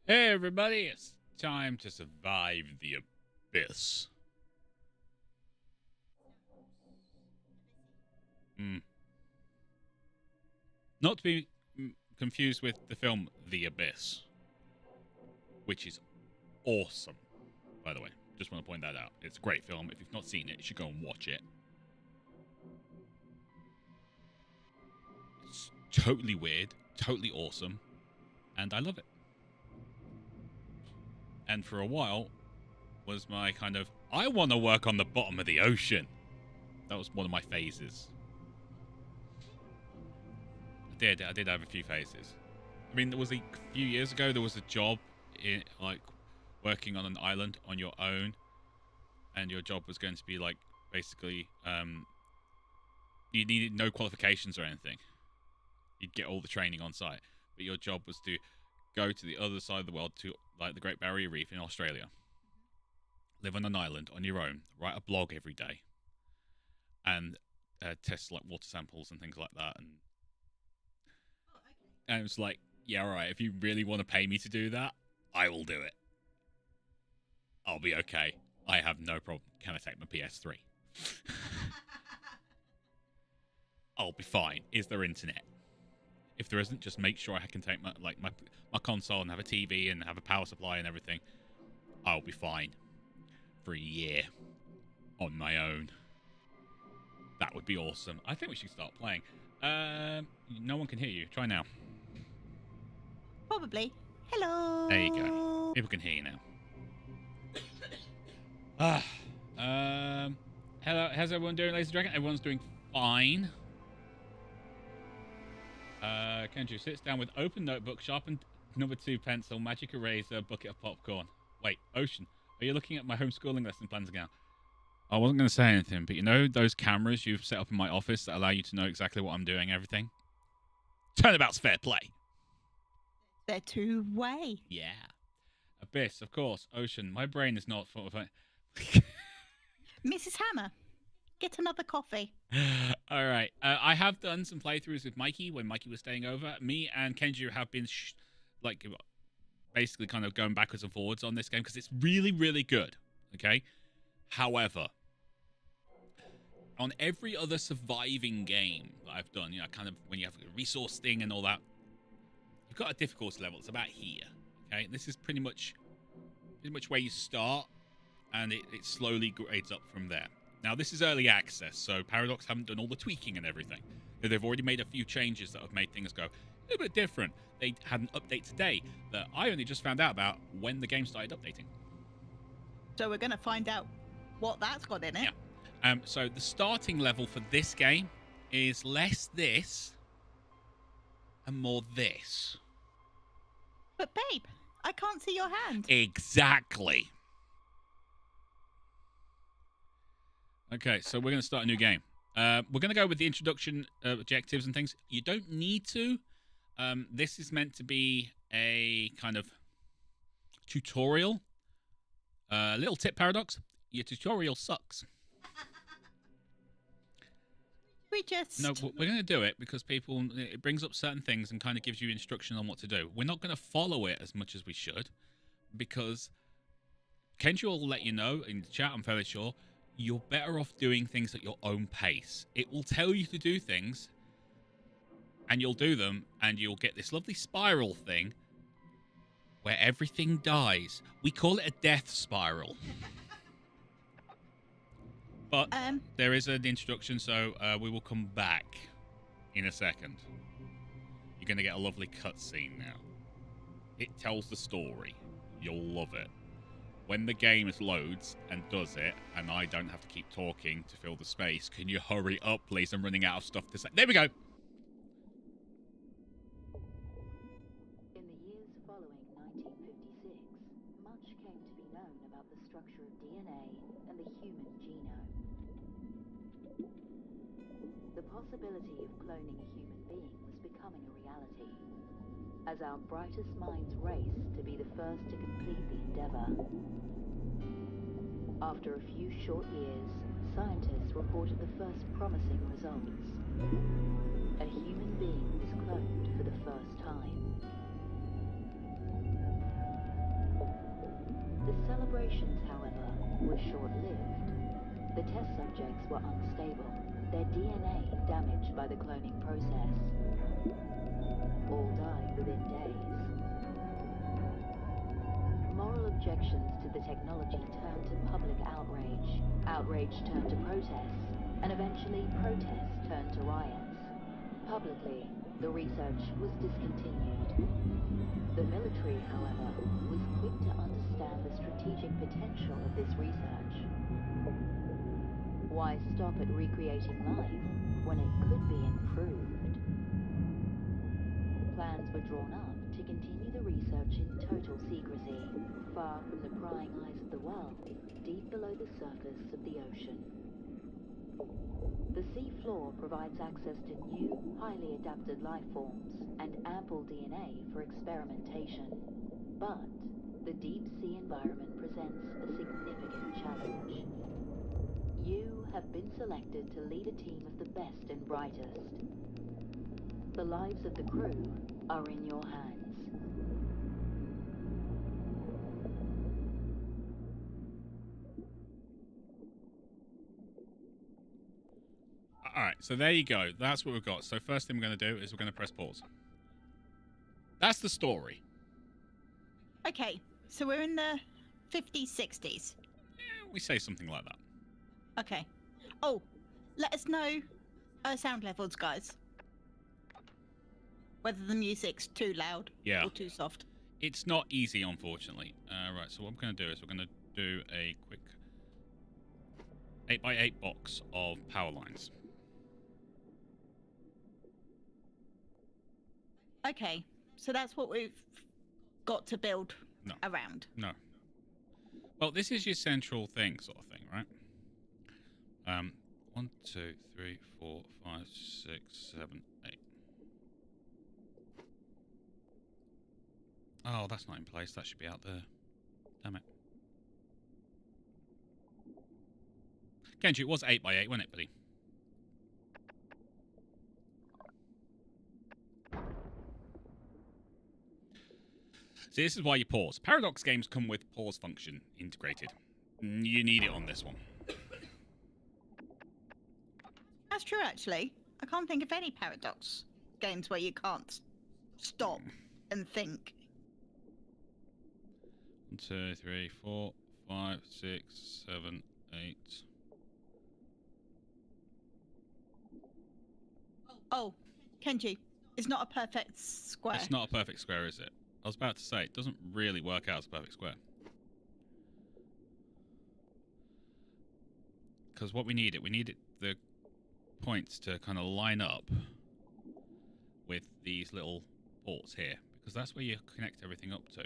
Hey everybody, it's time to survive the abyss. Mm. Not to be confused with the film The Abyss, which is awesome, by the way. Just want to point that out. It's a great film. If you've not seen it, you should go and watch it. It's totally weird, totally awesome, and I love it. And for a while was my kind of, I want to work on the bottom of the ocean. That was one of my phases. I did have a few phases. I mean, there was a few years ago, there was a job in, like, working on an island on your own, and your job was going to be, like, basically, you needed no qualifications or anything. You'd get all the training on site, but your job was to go to the other side of the world, to, like, the Great Barrier Reef in Australia, live on an island on your own, write a blog every day, and test, like, water samples and things like that, and it was like, yeah, all right, if you really want to pay me to do that, I will do it. I'll be okay. I have no problem. Can I take my PS3? I'll be fine. Is there internet? If there isn't, just make sure I can take my console and have a TV and have a power supply and everything. I'll be fine for a year on my own. That would be awesome. I think we should start playing. No one can hear you. Try now. Probably. Hello. There you go. People can hear you now. Hello. How's everyone doing, Lazy Dragon? Everyone's doing fine. Kenju sits down with open notebook, sharpened number 2 pencil, magic eraser, bucket of popcorn. Wait, Ocean, are you looking at my homeschooling lesson plans again? I wasn't going to say anything, but you know those cameras you've set up in my office that allow you to know exactly what I'm doing, everything? Turnabout's fair play. They're two-way. Yeah. Abyss, of course. Ocean, my brain is not full of it. Mrs. Hammer, get another coffee. All right. I have done some playthroughs with Mikey when Mikey was staying over. Me and Kenji have been basically kind of going backwards and forwards on this game because it's really, really good. Okay? However, on every other surviving game that I've done, you know, kind of when you have a resource thing and all that, you've got a difficulty level. It's about here. Okay? This is pretty much where you start, and it slowly grades up from there. Now, this is early access, so Paradox haven't done all the tweaking and everything. They've already made a few changes that have made things go a little bit different. They had an update today that I only just found out about when the game started updating. So we're going to find out what that's got in it. Yeah. So the starting level for this game is less this and more this. But babe, I can't see your hand. Exactly. Okay, so we're going to start a new game. We're going to go with the introduction objectives and things. You don't need to. This is meant to be a kind of tutorial. Little tip, Paradox. Your tutorial sucks. We just... No, we're going to do it because it brings up certain things and kind of gives you instruction on what to do. We're not going to follow it as much as we should because Kenji will let you know in the chat, I'm fairly sure, you're better off doing things at your own pace. It will tell you to do things, and you'll do them, and you'll get this lovely spiral thing where everything dies. We call it a death spiral. But there is an introduction, so we will come back in a second. You're going to get a lovely cutscene now. It tells the story. You'll love it. When the game loads and does it, and I don't have to keep talking to fill the space, can you hurry up, please? I'm running out of stuff to say. There we go. In the years following 1956, much came to be known about the structure of DNA and the human genome. The possibility of cloning a human being was becoming a reality, as our brightest minds raced to be the first to complete the endeavor. After a few short years, scientists reported the first promising results. A human being was cloned for the first time. The celebrations, however, were short-lived. The test subjects were unstable, their DNA damaged by the cloning process. All died within days. Moral objections to the technology turned to public outrage. Outrage turned to protests, and eventually protests turned to riots. Publicly, the research was discontinued. The military, however, was quick to understand the strategic potential of this research. Why stop at recreating life when it could be improved? Plans were drawn up to continue the research in total secrecy, far from the prying eyes of the world, deep below the surface of the ocean. The sea floor provides access to new, highly adapted life forms and ample DNA for experimentation. But the deep sea environment presents a significant challenge. You have been selected to lead a team of the best and brightest. The lives of the crew are in your hands. Alright, so there you go. That's what we've got. So first thing we're going to do is we're going to press pause. That's the story. Okay, so we're in the 50s, 60s. Yeah, we say something like that. Okay. Oh, let us know sound levels, guys. Whether the music's too loud or too soft. It's not easy, unfortunately. Right, so what I'm going to do is we're going to do a quick 8x8 box of power lines. Okay, so that's what we've got to build around. No. Well, this is your central thing, sort of thing, right? 1, 2, 3, 4, 5, 6, 7, 8. Oh, that's not in place. That should be out there. Damn it. Kenji, it was 8x8, wasn't it, buddy? See, this is why you pause. Paradox games come with pause function integrated. You need it on this one. That's true, actually. I can't think of any Paradox games where you can't stop and think. 1, 2, 3, 4, 5, 6, 7, 8. Oh, Kenji, it's not a perfect square. It's not a perfect square, is it? I was about to say, it doesn't really work out as a perfect square. Because what we need the points to kind of line up with these little ports here. Because that's where you connect everything up to.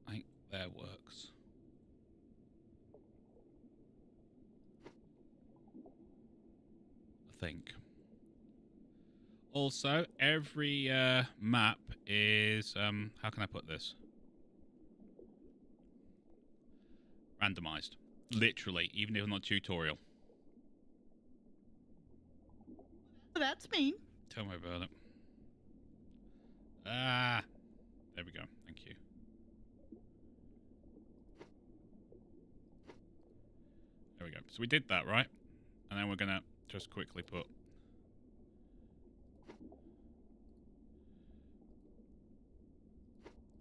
I think there works. I think. Also, every map is how can I put this? Randomized. Literally, even if not tutorial. Well, that's mean. Tell me about it. Ah, there we go. Thank you. There we go. So we did that, right? And then we're gonna just quickly put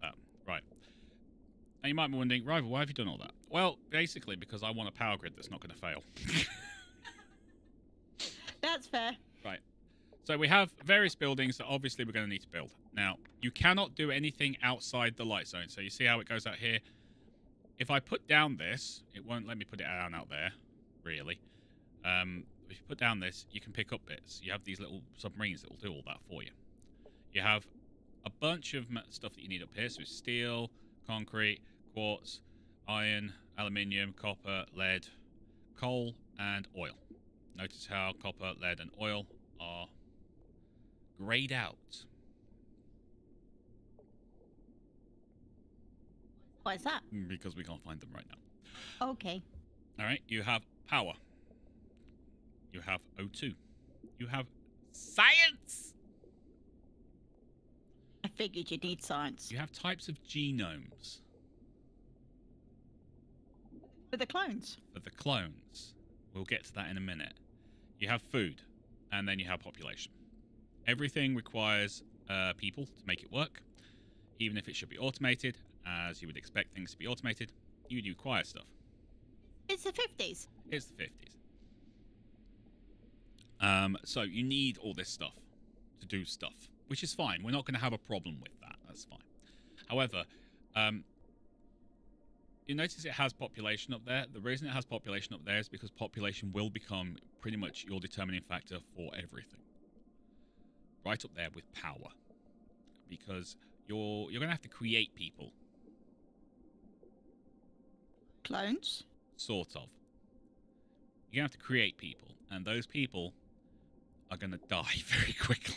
that. Right. Now you might be wondering, Rival, why have you done all that? Well, basically because I want a power grid that's not going to fail. That's fair. Right. So we have various buildings that obviously we're going to need to build. Now, you cannot do anything outside the light zone. So you see how it goes out here? If I put down this, it won't let me put it down out there, really. If you put down this, you can pick up bits. You have these little submarines that will do all that for you. You have a bunch of stuff that you need up here. So steel, concrete, quartz, iron, aluminium, copper, lead, coal, and oil. Notice how copper, lead, and oil are grayed out. Why is that? Because we can't find them right now. Okay. All right, you have power. You have O2. You have science. figured you'd need science. You have types of genomes. For the clones. For the clones. We'll get to that in a minute. You have food, and then you have population. Everything requires people to make it work. Even if it should be automated, as you would expect things to be automated, you do require stuff. It's the 50s. It's the 50s. So you need all this stuff to do stuff, which is fine. We're not going to have a problem with that. That's fine. However, you notice it has population up there. The reason it has population up there is because population will become pretty much your determining factor for everything. Right up there with power. Because you're going to have to create people. Clones? Sort of. You're going to have to create people. And those people are going to die very quickly.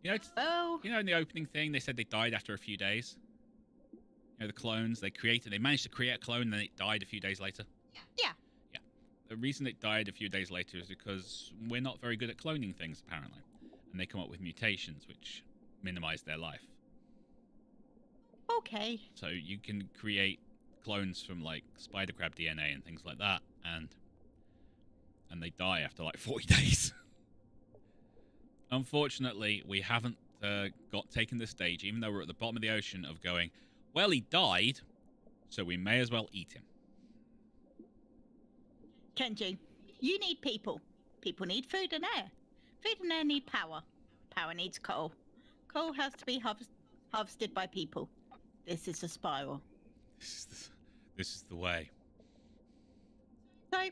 You know, in the opening thing, they said they died after a few days. You know, the clones, they managed to create a clone, and then it died a few days later. Yeah. Yeah. The reason it died a few days later is because we're not very good at cloning things, apparently. And they come up with mutations, which minimize their life. Okay. So you can create clones from, like, spider crab DNA and things like that, and they die after, like, 40 days. Unfortunately, we haven't taken the stage, even though we're at the bottom of the ocean, of going, well, he died, so we may as well eat him. Kenji, you need people. People need food and air. Food and air need power. Power needs coal. Coal has to be harvested by people. This is a spiral. This is the way. So,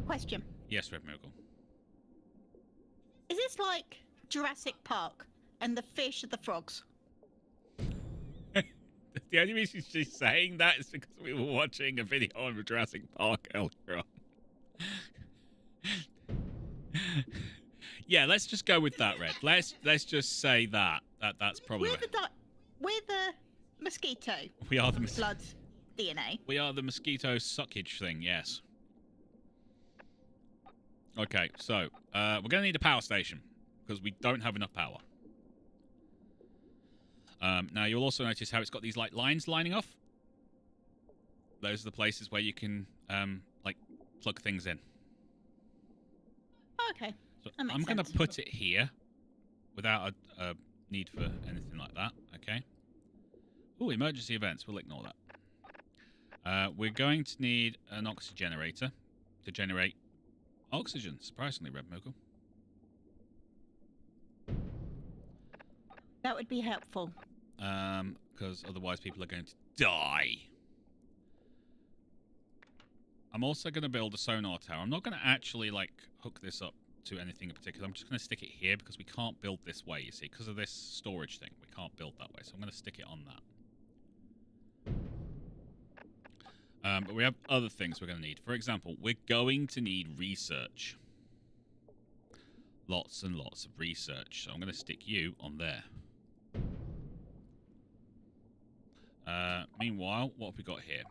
question. Yes, Red Moogle. Is this like Jurassic Park and the fish are the frogs? The only reason she's saying that is because we were watching a video on Jurassic Park earlier on. Yeah, let's just go with that, Red. Let's just say that's probably. We're the mosquito. We are the blood DNA. We are the mosquito suckage thing. Yes. Okay, so we're gonna need a power station because we don't have enough power. Now you'll also notice how it's got these like lines lining off. Those are the places where you can like plug things in. Okay. So I'm going to put it here without a need for anything like that. Okay. Oh, emergency events. We'll ignore that. We're going to need an oxygenator to generate oxygen. Surprisingly, Red Moogle. That would be helpful. Because otherwise people are going to die. I'm also going to build a sonar tower. I'm not going to actually, like, hook this up to anything in particular. I'm just going to stick it here because we can't build this way, you see. Because of this storage thing, we can't build that way. So I'm going to stick it on that. But we have other things we're going to need. For example, we're going to need research. Lots and lots of research. So I'm going to stick you on there. Meanwhile, what have we got here?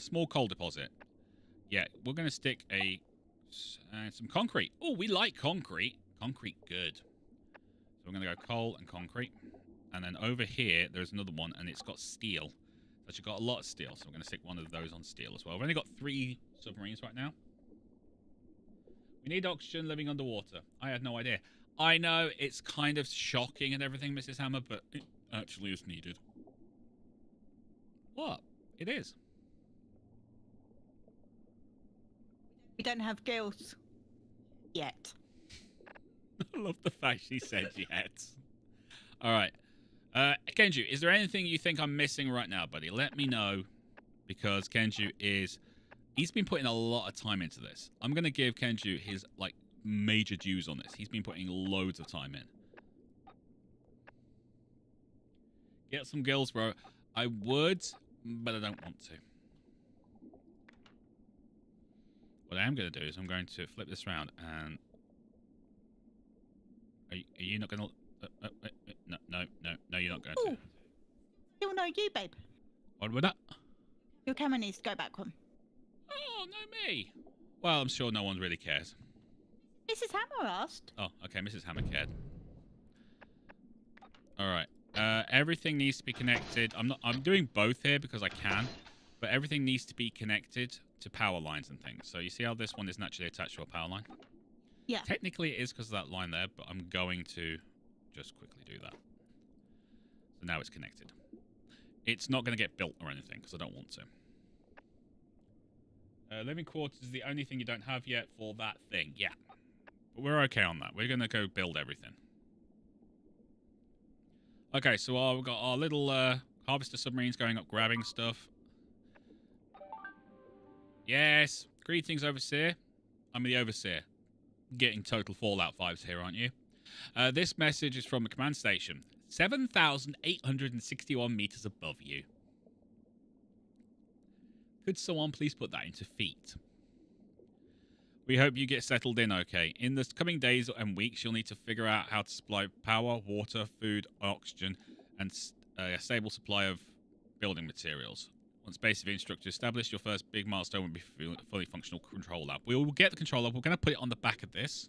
Small coal deposit. Yeah, we're going to stick some concrete. Oh, we like concrete. Concrete, good. So we're going to go coal and concrete. And then over here, there's another one, and it's got steel. It's actually got a lot of steel, so we're going to stick one of those on steel as well. We've only got 3 submarines right now. We need oxygen living underwater. I had no idea. I know it's kind of shocking and everything, Mrs. Hammer, but it actually is needed. What? It is. We don't have gills yet. I love the fact she said yet. All right. Kenju, is there anything you think I'm missing right now, buddy? Let me know, because Kenju he's been putting a lot of time into this. I'm going to give Kenju his, like, major dues on this. He's been putting loads of time in. Get some gills, bro. I would, but I don't want to. What I am going to do is I'm going to flip this around and... Are you not going to... No, you're not going to. Still no you, babe. What with that? Your camera needs to go back one. Oh, no me. Well, I'm sure no one really cares. Mrs. Hammer asked. Oh, okay, Mrs. Hammer cared. All right. Everything needs to be connected. I'm doing both here because I can, but everything needs to be connected to power lines and things. So you see how this one isn't actually attached to a power line? Yeah. Technically, it is because of that line there, but I'm going to just quickly do that. So now it's connected. It's not going to get built or anything because I don't want to. Living quarters is the only thing you don't have yet for that thing. Yeah. But we're okay on that. We're going to go build everything. Okay, so we've got our little harvester submarines going up grabbing stuff. Yes. Greetings, Overseer. I'm the Overseer. Getting total Fallout vibes here, aren't you? This message is from the command station. 7,861 meters above you. Could someone please put that into feet? We hope you get settled in okay. In the coming days and weeks, you'll need to figure out how to supply power, water, food, oxygen, and a stable supply of building materials. Once basic infrastructure established, your first big milestone will be fully functional control lab. We will get the control lab. We're going to put it on the back of this.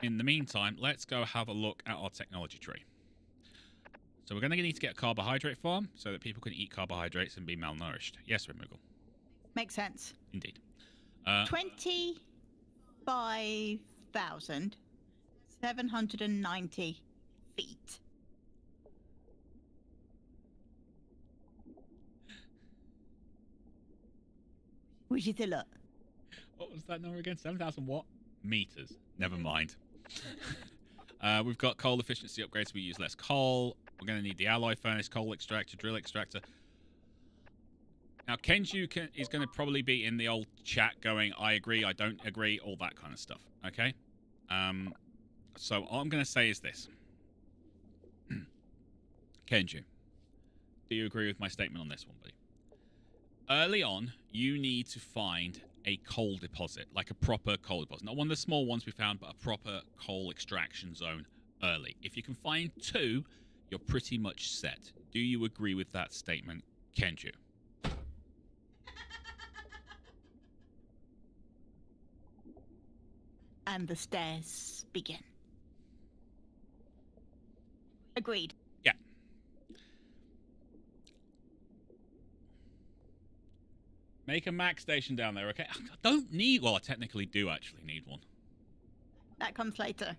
In the meantime, let's go have a look at our technology tree. So we're going to need to get a carbohydrate farm so that people can eat carbohydrates and be malnourished. Yes, Removal. Makes sense. Indeed. 25,790 feet. Which is a lot. What was that number again? 7,000 what? Meters. Never mind. We've got coal efficiency upgrades. We use less coal. We're going to need the alloy furnace, coal extractor, drill extractor. Now, Kenju is going to probably be in the old chat going, I agree, I don't agree, all that kind of stuff. Okay? So all I'm going to say is this. Kenju, do you agree with my statement on this one, buddy? Early on, you need to find a coal deposit, like a proper coal deposit. Not one of the small ones we found, but a proper coal extraction zone early. If you can find 2, you're pretty much set. Do you agree with that statement, Kenju? And the stairs begin. Agreed. Yeah. Make a Mac station down there, okay? I don't need... Well, I technically do actually need one. That comes later.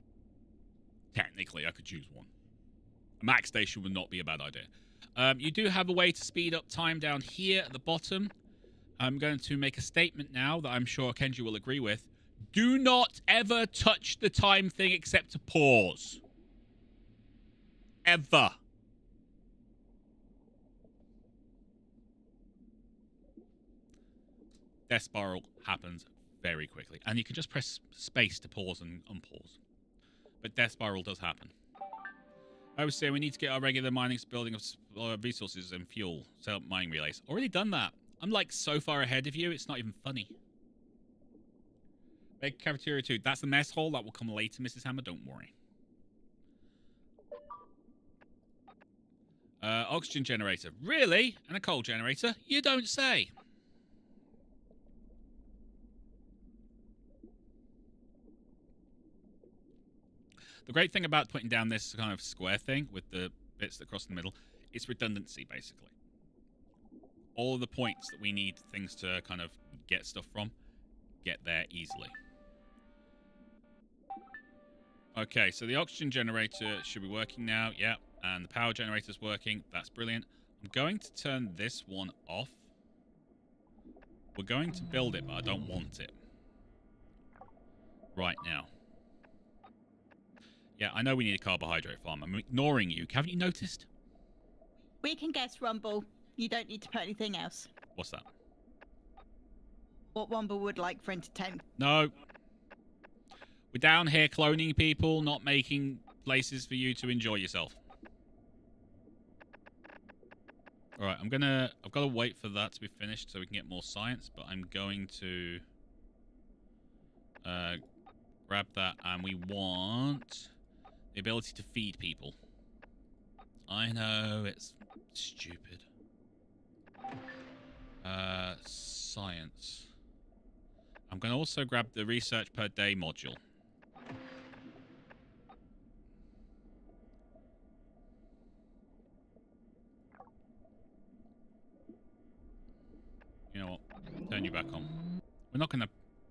Technically, I could choose one. A Mac station would not be a bad idea. You do have a way to speed up time down here at the bottom. I'm going to make a statement now that I'm sure Kenji will agree with. Do not ever touch the time thing except to pause. Ever. Death spiral happens very quickly. And you can just press space to pause and unpause. But death spiral does happen. I was saying we need to get our regular mining building of resources and fuel. Set up mining relays. Already done that. I'm like so far ahead of you, it's not even funny. Make cafeteria 2. That's the mess hall. That will come later, Mrs. Hammer. Don't worry. Oxygen generator. Really? And a coal generator? You don't say. The great thing about putting down this kind of square thing with the bits that cross in the middle, it's redundancy, basically. All of the points that we need things to kind of get stuff from, get there easily. Okay, so the oxygen generator should be working now. Yep, and the power generator's working. That's brilliant. I'm going to turn this one off. We're going to build it, but I don't want it right now. Yeah, I know we need a carbohydrate farm. I'm ignoring you. Haven't you noticed? We can guess, Rumble. You don't need to put anything else. What's that? What Rumble would like for entertainment. No. We're down here cloning people, not making places for you to enjoy yourself. Alright, I've got to wait for that to be finished so we can get more science, but I'm going to grab that, and we want the ability to feed people. I know, it's stupid. Science. I'm going to also grab the research per day module. back on. We're not going to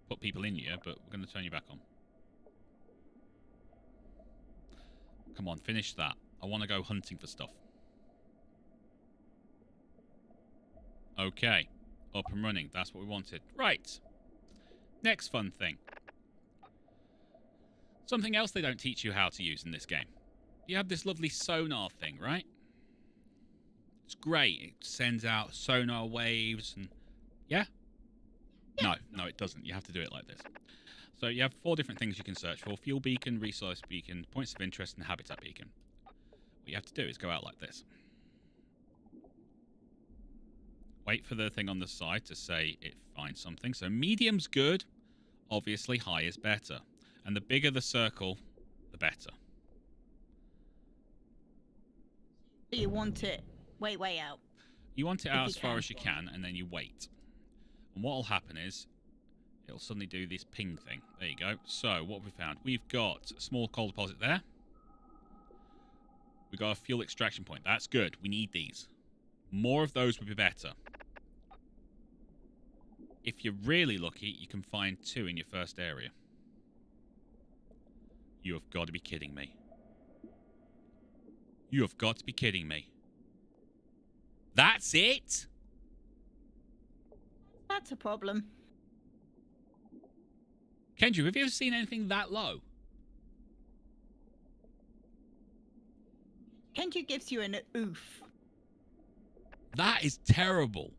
put people in here, but we're going to turn you back on. Come on, finish that. I want to go hunting for stuff. Okay. Up and running. That's what we wanted. Right. Next fun thing. Something else they don't teach you how to use in this game. You have this lovely sonar thing, right? It's great. It sends out sonar waves and... Yeah? No, it doesn't. You have to do it like this. So you have 4 different things you can search for. Fuel beacon, resource beacon, points of interest, and habitat beacon. What you have to do is go out like this. Wait for the thing on the side to say it finds something. So medium's good. Obviously, high is better. And the bigger the circle, the better. You want it way out. You want it out as far as you can, and then you wait. And what will happen is, it'll suddenly do this ping thing. There you go. So, what have we found? We've got a small coal deposit there. We've got a fuel extraction point. That's good. We need these. More of those would be better. If you're really lucky, you can find 2 in your first area. You have got to be kidding me. You have got to be kidding me. That's it? That's a problem. Kendra, have you ever seen anything that low? Kenju gives you an oof. That is terrible.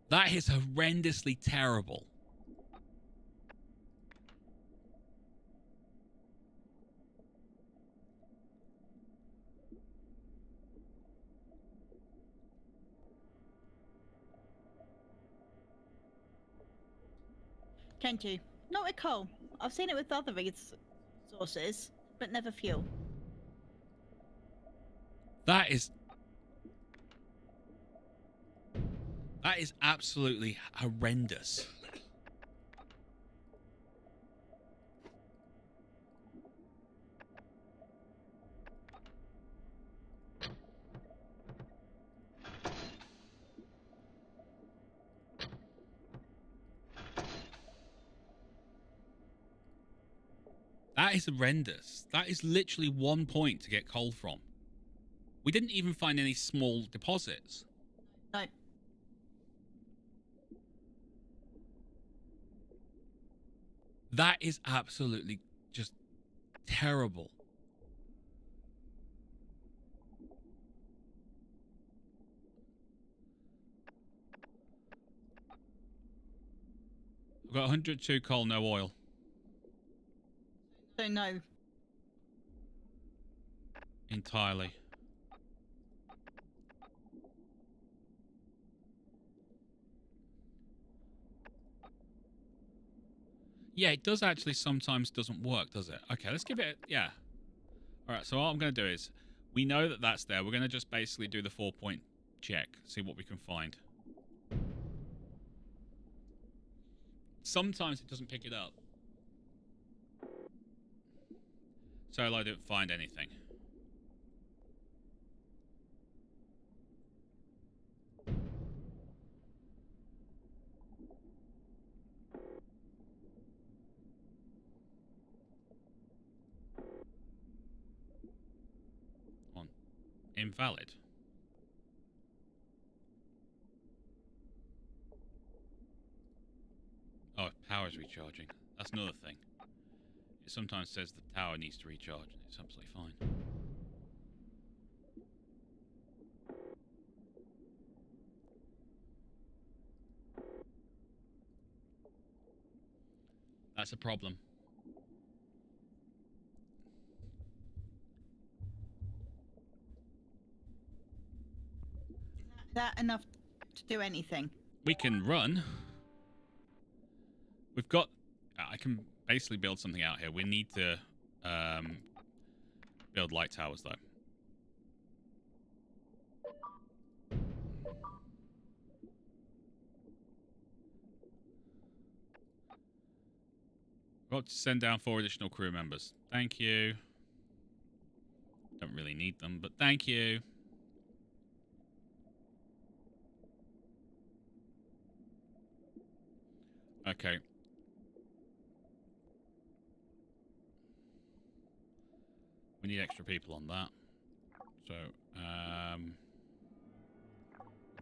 That is horrendously terrible. Kenju, not with coal. I've seen it with other resources, but never fuel. That is absolutely horrendous. That is horrendous. That is literally 1 point to get coal from. We didn't even find any small deposits. No. That is absolutely just terrible. We've got 102 coal, no oil. So no. Entirely. Yeah, it does actually sometimes doesn't work, does it? Okay, let's give it... Yeah. Alright, so what I'm going to do is... We know that that's there. We're going to just basically do the 4-point check. See what we can find. Sometimes it doesn't pick it up. So I didn't find anything. Invalid. Oh, power's recharging. That's another thing. It sometimes says the tower needs to recharge, and it's absolutely fine. That's a problem. Is that enough to do anything? We can run. We've got... I can basically build something out here. We need to build light towers, though. Got to send down 4 additional crew members. Thank you. Don't really need them, but thank you. Okay. We need extra people on that. So,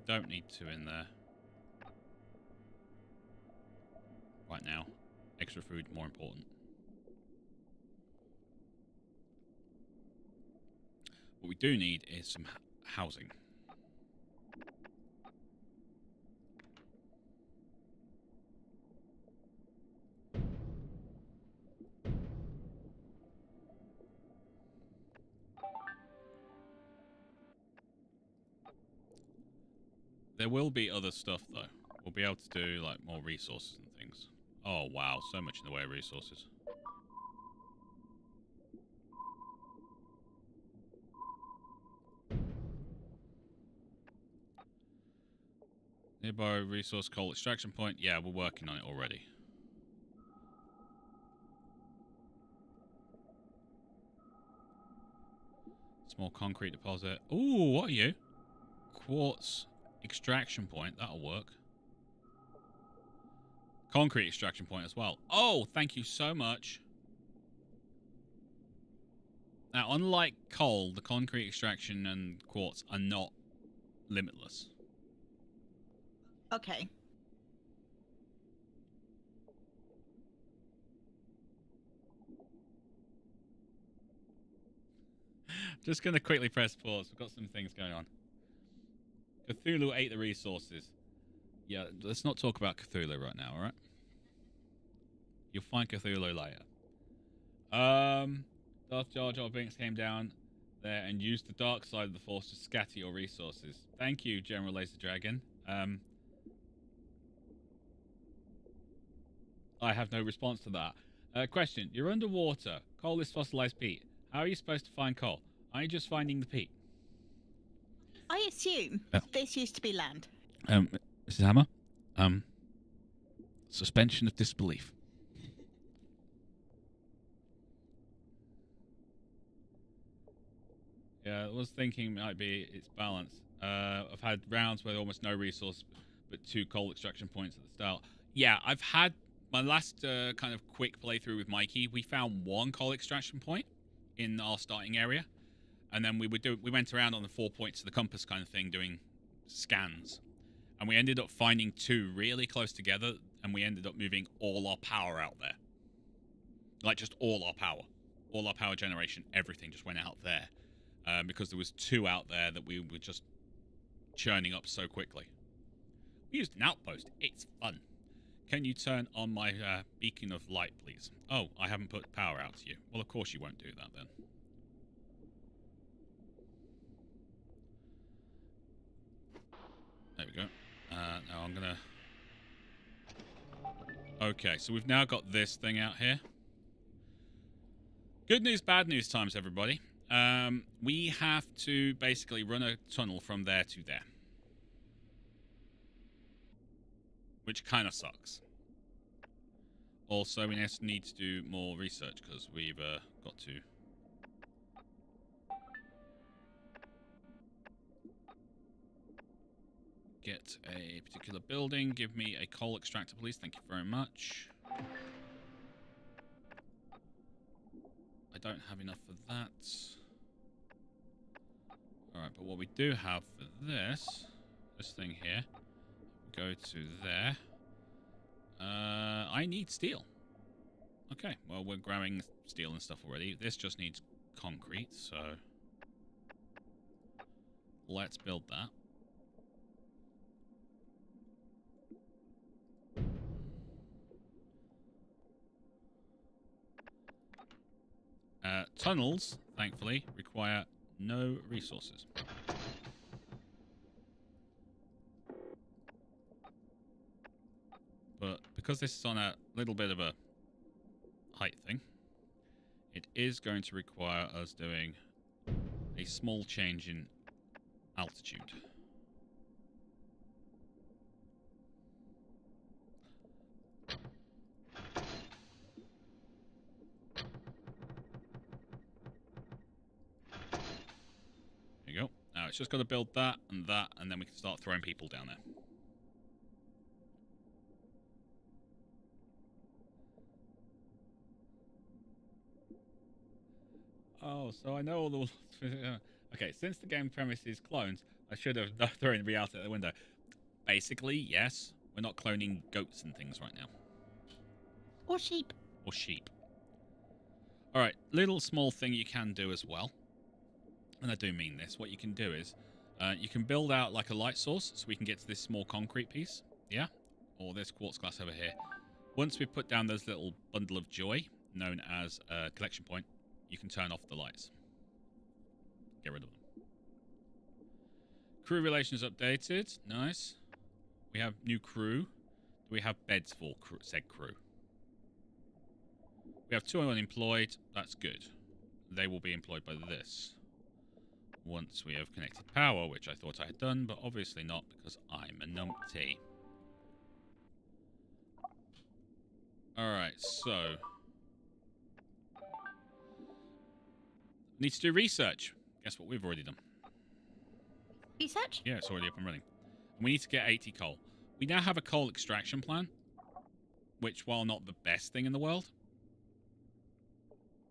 don't need 2 in there. Right now. Extra food, more important. What we do need is some housing. There will be other stuff, though. We'll be able to do, like, more resources and things. Oh, wow. So much in the way of resources. Nearby resource coal extraction point. Yeah, we're working on it already. Small concrete deposit. Ooh, what are you? Quartz extraction point. That'll work. Concrete extraction point as well. Oh, thank you so much. Now, unlike coal, the concrete extraction and quartz are not limitless. Okay. Just going to quickly press pause. We've got some things going on. Cthulhu ate the resources. Yeah, let's not talk about Cthulhu right now, alright? You'll find Cthulhu later. Darth Jar Jar Binks came down there and used the dark side of the Force to scatter your resources. Thank you, General Laser Dragon. I have no response to that. Question. You're underwater. Coal is fossilized peat. How are you supposed to find coal? Are you just finding the peat? I assume this used to be land. Mrs. Hammer? Suspension of disbelief. Yeah, I was thinking might be its balance. I've had rounds where almost no resource, but 2 coal extraction points at the start. Yeah, I've had my last kind of quick playthrough with Mikey. We found 1 coal extraction point in our starting area, and then we went around on the 4 points of the compass kind of thing, doing scans, and we ended up finding 2 really close together, and we ended up moving all our power out there, like just all our power generation, everything just went out there. Because there was 2 out there that we were just churning up so quickly. We used an outpost. It's fun. Can you turn on my beacon of light, please? Oh, I haven't put power out to you. Well, of course you won't do that then. There we go. Now I'm going to... Okay, so we've now got this thing out here. Good news, bad news times, everybody. We have to basically run a tunnel from there to there. Which kind of sucks. Also, we need to do more research because we've got to... get a particular building. Give me a coal extractor, please. Thank you very much. I don't have enough for that. Alright, but what we do have for this thing here, go to there. I need steel. Okay, well, we're grabbing steel and stuff already. This just needs concrete, so let's build that. Tunnels, thankfully, require no resources. But because this is on a little bit of a height thing, it is going to require us doing a small change in altitude. There you go. Now it's just got to build that, and then we can start throwing people down there. Oh, so I know all the... Okay, since the game premise is clones, I should have thrown reality out the window. Basically, yes, we're not cloning goats and things right now. Or sheep. Or sheep. Alright, little small thing you can do as well. And I do mean this. What you can do is, you can build out like a light source so we can get to this small concrete piece. Yeah? Or this quartz glass over here. Once we put down this little bundle of joy, known as a collection point, you can turn off the lights. Get rid of them. Crew relations updated. Nice. We have new crew. Do we have beds for said crew? We have 2 unemployed. That's good. They will be employed by this. Once we have connected power, which I thought I had done, but obviously not because I'm a numpty. Alright, so... need to do research. Guess what we've already done? Research? Yeah, it's already up and running. And we need to get 80 coal. We now have a coal extraction plant, which, while not the best thing in the world,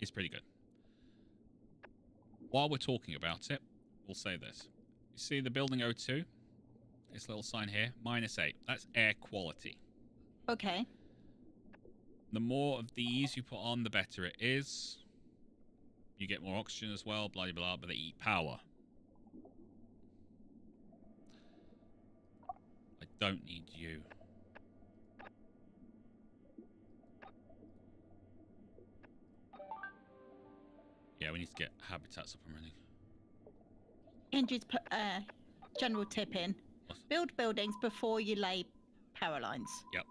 is pretty good. While we're talking about it, we'll say this. You see the building O2? This little sign here, -8. That's air quality. Okay. The more of these you put on, the better it is. You get more oxygen as well, blah, blah, blah, but they eat power. I don't need you. Yeah, we need to get habitats up and running. Andrew's put a general tip in. Build buildings before you lay power lines. Yep.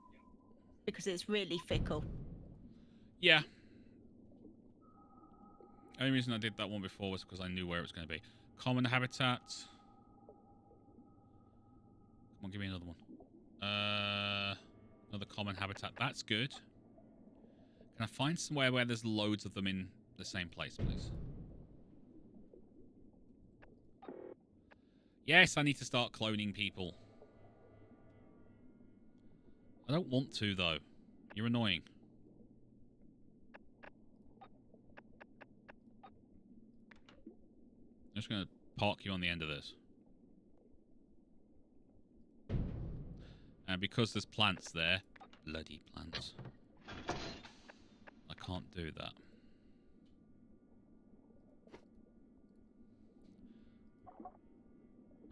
Because it's really fickle. Yeah. The only reason I did that one before was because I knew where it was going to be. Common habitat. Come on, give me another one. Another common habitat. That's good. Can I find somewhere where there's loads of them in the same place, please? Yes, I need to start cloning people. I don't want to, though. You're annoying. I'm just going to park you on the end of this. And because there's plants there, bloody plants, I can't do that.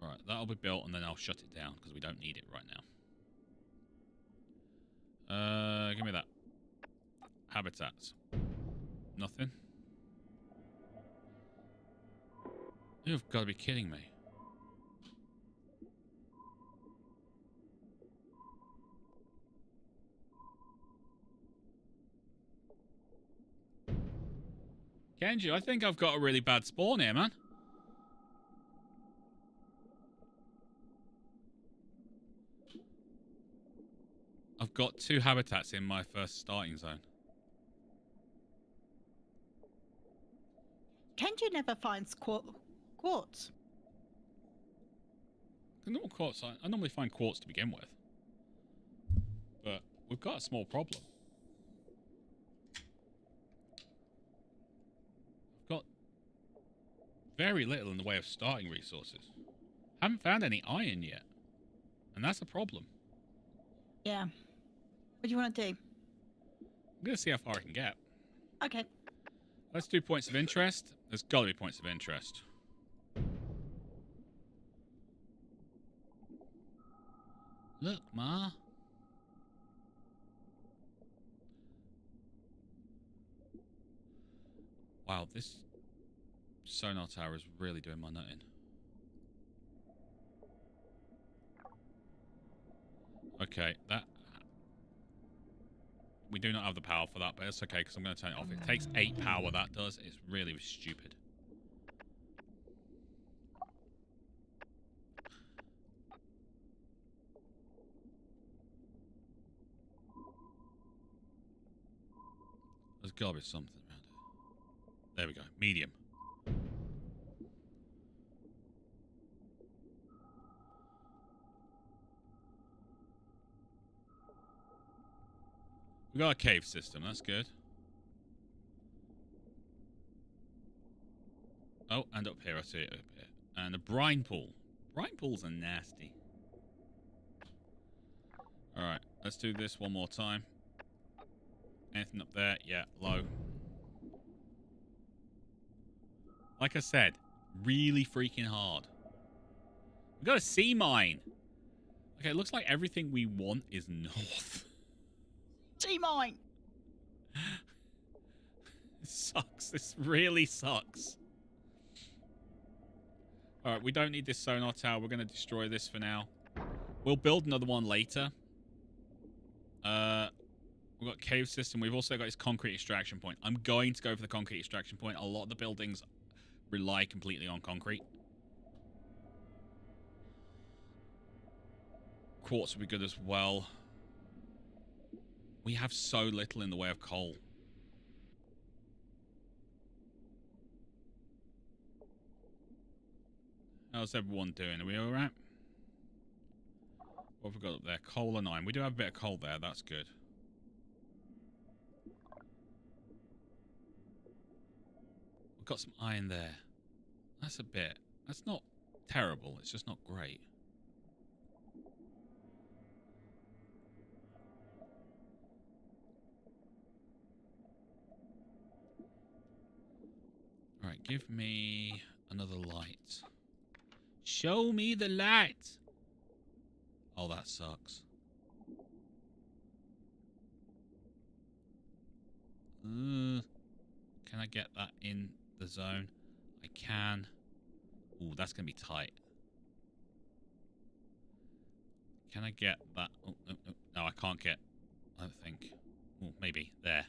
Right, that'll be built and then I'll shut it down because we don't need it right now. Give me that. Habitats. Nothing. You've got to be kidding me. Kenji, I think I've got a really bad spawn here, man. I've got 2 habitats in my first starting zone. Kenji never finds quartz. The normal quartz, I normally find quartz to begin with. But we've got a small problem. I've got very little in the way of starting resources. Haven't found any iron yet. And that's a problem. Yeah. What do you want to do? I'm going to see how far I can get. Okay. Let's do points of interest. There's got to be points of interest. Look, Ma. Wow, this sonar tower is really doing my nutting. Okay, that... We do not have the power for that, but it's okay because I'm going to turn it off. It takes 8 power, that does. It's really stupid. There's got to be something around it. There we go. Medium. We got a cave system. That's good. Oh, and up here. I see it up here. And a brine pool. Brine pools are nasty. Alright, let's do this one more time. Anything up there? Yeah, low. Like I said, really freaking hard. We've got a sea mine. Okay, it looks like everything we want is north. Sea mine. This sucks. This really sucks. Alright, we don't need this sonar tower. We're going to destroy this for now. We'll build another one later. We've got cave system. We've also got this concrete extraction point. I'm going to go for the concrete extraction point. A lot of the buildings rely completely on concrete. Quartz would be good as well. We have so little in the way of coal. How's everyone doing? Are we alright? What have we got up there? Coal or 9. We do have a bit of coal there. That's good. We've got some iron there. That's a bit. That's not terrible. It's just not great. Alright, give me another light. Show me the light! Oh, that sucks. Can I get that in the zone? I can. Ooh, that's going to be tight. Can I get that? Oh, no, no. No, I can't get. I don't think. Oh, maybe. There.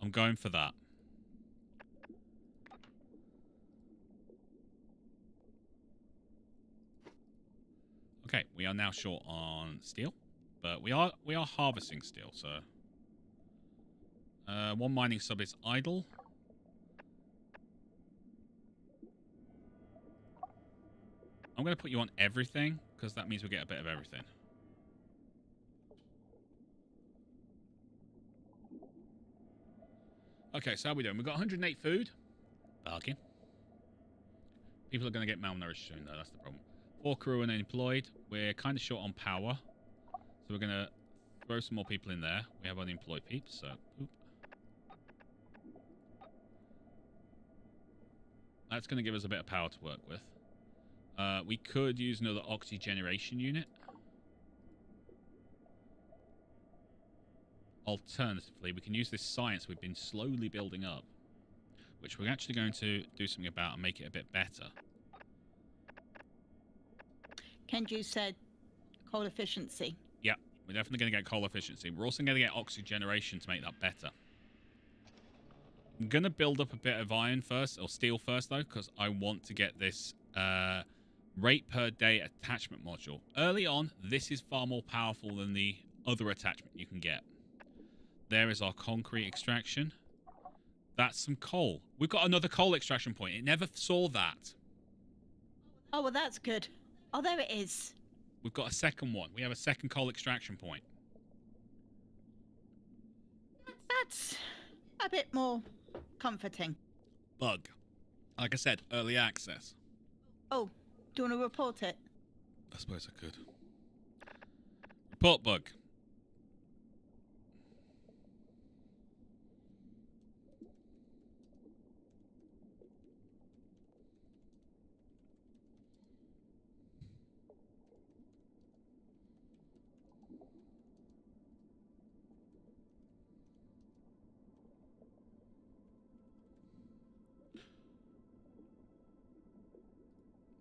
I'm going for that. Okay, we are now short on steel, but we are harvesting steel. So, one mining sub is idle. I'm going to put you on everything because that means we get a bit of everything. Okay, so how are we doing? We've got 108 food. Bargain. People are going to get malnourished soon, though. That's the problem. 4 crew and unemployed. We're kind of short on power. So we're going to throw some more people in there. We have unemployed peeps, so... Oop. That's going to give us a bit of power to work with. We could use another oxygeneration unit. Alternatively, we can use this science we've been slowly building up, which we're actually going to do something about and make it a bit better. Kenju said coal efficiency. Yeah, we're definitely going to get coal efficiency. We're also going to get oxygeneration to make that better. I'm going to build up a bit of iron first, or steel first, though, because I want to get this rate per day attachment module. Early on, this is far more powerful than the other attachment you can get. There is our concrete extraction. That's some coal. We've got another coal extraction point. It never saw that. Oh, well, that's good. Oh, there it is. We've got a second one. We have a second coal extraction point. That's a bit more comforting. Bug. Like I said, early access. Oh, do you want to report it? I suppose I could. Report bug.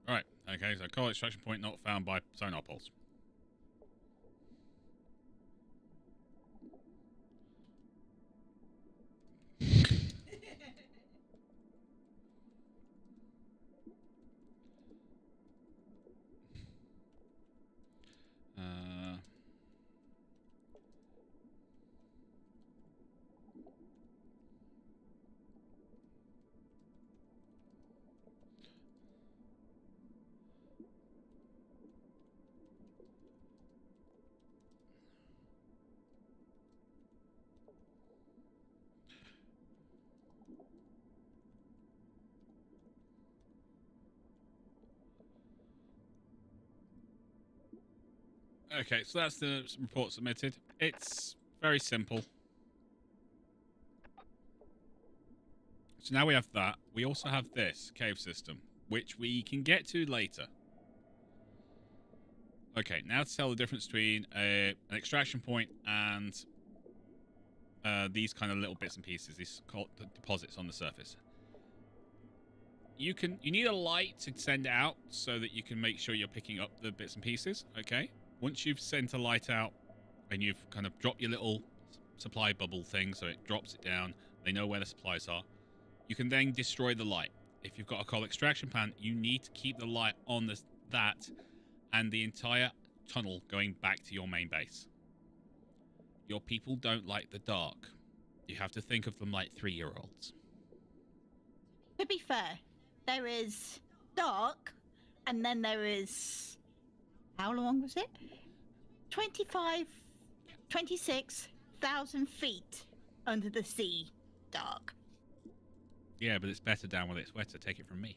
Right, okay, so coal extraction point not found by sonar pulse. Okay, so that's the report submitted. It's very simple. So now we have that. We also have this cave system, which we can get to later. Okay, now to tell the difference between an extraction point and these kind of little bits and pieces, these deposits on the surface. You need a light to send out so that you can make sure you're picking up the bits and pieces. Okay, once you've sent a light out and you've kind of dropped your little supply bubble thing, so it drops it down, they know where the supplies are. You can then destroy the light. If you've got a coal extraction pan, you need to keep the light on that and the entire tunnel going back to your main base. Your people don't like the dark. You have to think of them like 3-year-olds. To be fair, there is dark, and then there is... How long was it? 26,000 feet under the sea dark. Yeah, but it's better down when it's wetter. Take it from me.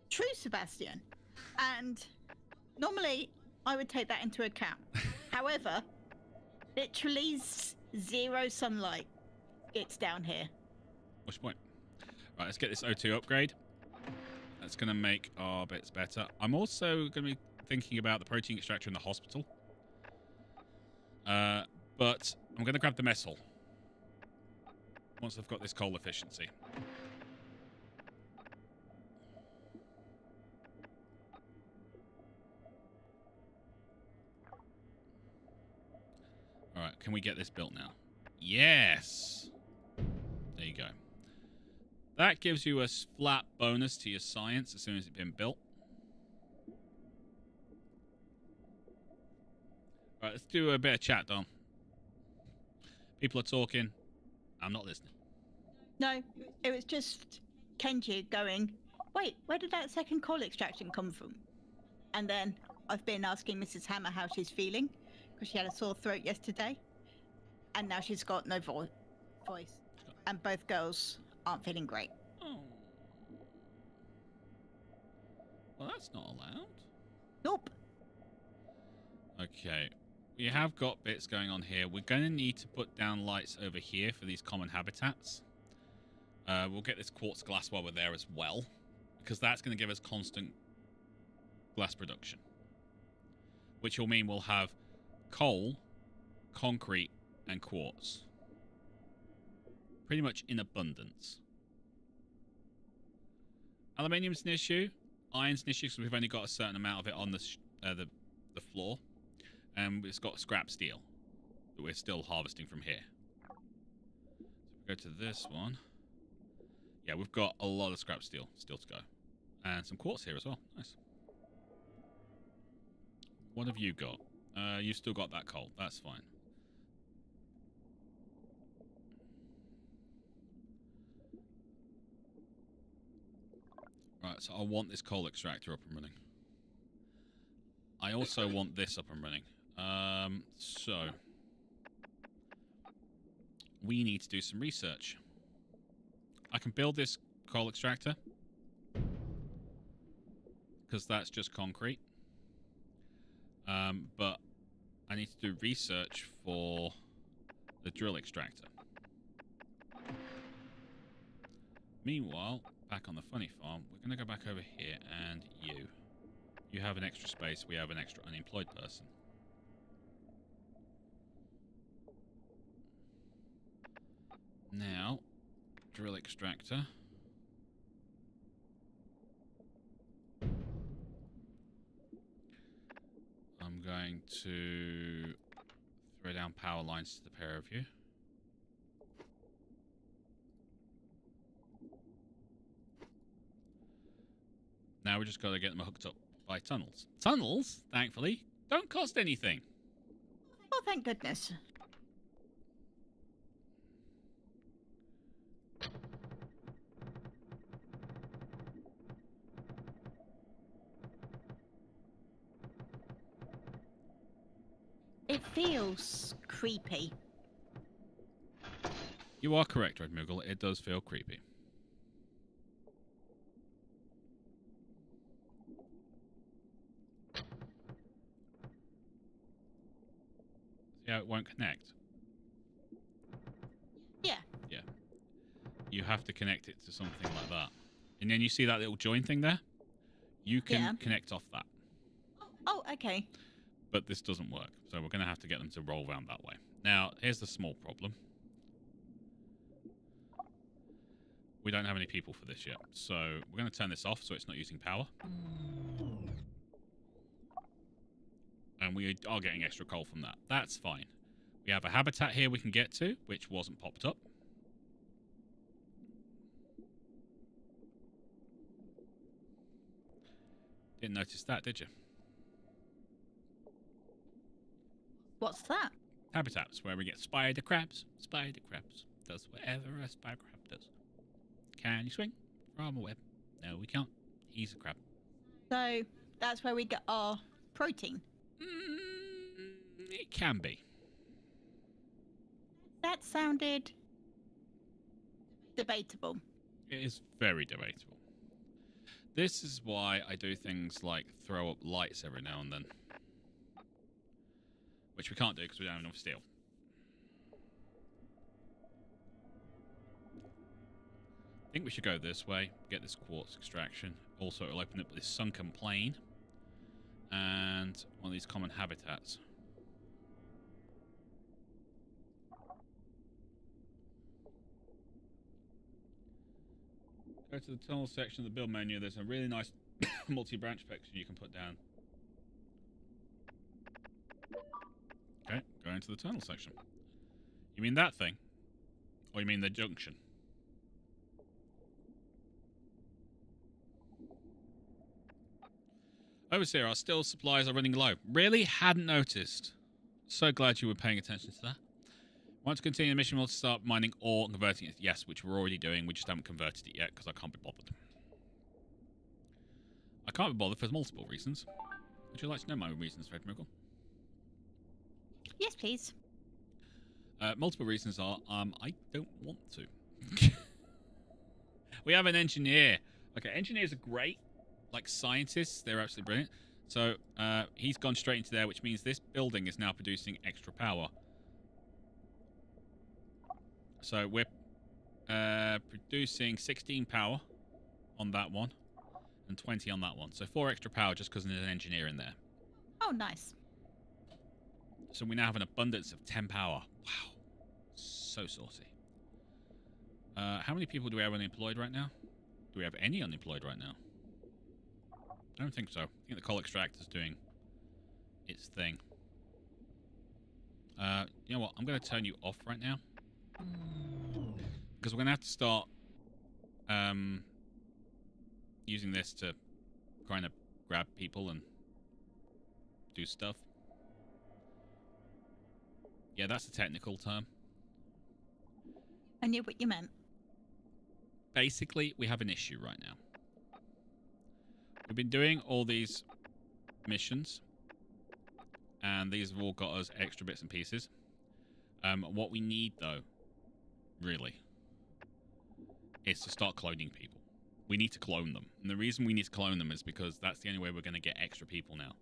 True, Sebastian. And normally I would take that into account. However, literally zero sunlight gets down here. What's your point? Right, let's get this O2 upgrade. That's going to make our bits better. I'm also going to be thinking about the protein extractor in the hospital. But I'm going to grab the mess hall once I've got this coal efficiency. Alright, can we get this built now? Yes! There you go. That gives you a flat bonus to your science as soon as it's been built. Right, let's do a bit of chat, Dom. People are talking. I'm not listening. No, it was just Kenji going, wait, where did that second coal extraction come from? And then I've been asking Mrs. Hammer how she's feeling, because she had a sore throat yesterday. And now she's got no voice. And both girls aren't feeling great. Oh. Well, that's not allowed. Nope. Okay. We have got bits going on here. We're going to need to put down lights over here for these common habitats. We'll get this quartz glass while we're there as well, because that's going to give us constant glass production. Which will mean we'll have coal, concrete, and quartz. Pretty much in abundance. Aluminium's an issue. Iron's an issue because we've only got a certain amount of it on the floor. And it's got scrap steel that we're still harvesting from here. So if we go to this one. Yeah, we've got a lot of scrap steel still to go. And some quartz here as well. Nice. What have you got? You've still got that coal. That's fine. Right, so I want this coal extractor up and running. I also want this up and running. So we need to do some research. I can build this coal extractor because that's just concrete. But I need to do research for the drill extractor. Meanwhile, back on the funny farm, we're going to go back over here, and you have an extra space. We have an extra unemployed person. Now, drill extractor. I'm going to throw down power lines to the pair of you. Now we just got to get them hooked up by tunnels. Tunnels, thankfully, don't cost anything. Oh, thank goodness. It feels creepy. You are correct, Red Moogle. It does feel creepy. how it won't connect? Yeah. Yeah. You have to connect it to something like that. And then you see that little join thing there? You can connect off that. Oh, okay. But this doesn't work. So we're going to have to get them to roll around that way. Now, here's the small problem. We don't have any people for this yet. So we're going to turn this off so it's not using power. And we are getting extra coal from that. That's fine. We have a habitat here we can get to, which wasn't popped up. Didn't notice that, did you? What's that? Habitats, where we get spider crabs. Spider crabs. Does whatever a spider crab does. Can you swing from a web? No, we can't. He's a crab. So that's where we get our protein. It can be. That sounded debatable. It is very debatable. This is why I do things like throw up lights every now and then. Which we can't do because we don't have enough steel. I think we should go this way, get this quartz extraction. Also, it'll open up this sunken plain and one of these common habitats. Go to the tunnel section of the build menu. There's a really nice multi-branch section you can put down. Okay, go into the tunnel section. You mean that thing? Or you mean the junction? Overseer, our steel supplies are running low. Really? Hadn't noticed. So glad you were paying attention to that. Want to continue the mission, we'll start mining ore and converting it. Yes, which we're already doing. We just haven't converted it yet because I can't be bothered. I can't be bothered for multiple reasons. Would you like to know my reasons, Red Miracle? Yes, please. Multiple reasons are, I don't want to. We have an engineer. Okay, engineers are great. Like scientists, they're absolutely brilliant. So, he's gone straight into there, which means this building is now producing extra power. So, we're producing 16 power on that one and 20 on that one. So, 4 extra power just because there's an engineer in there. Oh, nice. So, we now have an abundance of 10 power. Wow. So saucy. How many people do we have unemployed right now? Do we have any unemployed right now? I don't think so. I think the coal extractor is doing its thing. You know what? I'm going to turn you off right now. Because we're going to have to start using this to kind of grab people and do stuff. Yeah, that's a technical term. I knew what you meant. Basically, we have an issue right now. We've been doing all these missions, and these have all got us extra bits and pieces. What we need, though, really, is to start cloning people. We need to clone them. And the reason we need to clone them is because that's the only way we're going to get extra people now.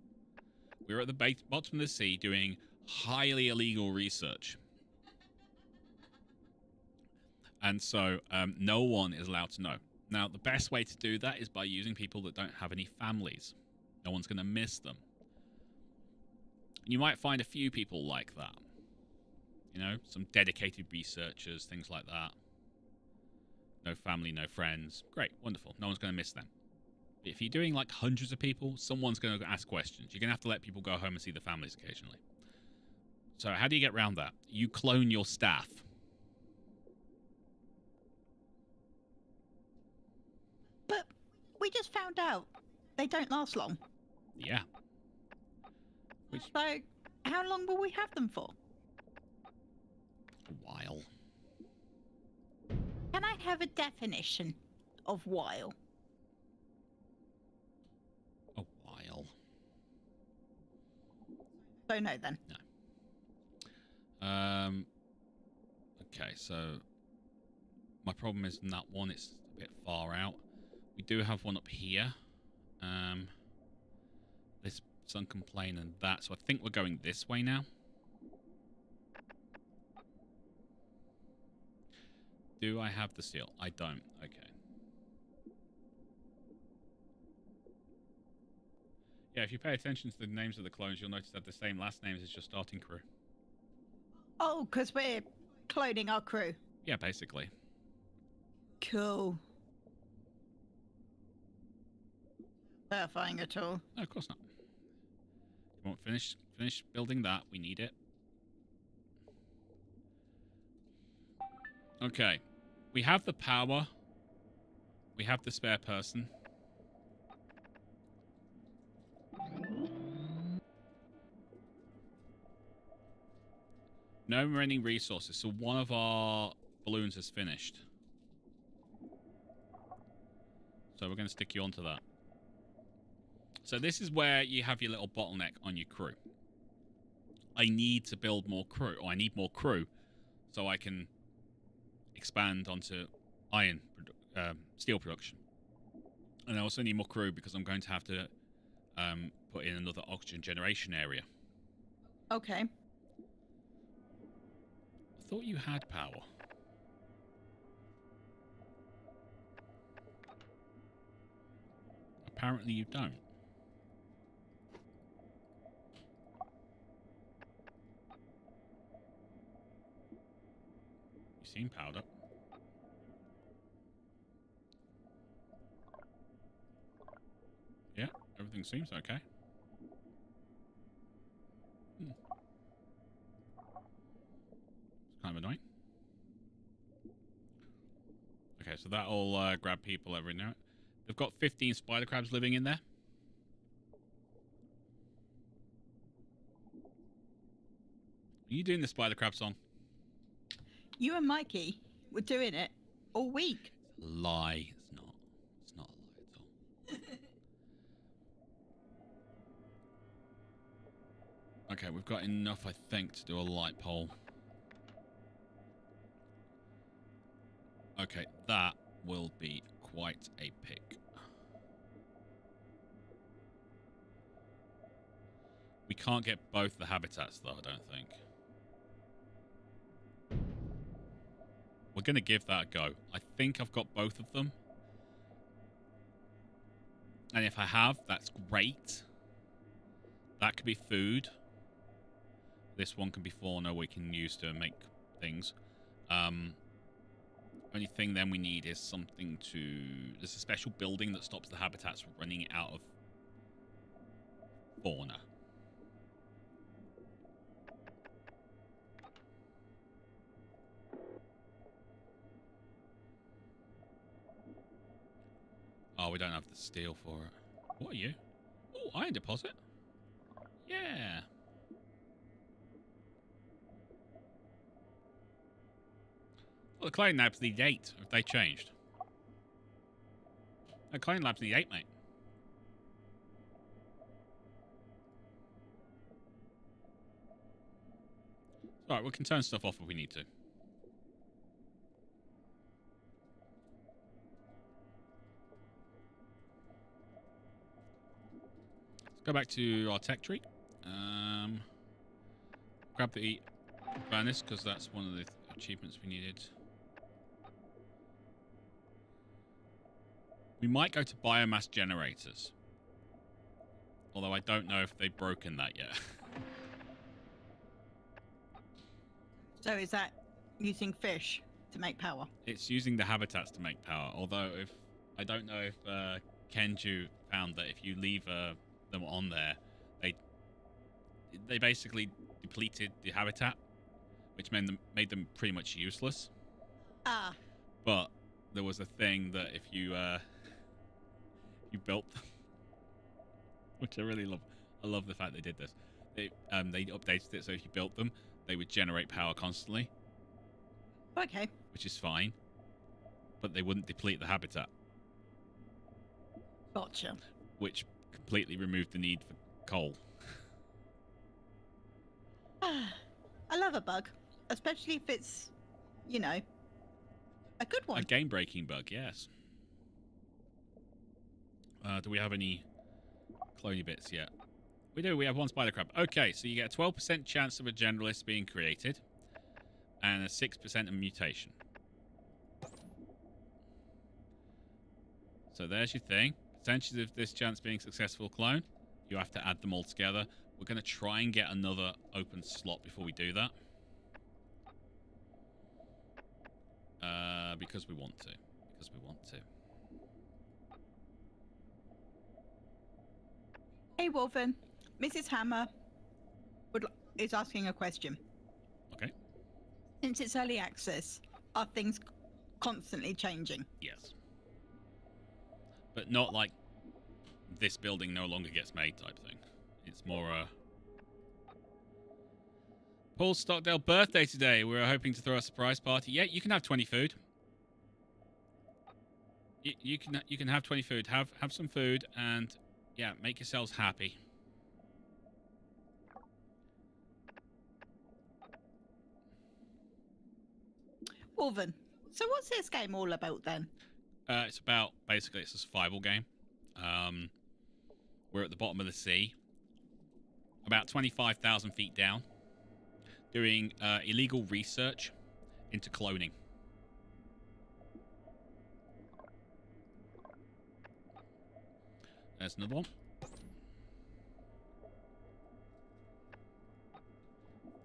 We're at the bottom of the sea doing highly illegal research. And so no one is allowed to know. Now, the best way to do that is by using people that don't have any families. No one's going to miss them. You might find a few people like that. You know, some dedicated researchers, things like that. No family, no friends. Great, wonderful. No one's going to miss them. But if you're doing like hundreds of people, someone's going to ask questions. You're going to have to let people go home and see their families occasionally. So how do you get around that? You clone your staff. But we just found out they don't last long. Yeah. So how long will we have them for? A while. Can I have a definition of while? A while. So no then. No. Okay, so my problem is in that one, it's a bit far out. We do have one up here. This sunken plain and that. So I think we're going this way now. Do I have the seal? I don't. Okay. Yeah, if you pay attention to the names of the clones, you'll notice they have the same last names as your starting crew. Oh, because we're cloning our crew. Yeah, basically. Cool. Terrifying at all. No, of course not. Come on, finish building that. We need it. Okay. We have the power. We have the spare person. No remaining resources, so one of our balloons has finished. So we're going to stick you onto that. So this is where you have your little bottleneck on your crew. I need to build more crew, or I need more crew, so I can expand onto steel production. And I also need more crew because I'm going to have to put in another oxygen generation area. Okay. I thought you had power. Apparently you don't. You seem powered up. Yeah, everything seems okay. It's kind of annoying. Okay, so that'll grab people every now. They've got 15 spider crabs living in there. Are you doing the spider crab song? You and Mikey were doing it all week. Lie. It's not. It's not a lie at all. Okay, we've got enough, I think, to do a light pole. Okay, that will be quite a pick. We can't get both the habitats, though, I don't think. We're going to give that a go. I think I've got both of them. And if I have, that's great. That could be food. This one can be fauna we can use to make things. Only thing then we need is something to... There's a special building that stops the habitats from running out of fauna. Oh, we don't have the steel for it. What are you? Oh, iron deposit. Yeah. Well, the clone labs need 8. Have they changed? The clone labs need 8, mate. Alright, we can turn stuff off if we need to. Let's go back to our tech tree. Grab the furnace, because that's one of the achievements we needed. We might go to biomass generators. Although I don't know if they've broken that yet. So is that using fish to make power? It's using the habitats to make power. Although if I don't know if Kenju found that if you leave them on there, they basically depleted the habitat, which made them pretty much useless. Ah. But there was a thing that if you built them, which I really love. I love the fact they did this. They updated it so if you built them, they would generate power constantly. Okay. Which is fine, but they wouldn't deplete the habitat. Gotcha. Which completely removed the need for coal. I love a bug, especially if it's, you know, a good one. A game-breaking bug, yes. Do we have any cloney bits yet? We do. We have one spider crab. Okay, so you get a 12% chance of a generalist being created and a 6% of mutation. So there's your thing. Percentage of this chance being successful clone. You have to add them all together. We're going to try and get another open slot before we do that. Because we want to. Because we want to. Hey, Wolfen. Mrs. Hammer is asking a question. Okay. Since it's early access, are things constantly changing? Yes. But not like this building no longer gets made type thing. It's more Paul's Stockdale birthday today. We were hoping to throw a surprise party. Yeah, you can have 20 food. You can have 20 food. Have some food and yeah, make yourselves happy. Wolfen, so what's this game all about then? It's about, basically, it's a survival game. We're at the bottom of the sea, about 25,000 feet down, doing illegal research into cloning. There's another one.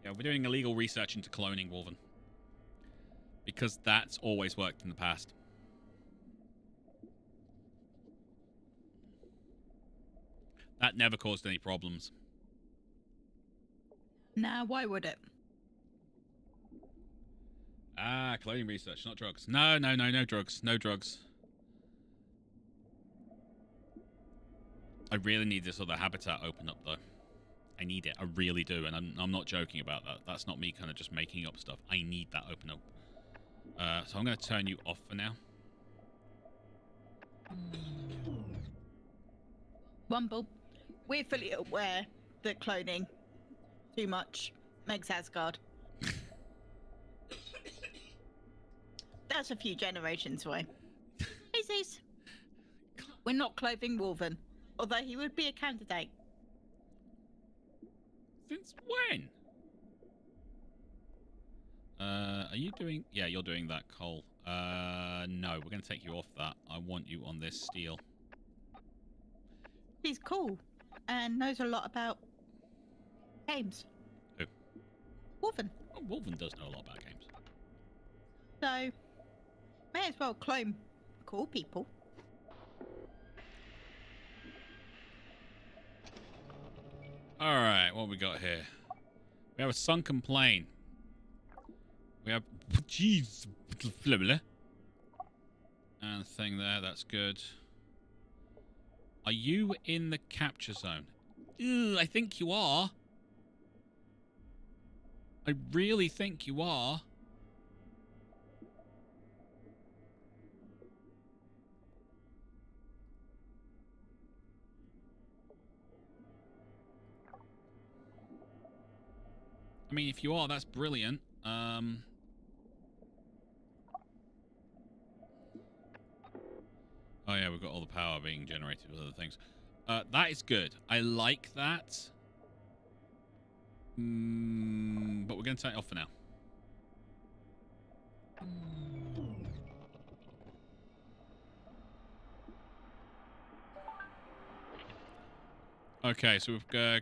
Yeah, we're doing illegal research into cloning, Wolven. Because that's always worked in the past. That never caused any problems. Nah, why would it? Ah, cloning research, not drugs. No drugs. No drugs. I really need this other habitat open up, though. I need it. I really do, and I'm not joking about that. That's not me kind of just making up stuff. I need that open up. So I'm going to turn you off for now. Wumble, we're fully aware that cloning too much makes Asgard. That's a few generations away. Daisies. We're not clothing Wolven, although he would be a candidate. Since when? Are you doing... Yeah, you're doing that coal. No, we're going to take you off that. I want you on this steel. He's cool and knows a lot about games. Who? Wolven. Oh, Wolven does know a lot about games. So, may as well clone cool people. Alright, what we got here? We have a sunken plane. We have... Jeez. And a thing there, that's good. Are you in the capture zone? Ew, I think you are. I really think you are. I mean, if you are, that's brilliant. Oh yeah, we've got all the power being generated with other things. That is good. I like that. But we're going to take it off for now. Okay, so we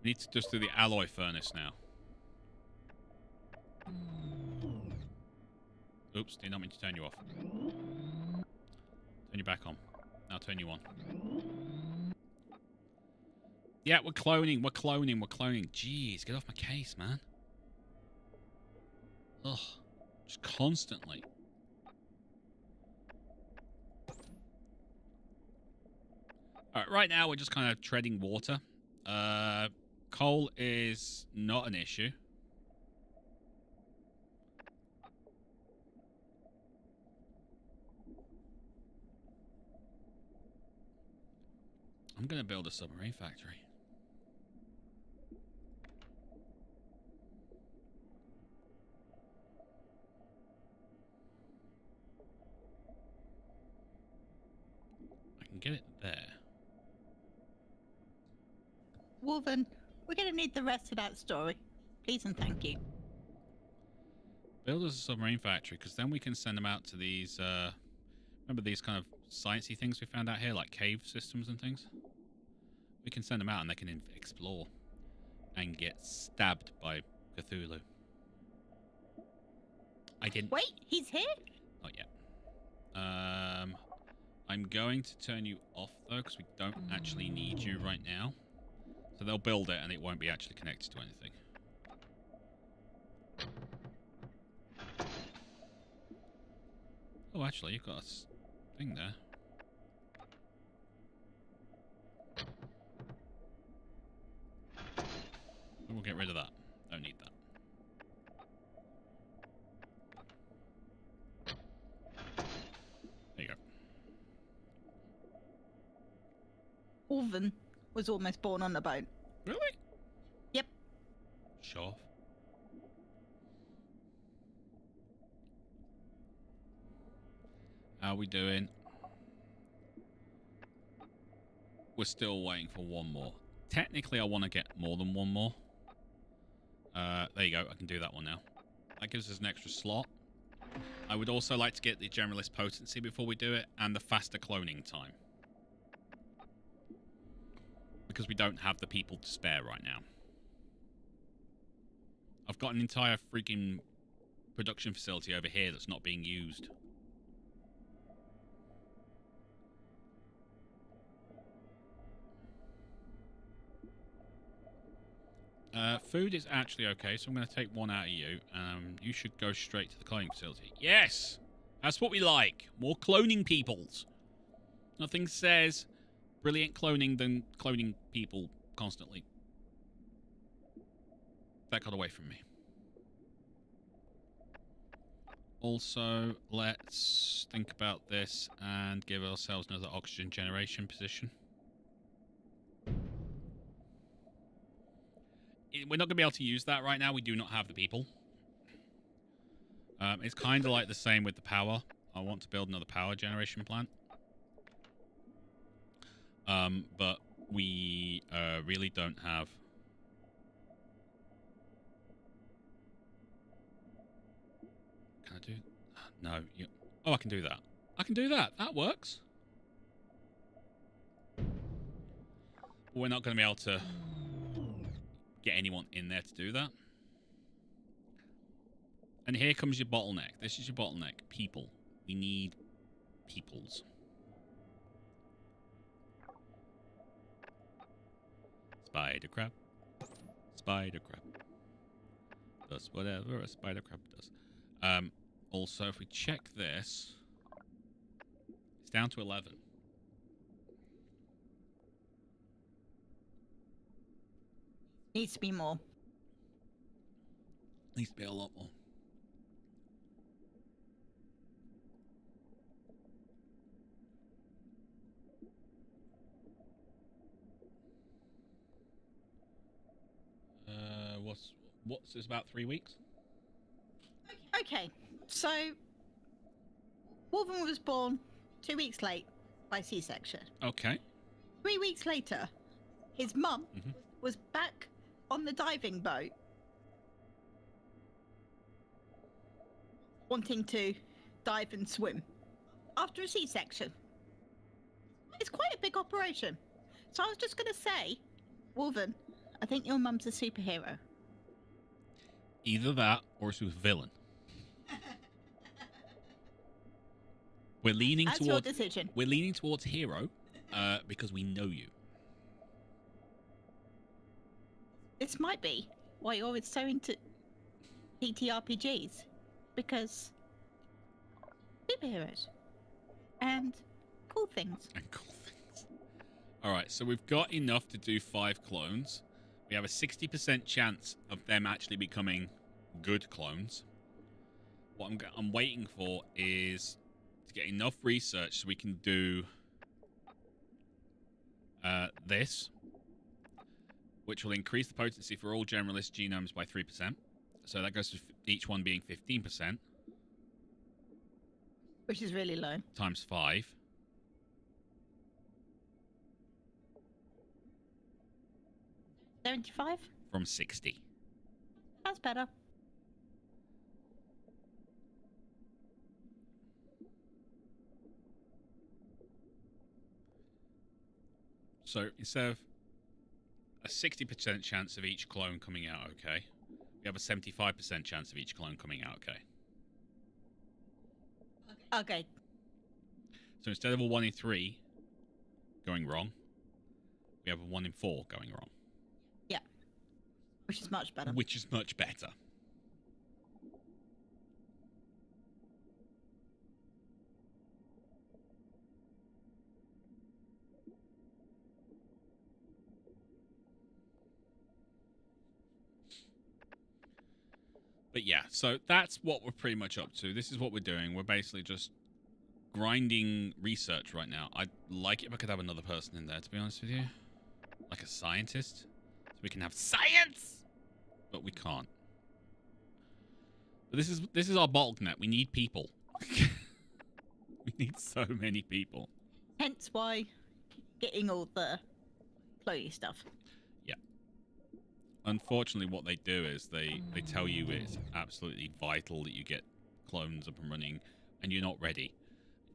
need to just do the alloy furnace now. Oops, did not mean to turn you off. Turn you back on. Now turn you on. Yeah, we're cloning. Jeez, get off my case, man. Ugh. Just constantly. Alright, right now we're just kind of treading water. Coal is not an issue. I'm going to build a submarine factory. I can get it there. Wolven, we're going to need the rest of that story. Please and thank you. Build us a submarine factory, because then we can send them out to these, remember these kind of sciencey things we found out here, like cave systems and things. We can send them out and they can explore and get stabbed by Cthulhu. I didn't... Wait, he's here? Not yet. I'm going to turn you off, though, because we don't actually need you right now. So they'll build it, and it won't be actually connected to anything. Oh, actually, you've got a thing there. We'll get rid of that. Don't need that. There you go. Orvan was almost born on the boat. Really? Yep. Sure. How are we doing? We're still waiting for one more. Technically, I want to get more than one more. There you go. I can do that one now. That gives us an extra slot. I would also like to get the generalist potency before we do it, and the faster cloning time. Because we don't have the people to spare right now. I've got an entire freaking production facility over here that's not being used. Food is actually okay, so I'm going to take one out of you. You should go straight to the cloning facility. Yes! That's what we like. More cloning peoples. Nothing says brilliant cloning than cloning people constantly. That got away from me. Also, let's think about this and give ourselves another oxygen generation position. We're not going to be able to use that right now. We do not have the people. It's kind of like the same with the power. I want to build another power generation plant. But we really don't have... Can I do... No. Oh, I can do that. I can do that. That works. We're not going to be able to get anyone in there to do that. And here comes your bottleneck. This is your bottleneck. People. We need peoples. Spider crab. Spider crab. Does whatever a spider crab does. Also, if we check this, it's down to 11. Needs to be more. Needs to be a lot more. What's this, about 3 weeks? Okay, so Wolven was born 2 weeks late by C-section. Okay. 3 weeks later, his mum was back on the diving boat, wanting to dive and swim after a C-section. It's quite a big operation. So I was just going to say, Wolven, I think your mum's a superhero. Either that or she's a villain. We're leaning That's towards your decision. We're leaning towards hero because we know you. This might be why you're so into TTRPGs, because superheroes and cool things. And cool things. Alright, so we've got enough to do 5 clones. We have a 60% chance of them actually becoming good clones. What I'm waiting for is to get enough research so we can do this, which will increase the potency for all generalist genomes by 3%. So that goes to each one being 15%. Which is really low. Times 5. $75? From 60. That's better. So instead of a 60% chance of each clone coming out okay, we have a 75% chance of each clone coming out okay. Okay. So instead of a 1 in 3 going wrong, we have a 1 in 4 going wrong. Yeah. Which is much better. Which is much better. But yeah, so that's what we're pretty much up to. This is what we're doing. We're basically just grinding research right now. I'd like it if I could have another person in there, to be honest with you. Like a scientist. So we can have science! But we can't. But this is our bottleneck. We need people. We need so many people. Hence why getting all the cloney stuff. Yeah. Unfortunately, what they do is they tell you it's absolutely vital that you get clones up and running, and you're not ready.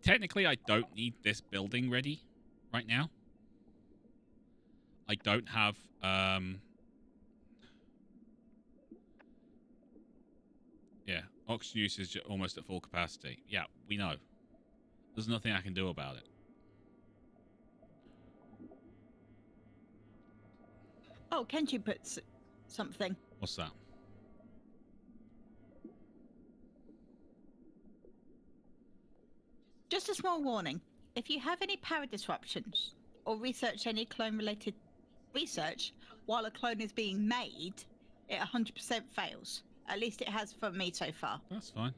Technically, I don't need this building ready right now. I don't have... Yeah, oxygen usage almost at full capacity. Yeah, we know. There's nothing I can do about it. Oh, can't you put something? What's that? Just a small warning. If you have any power disruptions or research any clone-related research while a clone is being made, it 100% fails. At least it has for me so far. That's fine.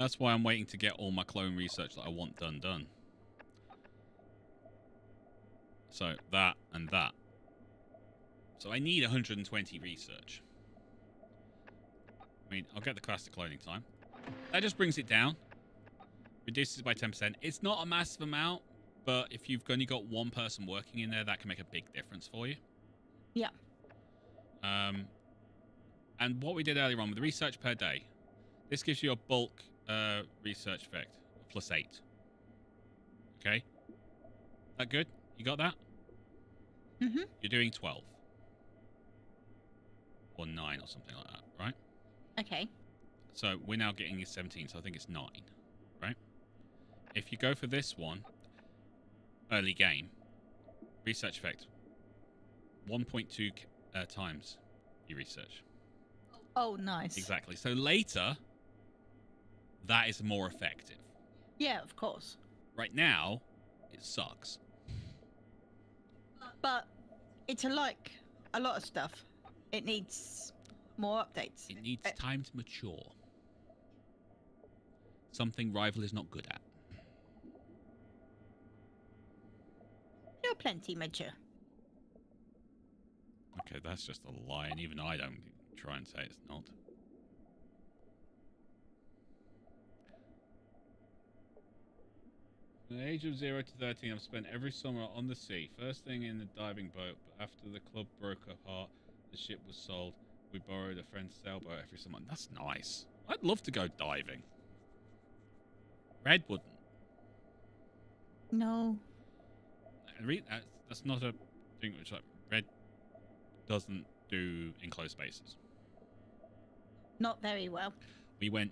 That's why I'm waiting to get all my clone research that I want done. So, that and that. So I need 120 research. I mean, I'll get the cluster cloning time. That just brings it down. Reduces by 10%. It's not a massive amount, but if you've only got one person working in there, that can make a big difference for you. Yeah. And what we did earlier on with the research per day, this gives you a bulk research effect of +8. Okay? That good? You got that? Mm-hmm. You're doing 12. Or 9 or something like that, right? Okay. So we're now getting a 17, so I think it's 9, right? If you go for this one, early game, research effect, 1.2 times your research. Oh, nice. Exactly. So later, that is more effective. Yeah, of course. Right now, it sucks. But it's like a lot of stuff. It needs more updates. It needs time to mature. Something Rival is not good at. You're plenty mature. Okay, that's just a lie, and even I don't try and say it's not. From the age of 0 to 13, I've spent every summer on the sea. First thing in the diving boat, but after the club broke apart, the ship was sold. We borrowed a friend's sailboat every summer. That's nice. I'd love to go diving. Red wouldn't. No. That's not a thing which, like, Red doesn't do enclosed spaces. Not very well. We went,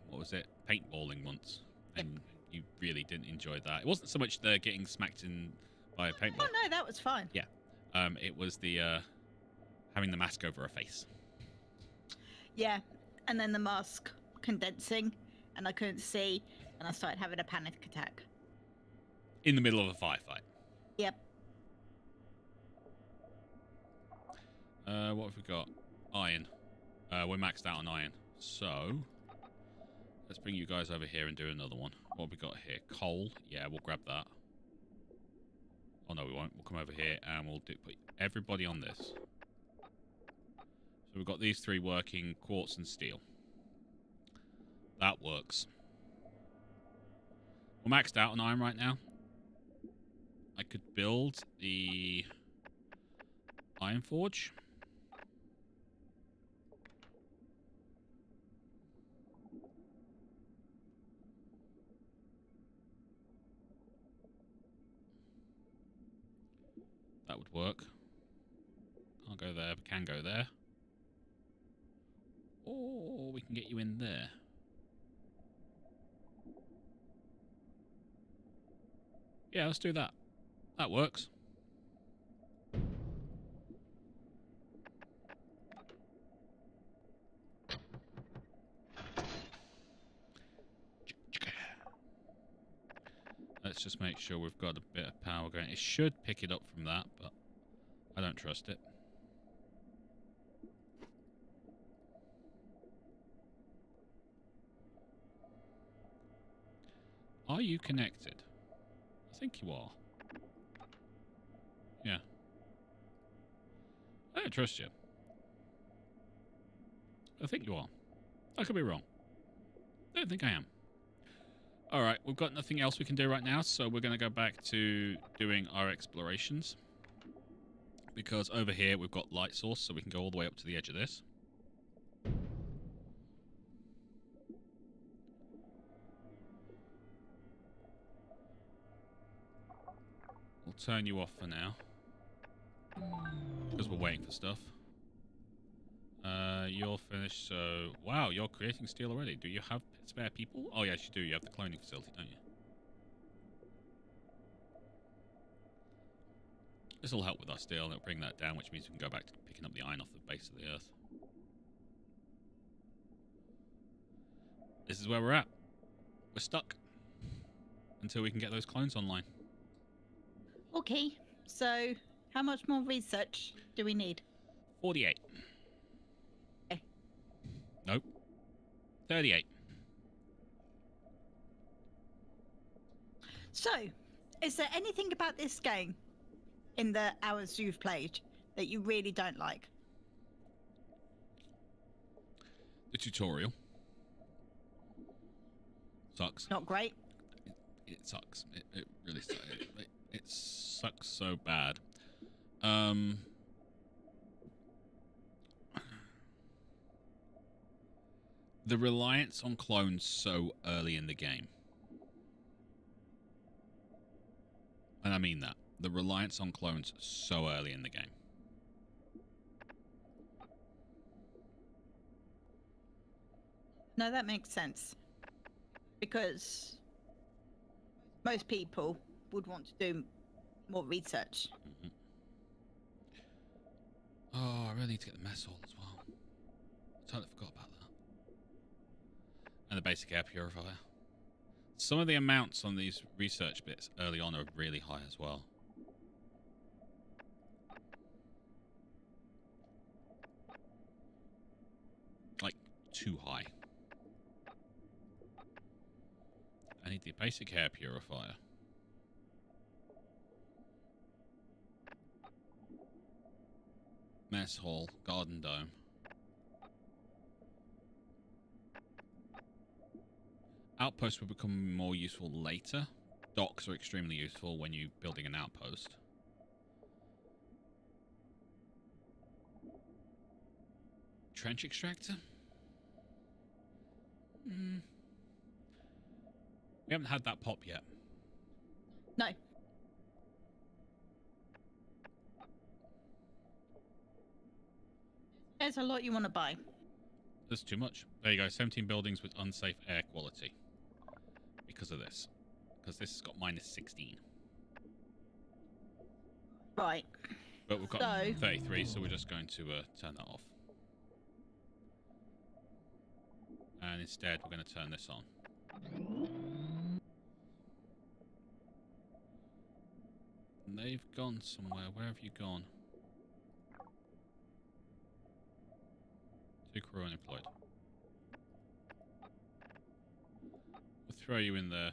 what was it, paintballing once, and you really didn't enjoy that. It wasn't so much the getting smacked in by a paintball. Oh, no, that was fine. Yeah. It was the having the mask over her face. Yeah, and then the mask condensing, and I couldn't see, and I started having a panic attack. In the middle of a firefight. Yep. What have we got? Iron. We're maxed out on iron. So, let's bring you guys over here and do another one. What have we got here? Coal. Yeah, we'll grab that. Oh, no, we won't. We'll come over here and we'll put everybody on this. So we've got these three working, quartz and steel. That works. We're maxed out on iron right now. I could build the iron forge. that would work. Can't go there, but can go there. Or we can get you in there. Yeah, let's do that. That works. Let's just make sure we've got a bit of power going. It should pick it up from that, but I don't trust it. Are you connected? I think you are. Yeah. I don't trust you. I think you are. I could be wrong. I don't think I am. Alright, we've got nothing else we can do right now, so we're going to go back to doing our explorations. Because over here we've got light source, so we can go all the way up to the edge of this. We'll turn you off for now. Because we're waiting for stuff. You're finished, so... Wow, you're creating steel already. Do you have spare people? Oh, yes, you do. You have the cloning facility, don't you? This will help with our steel, and it'll bring that down, which means we can go back to picking up the iron off the base of the Earth. This is where we're at. We're stuck. Until we can get those clones online. Okay, so how much more research do we need? 48. Okay. Nope. 38. So, is there anything about this game in the hours you've played that you really don't like? The tutorial. Sucks. Not great? It sucks. It really sucks. It sucks so bad. The reliance on clones so early in the game. And I mean that. The reliance on clones so early in the game. No, that makes sense. Because most people would want to do more research. Mm-hmm. Oh, I really need to get the mess hall as well. Totally forgot about that. And the basic air purifier. Some of the amounts on these research bits early on are really high as well. Like, too high. I need the basic air purifier. Mess hall, garden dome. Outposts will become more useful later. Docks are extremely useful when you're building an outpost. Trench extractor? We haven't had that pop yet. No. There's a lot you want to buy. There's too much. There you go. 17 buildings with unsafe air quality. Because of this. Because this has got -16. Right. But we've got 33, so we're just going to turn that off. And instead, we're going to turn this on. And they've gone somewhere. Where have you gone? 2 crew unemployed. We'll throw you in there.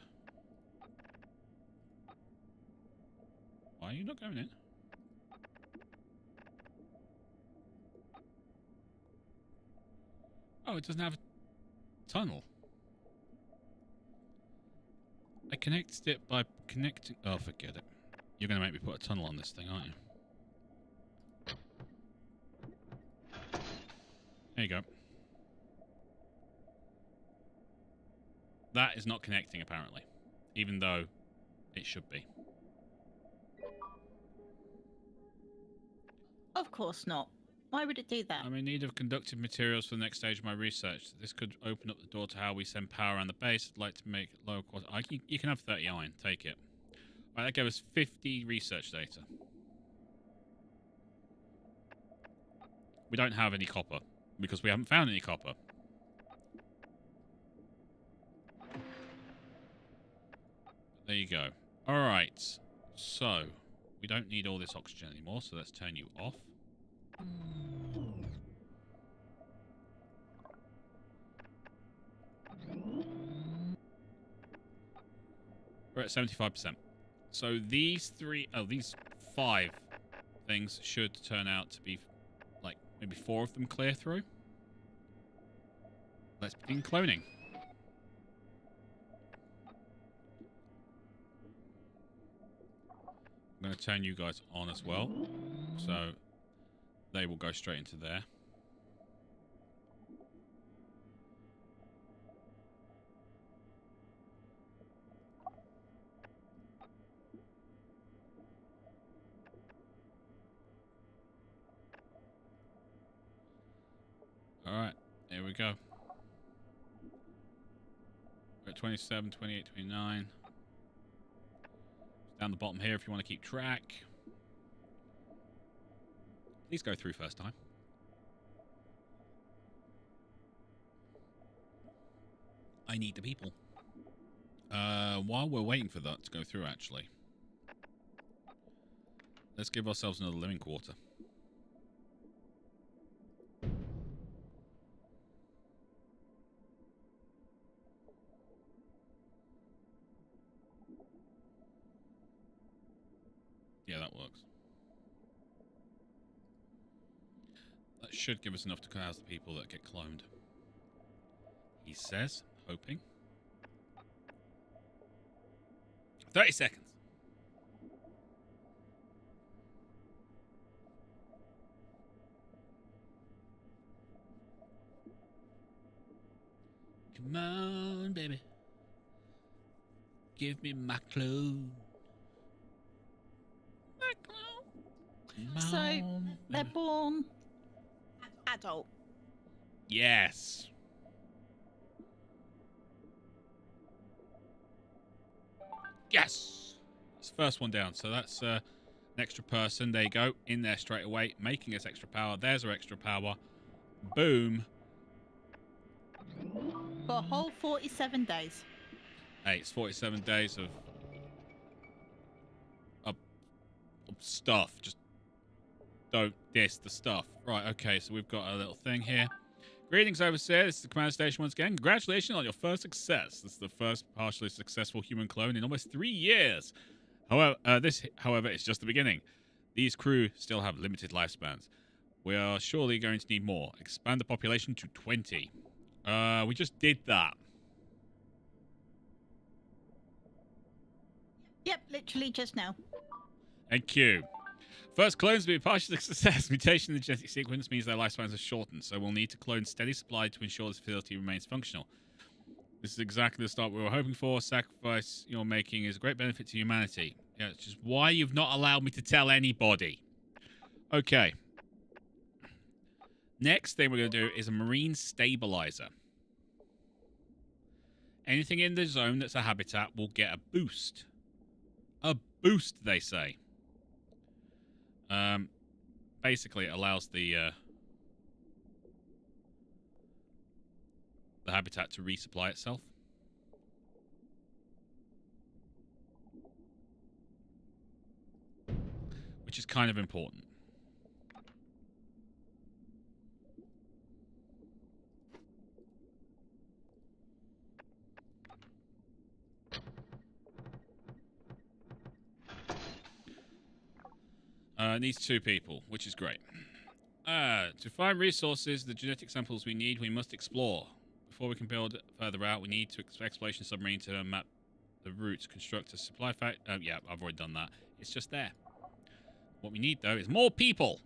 Why are you not going in? Oh, it doesn't have a tunnel. I connected it by connecting... Oh, forget it. You're going to make me put a tunnel on this thing, aren't you? There you go. That is not connecting, apparently. Even though it should be. Of course not. Why would it do that? I'm in need of conductive materials for the next stage of my research. This could open up the door to how we send power around the base. I'd like to make it lower quality. You can have 30 iron. Take it. Right, that gave us 50 research data. We don't have any copper because we haven't found any copper. There you go. All right. So we don't need all this oxygen anymore. So let's turn you off. We're at 75%. So these these 5 things should turn out to be like maybe 4 of them clear through. Let's begin cloning. I'm going to turn you guys on as well. So they will go straight into there. Alright, here we go. We're at 27, 28, 29. Down the bottom here if you want to keep track. Please go through first time. I need the people. While we're waiting for that to go through, actually, let's give ourselves another living quarter. Yeah, that works. That should give us enough to house the people that get cloned. He says, hoping. 30 seconds. Come on, baby. Give me my clone. My clone. So Mom, they're baby. born adult. Yes. Yes. It's the first one down. So that's an extra person. There you go. In there straight away. Making us extra power. There's our extra power. Boom. For a whole 47 days. Hey, it's 47 days of stuff. Just don't diss the stuff. Right, okay, so we've got a little thing here. Greetings, Overseer. This is the command station once again. Congratulations on your first success. This is the first partially successful human clone in almost 3 years. However, however, is just the beginning. These crew still have limited lifespans. We are surely going to need more. Expand the population to 20. We just did that. Yep, literally just now. Thank you. First clones will be a partial success. Mutation in the genetic sequence means their lifespans are shortened, so we'll need to clone steady supply to ensure this facility remains functional. This is exactly the start we were hoping for. Sacrifice you're making is a great benefit to humanity. Yeah, it's just why you've not allowed me to tell anybody. Okay. Next thing we're going to do is a marine stabilizer. Anything in the zone that's a habitat will get a boost. A boost, they say. Basically, it allows the habitat to resupply itself. Which is kind of important. It needs 2 people, which is great. To find resources, the genetic samples we need, we must explore. Before we can build further out, we need to exploration submarine to map the routes, construct a supply yeah, I've already done that. It's just there. What we need, though, is more people.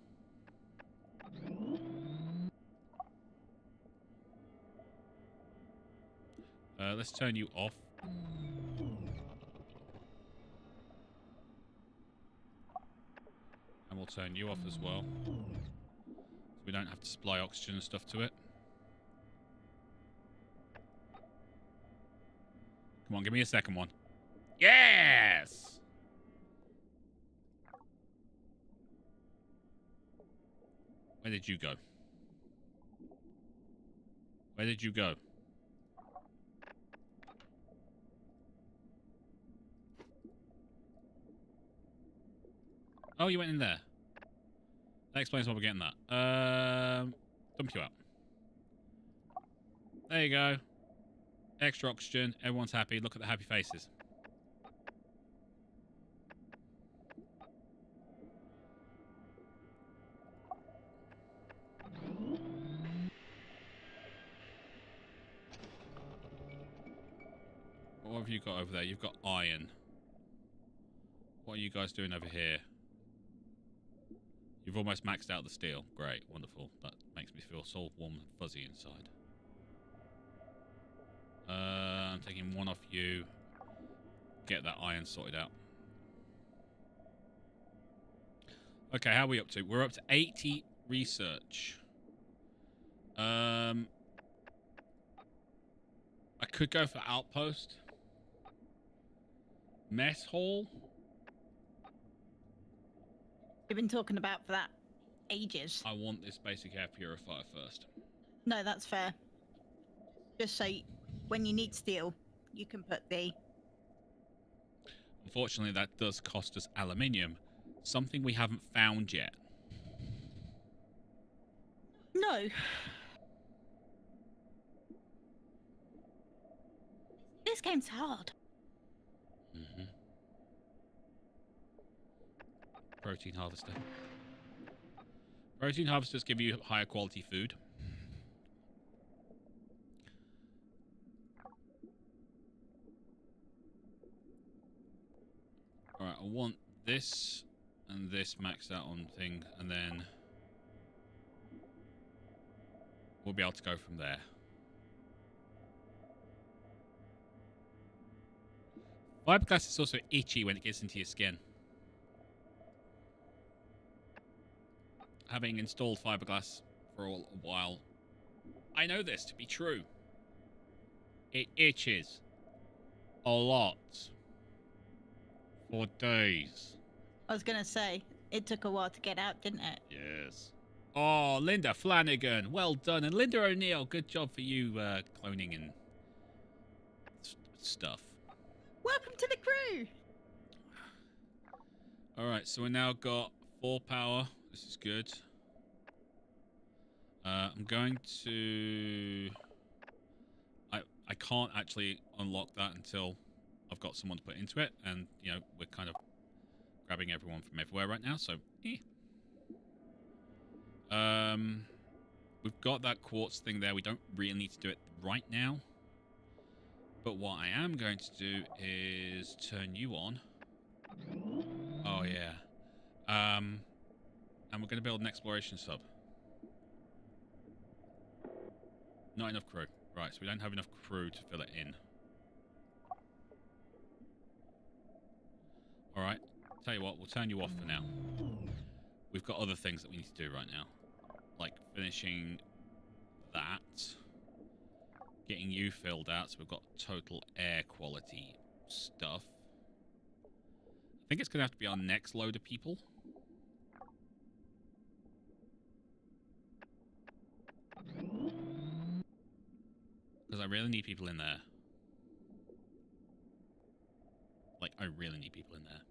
Let's turn you off. And we'll we'll turn you off as well. So we don't have to supply oxygen and stuff to it. Come on, give me a second one. Yes! Where did you go? Where did you go? Oh, you went in there. That explains why we're getting that. Dump you out. There you go. Extra oxygen. Everyone's happy. Look at the happy faces. What have you got over there? You've got iron. What are you guys doing over here? You've almost maxed out the steel. Great. Wonderful. That makes me feel so warm and fuzzy inside. I'm taking one off you. Get that iron sorted out. Okay, how are we up to? We're up to 80 research. I could go for outpost. Mess hall. We've been talking about for that ages. I want this basic air purifier first. No, that's fair. Just so when you need steel, you can put the... Unfortunately, that does cost us aluminium. Something we haven't found yet. No. This game's hard. Mm-hmm. Protein harvester. Protein harvesters give you higher quality food. Alright, I want this and this maxed out on thing, and then we'll be able to go from there. Fiberglass is also itchy when it gets into your skin. Having installed fiberglass for a while, I know this to be true. It itches a lot for days. I was going to say, it took a while to get out, didn't it? Yes. Oh, Linda Flanagan, well done. And Linda O'Neill, good job for you cloning and stuff. Welcome to the crew! Alright, so we now got 4 power. This is good. I'm going to... I can't actually unlock that until I've got someone to put into it. And, you know, we're kind of grabbing everyone from everywhere right now, so... We've got that quartz thing there. We don't really need to do it right now. But what I am going to do is turn you on. Oh, yeah. And we're going to build an exploration sub. Not enough crew. Right, so we don't have enough crew to fill it in. Alright, tell you what, we'll turn you off for now. We've got other things that we need to do right now. Like finishing that. Getting you filled out, so we've got total air quality stuff. I think it's going to have to be our next load of people. Because I really need people in there. Like, I really need people in there.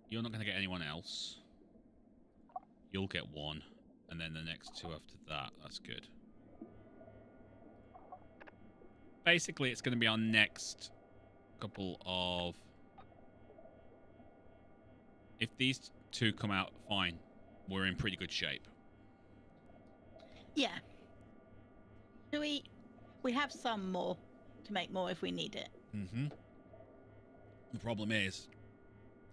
You're not going to get anyone else. You'll get one. And then the next 2 after that. That's good. Basically, it's going to be our next couple of... If these 2 come out fine, we're in pretty good shape. Yeah. Do we have some more to make more if we need it. Mm-hmm. The problem is,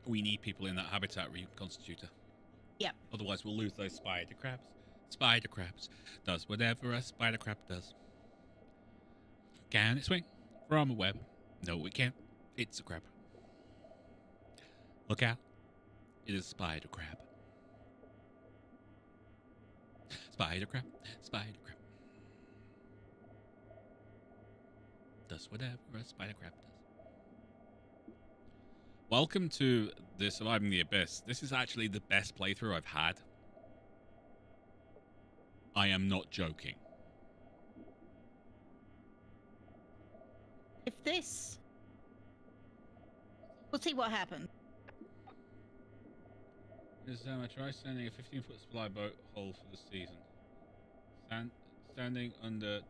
we need people in that habitat reconstitutor. Yep. Otherwise, we'll lose those spider crabs. Spider crabs does whatever a spider crab does. Can it swing from a web? No, it can't. It's a crab. Look out. It is spider crab. Spider crab. Spider crab. Does whatever a spider crab does. Welcome to the Surviving the Abyss. This is actually the best playthrough I've had. I am not joking. If this... We'll see what happens. Try sending a 15-foot supply boat hole for the season. Standing under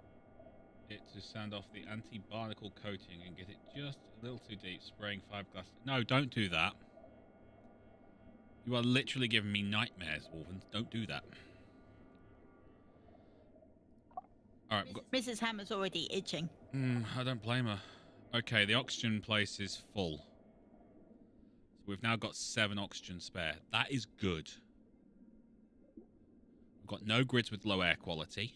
it to sand off the anti-barnacle coating and get it just a little too deep, spraying 5 glass. No, don't do that. You are literally giving me nightmares, Wolven. Don't do that. Alright, Mrs. Hammer's already itching. I don't blame her. Okay, the oxygen place is full. So we've now got 7 oxygen spare. That is good. We've got no grids with low air quality.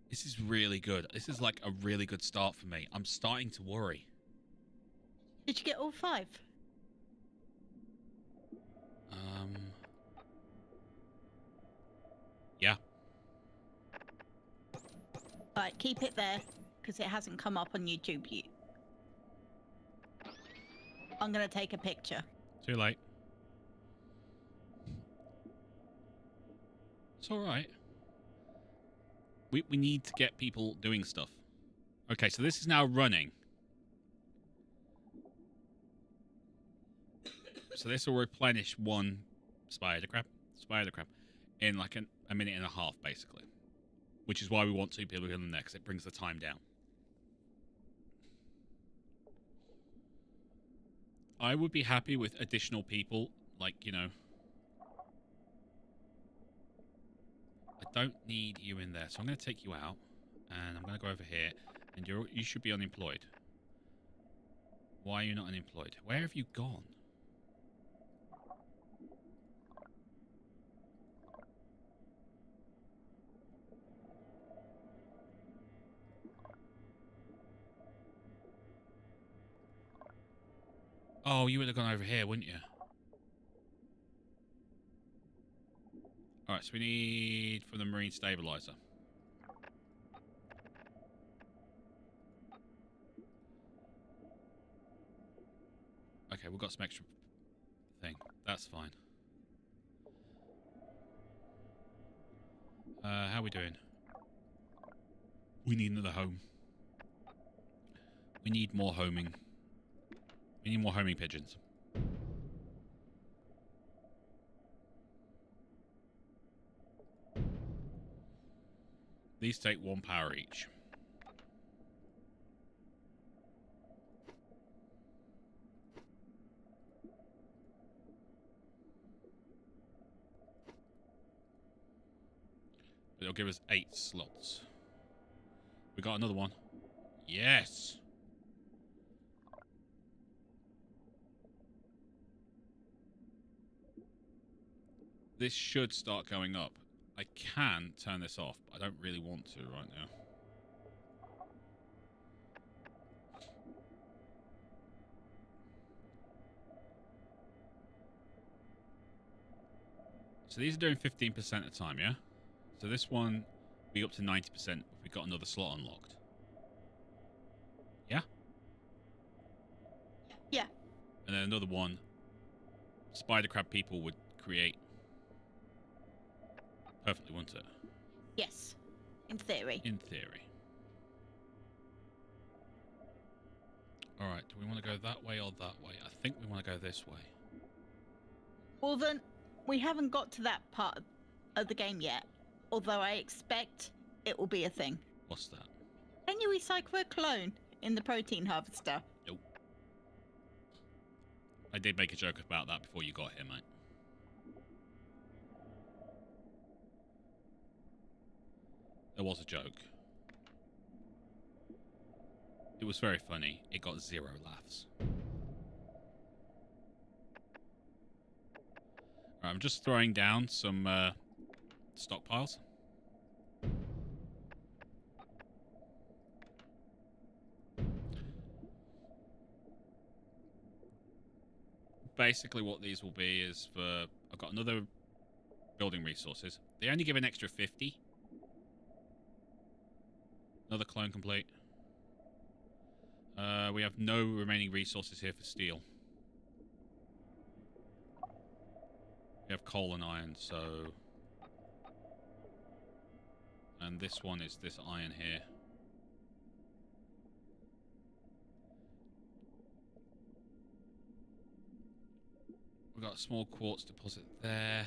This is really good. This is like a really good start for me. I'm starting to worry. Did you get all 5? Yeah. Right, keep it there, because it hasn't come up on YouTube yet. I'm going to take a picture. Too late. It's alright. We need to get people doing stuff. Okay, so this is now running. So this will replenish 1 spider crab in like a minute and a half, basically. Which is why we want 2 people in there, because it brings the time down. I would be happy with additional people, like, you know... I don't need you in there, so I'm going to take you out, and I'm going to go over here, and you should be unemployed. Why are you not unemployed? Where have you gone? Oh, you would have gone over here, wouldn't you? Alright, so we need from the marine stabilizer. Okay, we've got some extra thing. That's fine. How are we doing? We need another home. We need more homing. We need more homing pigeons. These take 1 power each. It'll give us 8 slots. We got another one. Yes! This should start going up. I can turn this off, but I don't really want to right now. So these are doing 15% at a time, yeah? So this one, we up to 90% if we got another slot unlocked. Yeah? Yeah. And then another one, spider crab people would create perfectly, wouldn't it? Yes. In theory. In theory. Alright, do we want to go that way or that way? I think we want to go this way. Well then, we haven't got to that part of the game yet. Although I expect it will be a thing. What's that? Can you recycle a clone in the protein harvester? Nope. I did make a joke about that before you got here, mate. There was a joke. It was very funny. It got 0 laughs. Right, I'm just throwing down some stockpiles. basically what these will be is for... I've got another building resources. They only give an extra 50. Another clone complete. We have no remaining resources here for steel. We have coal and iron, so... And this one is this iron here. We've got a small quartz deposit there.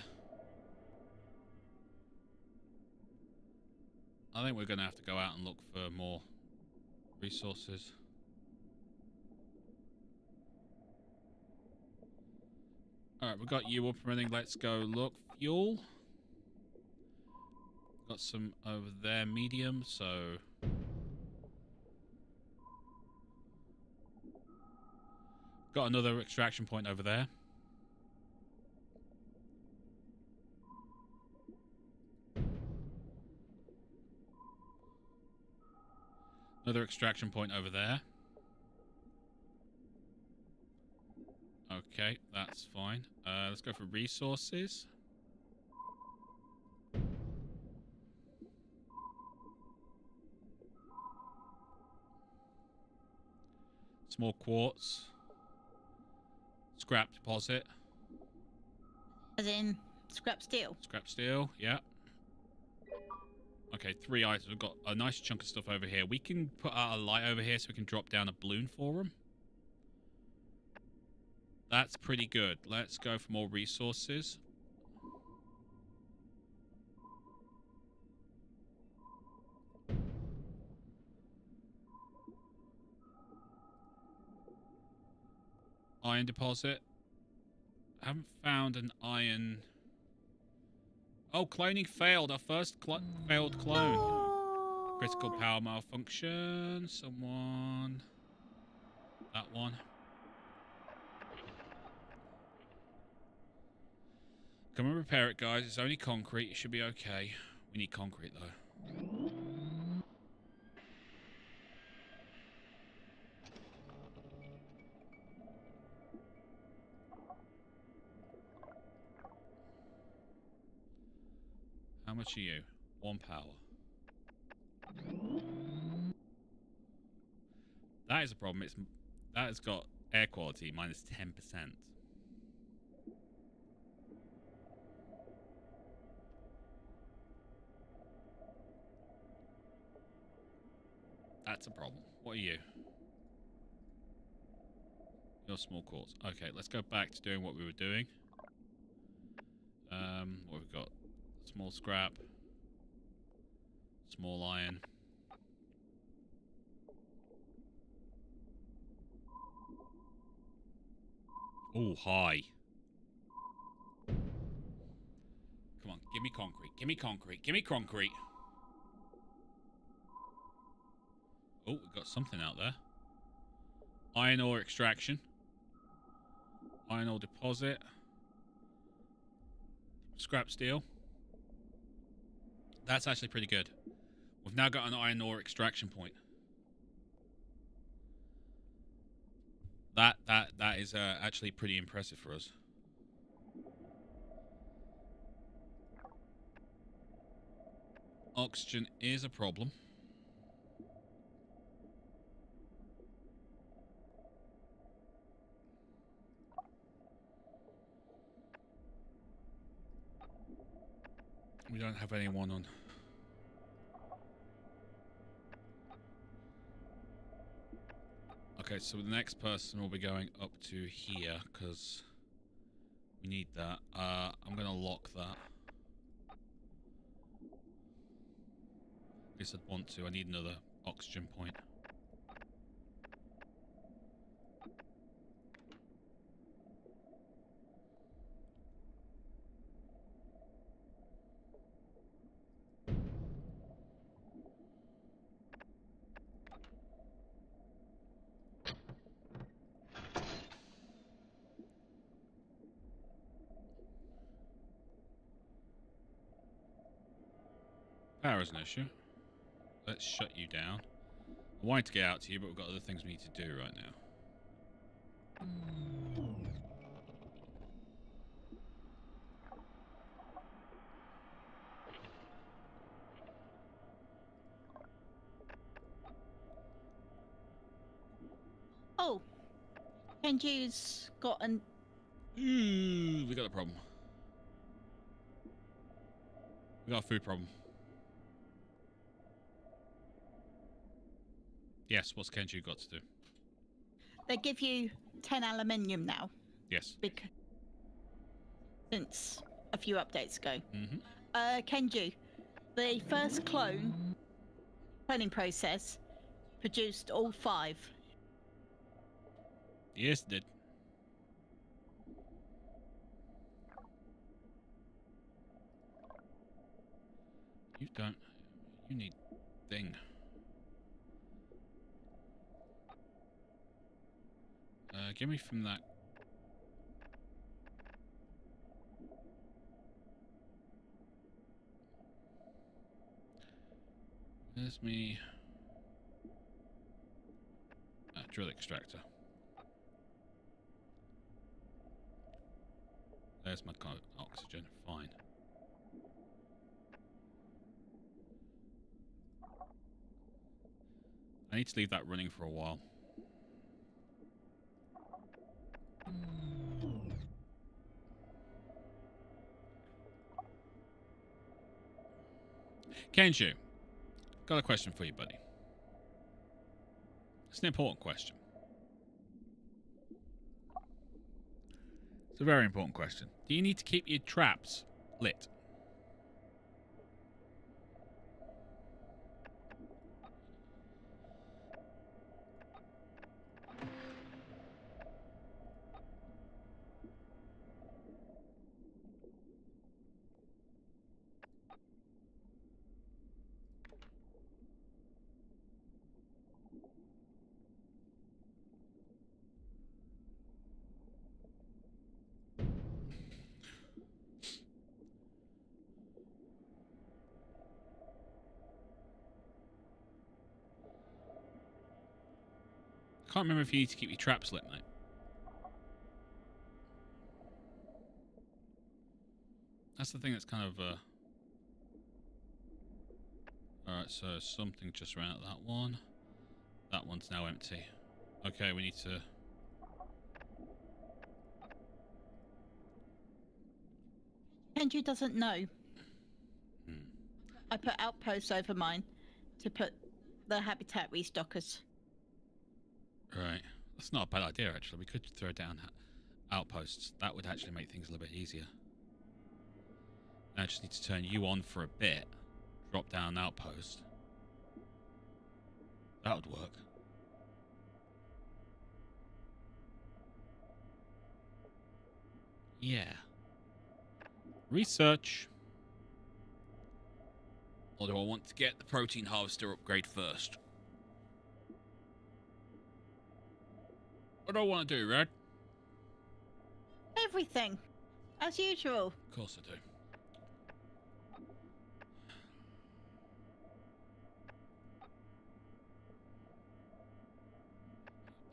I think we're going to have to go out and look for more resources. Alright, we've got you up and running. Let's go look. Fuel. Got some over there, medium, so... Got another extraction point over there. Another extraction point over there. Okay, that's fine. Let's go for resources. Small quartz. Scrap deposit. As in scrap steel? Scrap steel, yeah. Okay, 3 items. We've got a nice chunk of stuff over here. We can put out a light over here so we can drop down a balloon for them. That's pretty good. Let's go for more resources. Iron deposit. Haven't found an iron... Oh, cloning failed. Our first failed clone. No. Critical power malfunction. Someone... That one. Come and repair it, guys. It's only concrete. It should be okay. We need concrete, though. How much are you? 1 power. That is a problem. That has got air quality minus 10%. That's a problem. What are you? You're small quartz. Okay, let's go back to doing what we were doing. What we've got? Small scrap. Small iron. Oh, high. Come on, give me concrete. Give me concrete. Give me concrete. Oh, we've got something out there. Iron ore extraction. Iron ore deposit. Scrap steel. That's actually pretty good. We've now got an iron ore extraction point. That is actually pretty impressive for us. Oxygen is a problem. We don't have anyone on. Okay, so the next person will be going up to here because we need that. I'm going to lock that. At least I'd want to. I need another oxygen point. Power is an issue. Let's shut you down. I wanted to get out to you, but we've got other things we need to do right now. Kenju's got an. Ooh, we got a problem. We got a food problem. Yes, what's Kenju got to do? They give you 10 aluminium now. Yes. Since a few updates ago. Mm-hmm. Kenju, the first cloning process produced all 5. Yes, it did. You don't. You need thing. Give me from that. There's me. Drill extractor. There's my oxygen. Fine. I need to leave that running for a while. Kenju, got a question for you, buddy. It's an important question. It's a very important question. Do you need to keep your traps lit? Can't remember if you need to keep your traps lit, mate. That's the thing that's kind of... Alright, so something just ran out that one. That one's now empty. Okay, we need to... Kenju doesn't know. Hmm. I put outposts over mine to put the habitat restockers. Right. That's not a bad idea, actually. We could throw down outposts. That would actually make things a little bit easier. I just need to turn you on for a bit. Drop down an outpost. That would work. Yeah. Research. Or do I want to get the protein harvester upgrade first? What do I want to do, Red? Everything. As usual. Of course I do.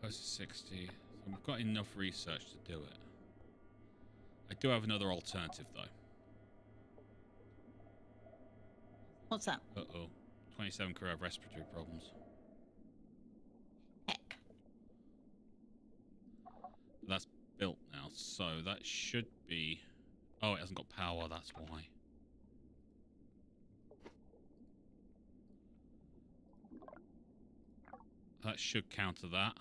Close to 60. So we've got enough research to do it. I do have another alternative, though. What's that? Uh-oh. 27 crew have respiratory problems. Heck. That's built now, so that should be... Oh, it hasn't got power, that's why. That should counter that.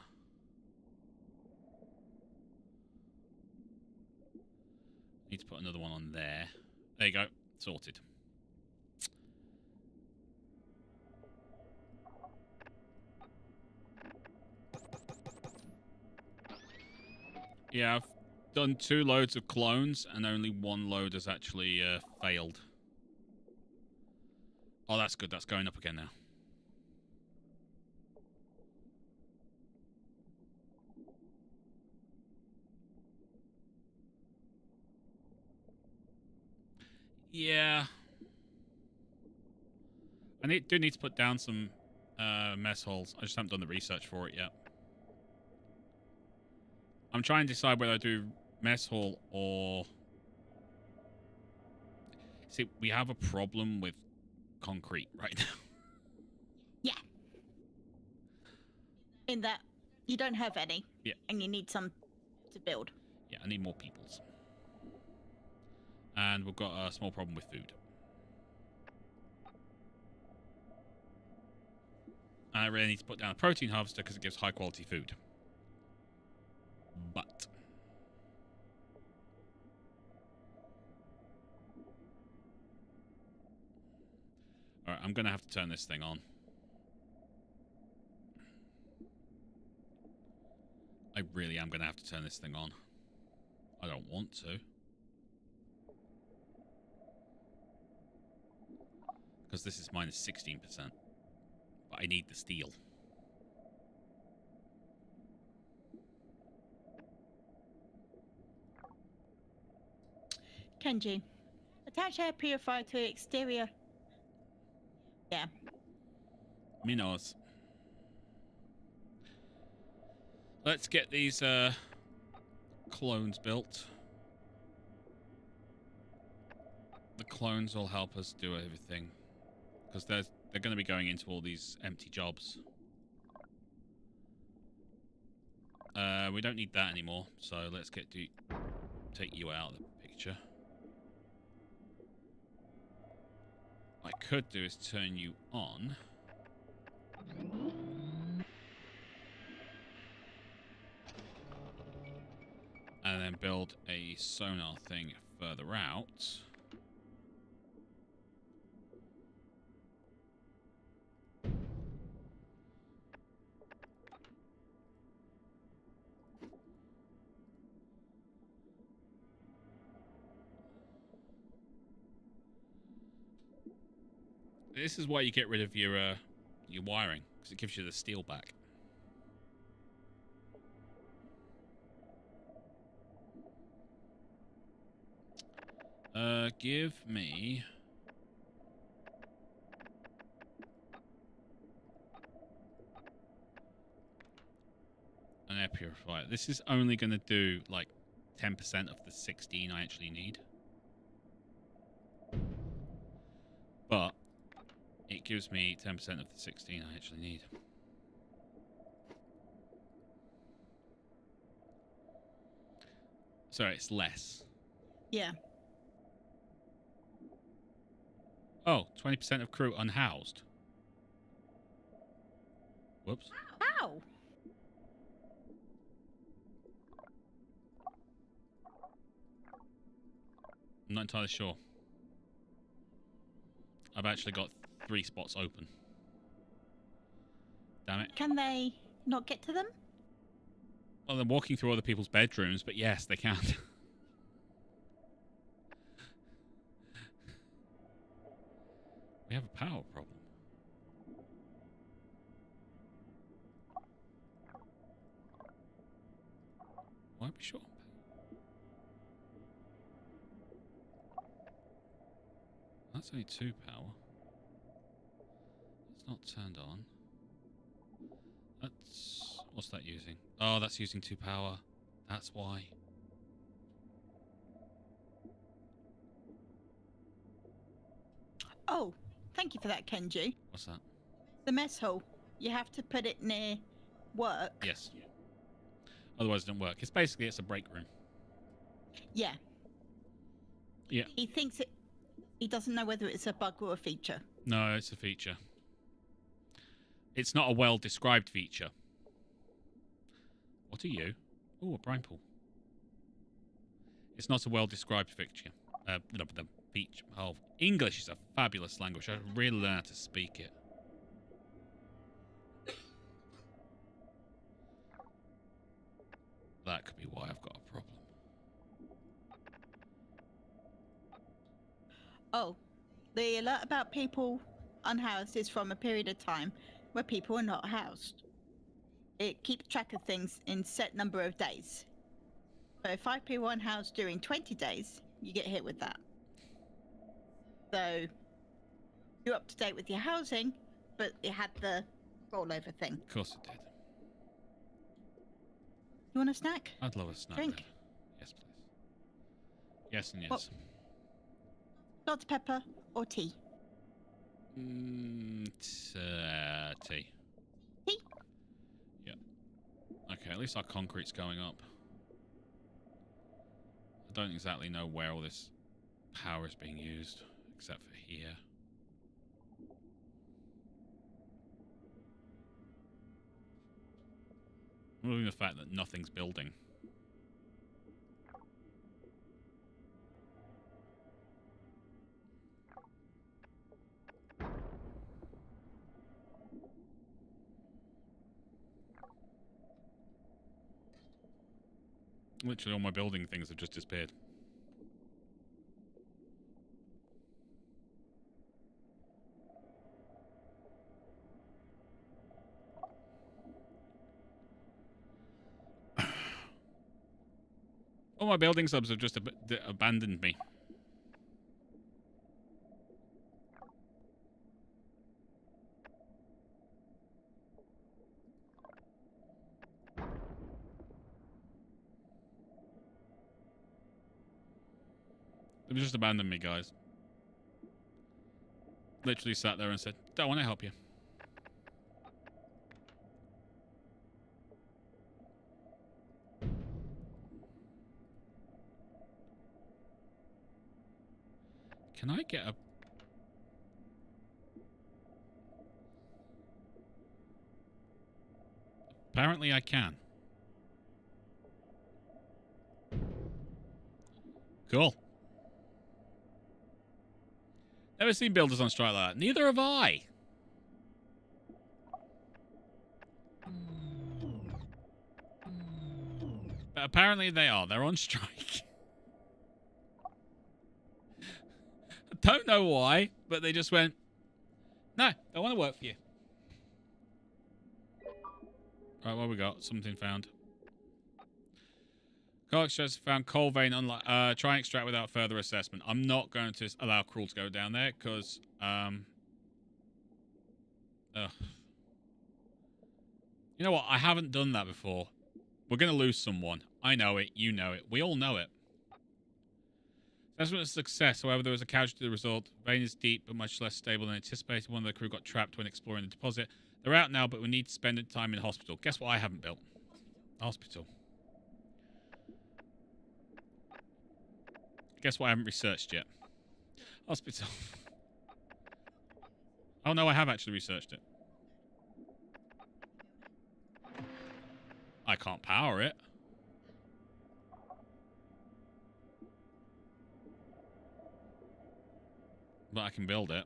Need to put another one on there. There you go. Sorted. Yeah, I've done 2 loads of clones, and only 1 load has actually failed. Oh, that's good. That's going up again now. Yeah. I do need to put down some mess halls. I just haven't done the research for it yet. I'm trying to decide whether I do mess hall or... See, we have a problem with concrete right now. Yeah. In that you don't have any. Yeah. And you need some to build. Yeah, I need more peoples. And we've got a small problem with food. I really need to put down a protein harvester because it gives high quality food. But alright, I'm going to have to turn this thing on. I really am going to have to turn this thing on. I don't want to. Because this is minus 16%. But I need the steel. Kenji, attach air purifier to exterior. Yeah. Minos. Let's get these clones built. The clones will help us do everything. Because they're going to be going into all these empty jobs. We don't need that anymore, so let's take you out of the picture. What I could do is turn you on. And then build a sonar thing further out. This is why you get rid of your wiring, because it gives you the steel back. Give me an air purifier. This is only going to do like 10% of the 16 I actually need. But it gives me 10% of the 16 I actually need. So it's less. Yeah. Oh, 20% of crew unhoused. Whoops. Ow! I'm not entirely sure. I've actually got 3 spots open. Damn it. Can they not get to them? Well, they're walking through other people's bedrooms, but yes, they can. We have a power problem. Why are we short on power? That's only 2 power. It's not turned on. That's... What's that using? Oh, that's using 2 power. That's why. Oh, thank you for that, Kenji. What's that? The mess hall. You have to put it near work. Yes. Otherwise it doesn't work. It's basically, it's a break room. Yeah. Yeah. He thinks it... He doesn't know whether it's a bug or a feature. No, it's a feature. It's not a well-described feature. What are you? Oh, a brine pool. It's not a well-described feature. The feature. Oh, English is a fabulous language. I really learn how to speak it. That could be why I've got a problem. Oh, the alert about people unhoused is from a period of time where people are not housed. It keeps track of things in set number of days. So if 5 people unhoused during 20 days, you get hit with that. So you're up to date with your housing, but it had the rollover thing. Of course it did. You want a snack? I'd love a snack. Drink. Then. Yes, please. Yes and yes. What? Dr. Pepper or tea? Tea. Tea? Yeah. Okay, at least our concrete's going up. I don't exactly know where all this power is being used, except for here. I'm loving the fact that nothing's building. Literally all my building things have just disappeared. All my building subs have just abandoned me. They've just abandoned me, guys. Literally sat there and said, don't want to help you. Can I get a... Apparently I can. Cool. Never seen builders on strike like that. Neither have I. But apparently they are. They're on strike. I don't know why, but they just went, no, I want to work for you. Right, what we got? Something found. Coal extractor found coal vein. Unlike, try and extract without further assessment. I'm not going to allow Cruel to go down there because, you know what? I haven't done that before. We're going to lose someone. I know it. You know it. We all know it. Assessment of success. However, there was a casualty result. Vein is deep but much less stable than anticipated. One of the crew got trapped when exploring the deposit. They're out now, but we need to spend time in hospital. Guess what I haven't built? A hospital. Guess what I haven't researched yet? Hospital. Oh no, I have actually researched it. I can't power it. But I can build it.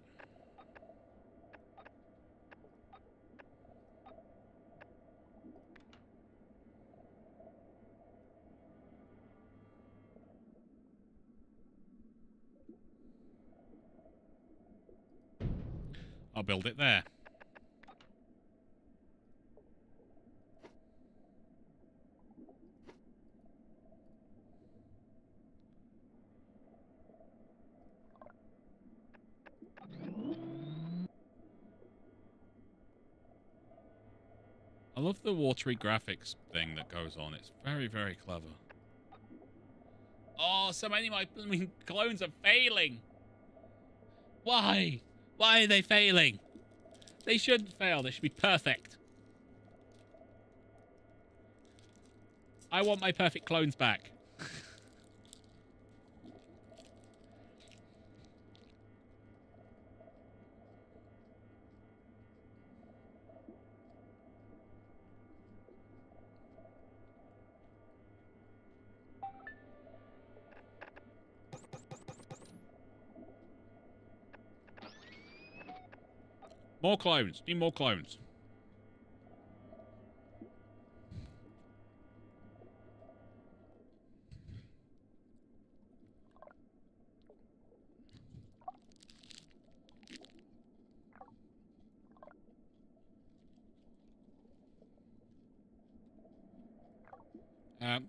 I'll build it there. I love the watery graphics thing that goes on. It's very, very clever. Oh, so many of my clones are failing. Why? Why are they failing? They shouldn't fail. They should be perfect. I want my perfect clones back. More clones. Need more clones.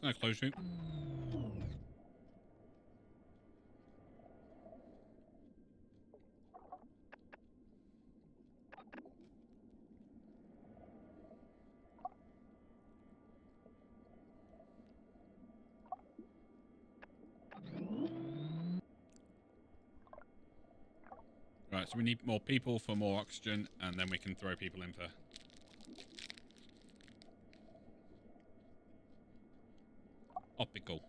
No close you. Right, so we need more people for more oxygen, and then we can throw people in for... optical.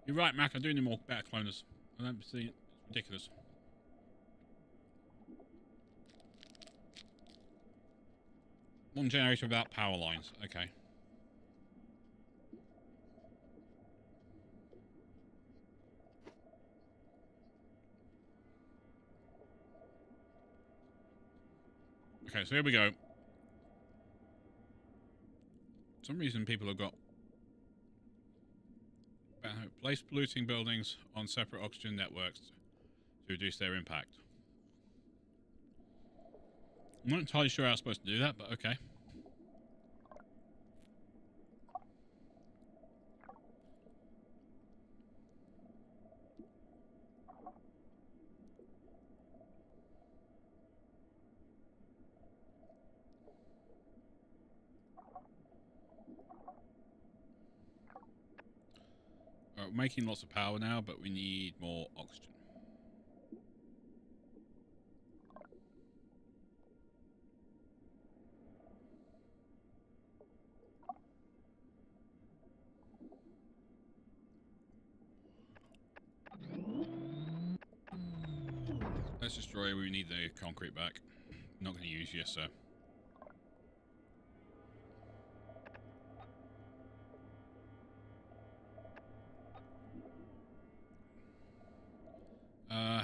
You're right, Mac. I do need more better cloners. I don't see it. It's ridiculous. One generation without power lines. Okay. Okay, so here we go. For some reason people have got place polluting buildings on separate oxygen networks to reduce their impact. I'm not entirely sure how I'm supposed to do that, but okay. We're making lots of power now, but we need more oxygen. Let's destroy. We need the concrete back. Not going to use you, so.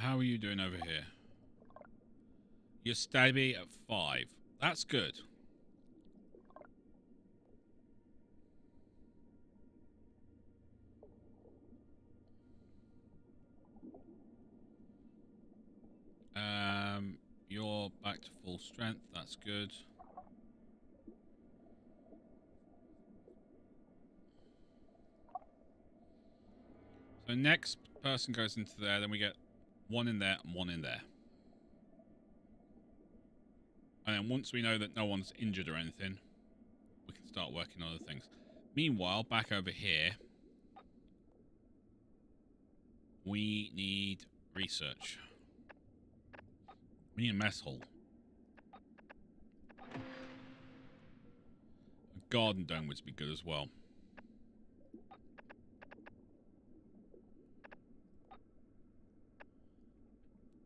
How are you doing over here? You're stabby at 5. That's good. You're back to full strength. That's good. So next person goes into there, then we get one in there and one in there. And then once we know that no one's injured or anything, we can start working on other things. Meanwhile, back over here, we need research. We need a mess hall. A garden dome would be good as well.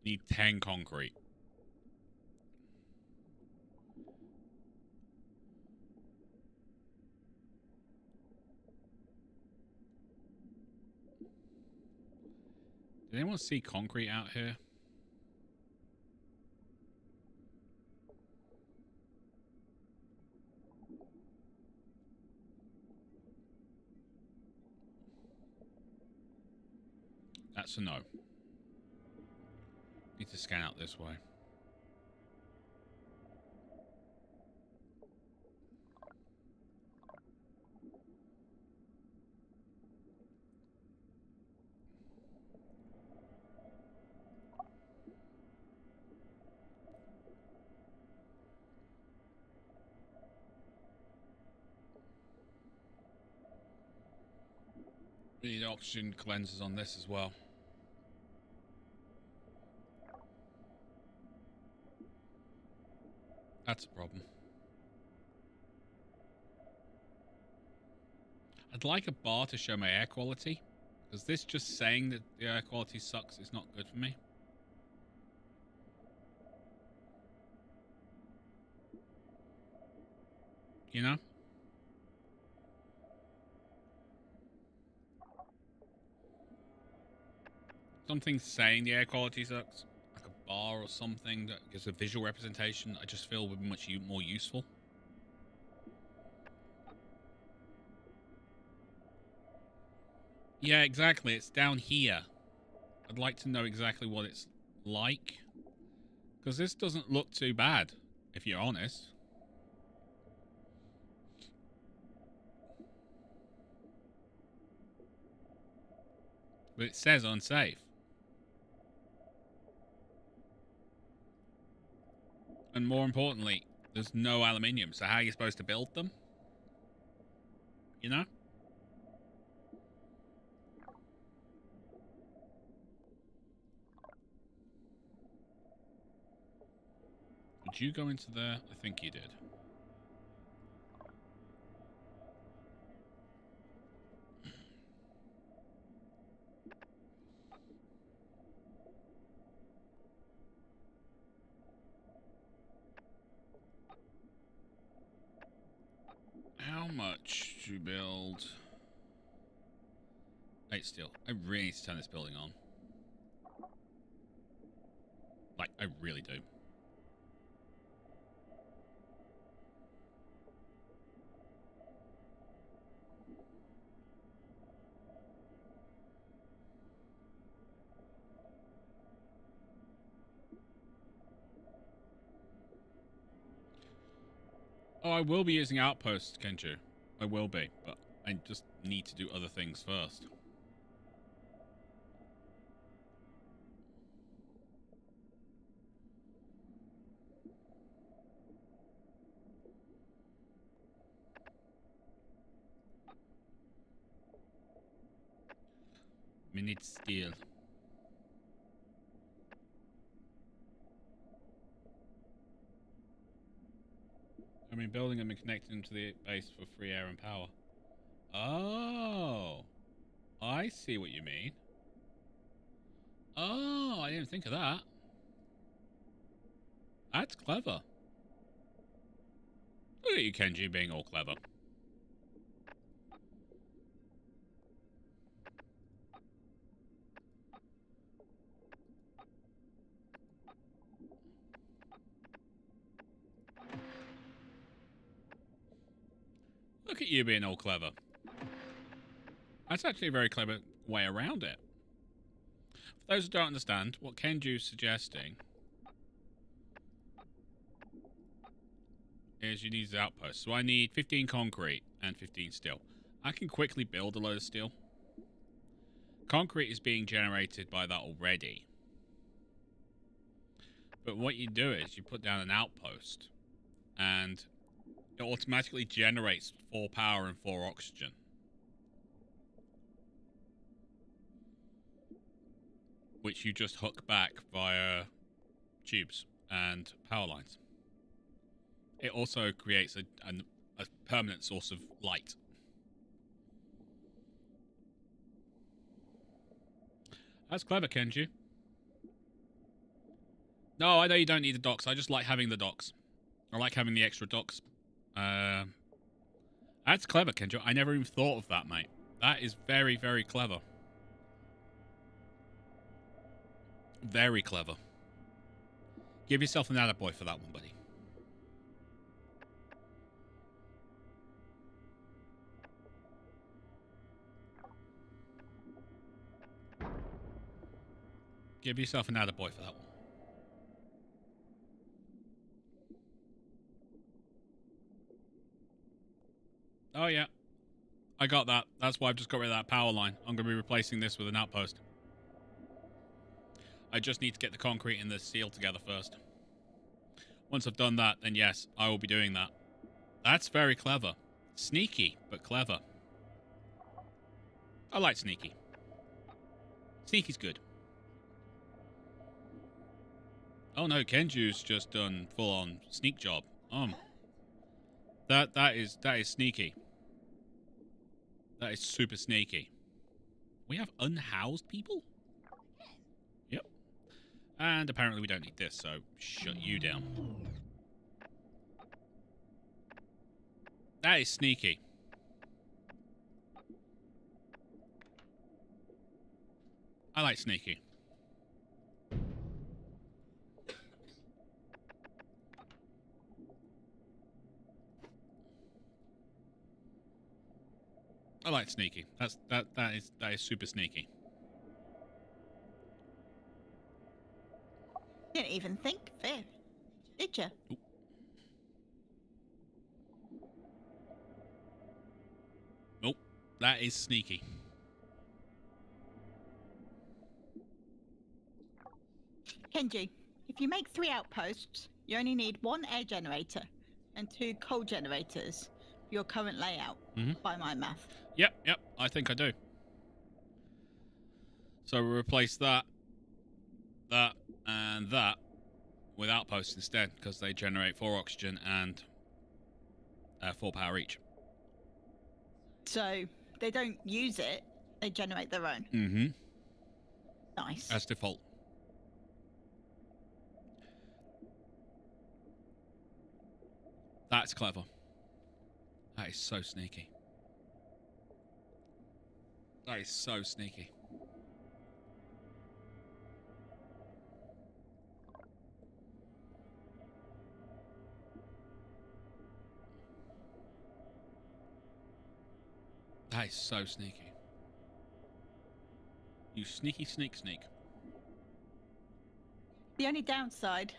Need 10 concrete. Did anyone see concrete out here? That's a no. Need to scan out this way. We need oxygen cleansers on this as well. That's a problem. I'd like a bar to show my air quality, because this just saying that the air quality sucks is not good for me. You know? Something saying the air quality sucks, like a bar or something that gives a visual representation, I just feel would be much more useful. Yeah, exactly. It's down here. I'd like to know exactly what it's like. Because this doesn't look too bad, if you're honest. But it says unsafe. And more importantly, there's no aluminium, so how are you supposed to build them? You know? Did you go into there? I think you did. much to build? 8 steel. I really need to turn this building on. Like, I really do. Oh, I will be using outposts, Kenju. I will be, but I just need to do other things first. We need steel. I mean, building them and connecting them to the base for free air and power. Oh, I see what you mean. Oh, I didn't think of that. That's clever. Look at you, Kenji, being all clever. Look at you being all clever. That's actually a very clever way around it. For those who don't understand, what Kenju's suggesting is you need outposts. So I need 15 concrete and 15 steel. I can quickly build a load of steel. Concrete is being generated by that already. But what you do is you put down an outpost and it automatically generates 4 power and 4 oxygen. Which you just hook back via tubes and power lines. It also creates a permanent source of light. That's clever, Kenji. No, I know you don't need the docks. I just like having the docks. I like having the extra docks. That's clever, Kenji. I never even thought of that, mate. That is very, very clever. Very clever. Give yourself an attaboy for that one, buddy. Give yourself an attaboy for that one. Oh, yeah. I got that. That's why I've just got rid of that power line. I'm going to be replacing this with an outpost. I just need to get the concrete and the steel together first. Once I've done that, then yes, I will be doing that. That's very clever. Sneaky, but clever. I like sneaky. Sneaky's good. Oh no, Kenju's just done full-on sneak job. That is sneaky. That is super sneaky. We have unhoused people? Yep. And apparently we don't need this, so shut you down. That is sneaky. I like sneaky. I like sneaky. That is super sneaky. Didn't even think of it, did you? Ooh. Nope. That is sneaky. Kenji, if you make 3 outposts, you only need 1 air generator and 2 coal generators for your current layout, by my math. Yep, I think I do. So we'll replace that, and that with outposts instead, because they generate 4 oxygen and 4 power each. So they don't use it, they generate their own. Mm-hmm. Nice. As default. That's clever. That is so sneaky. That is so sneaky. That is so sneaky. You sneaky sneak. The only downside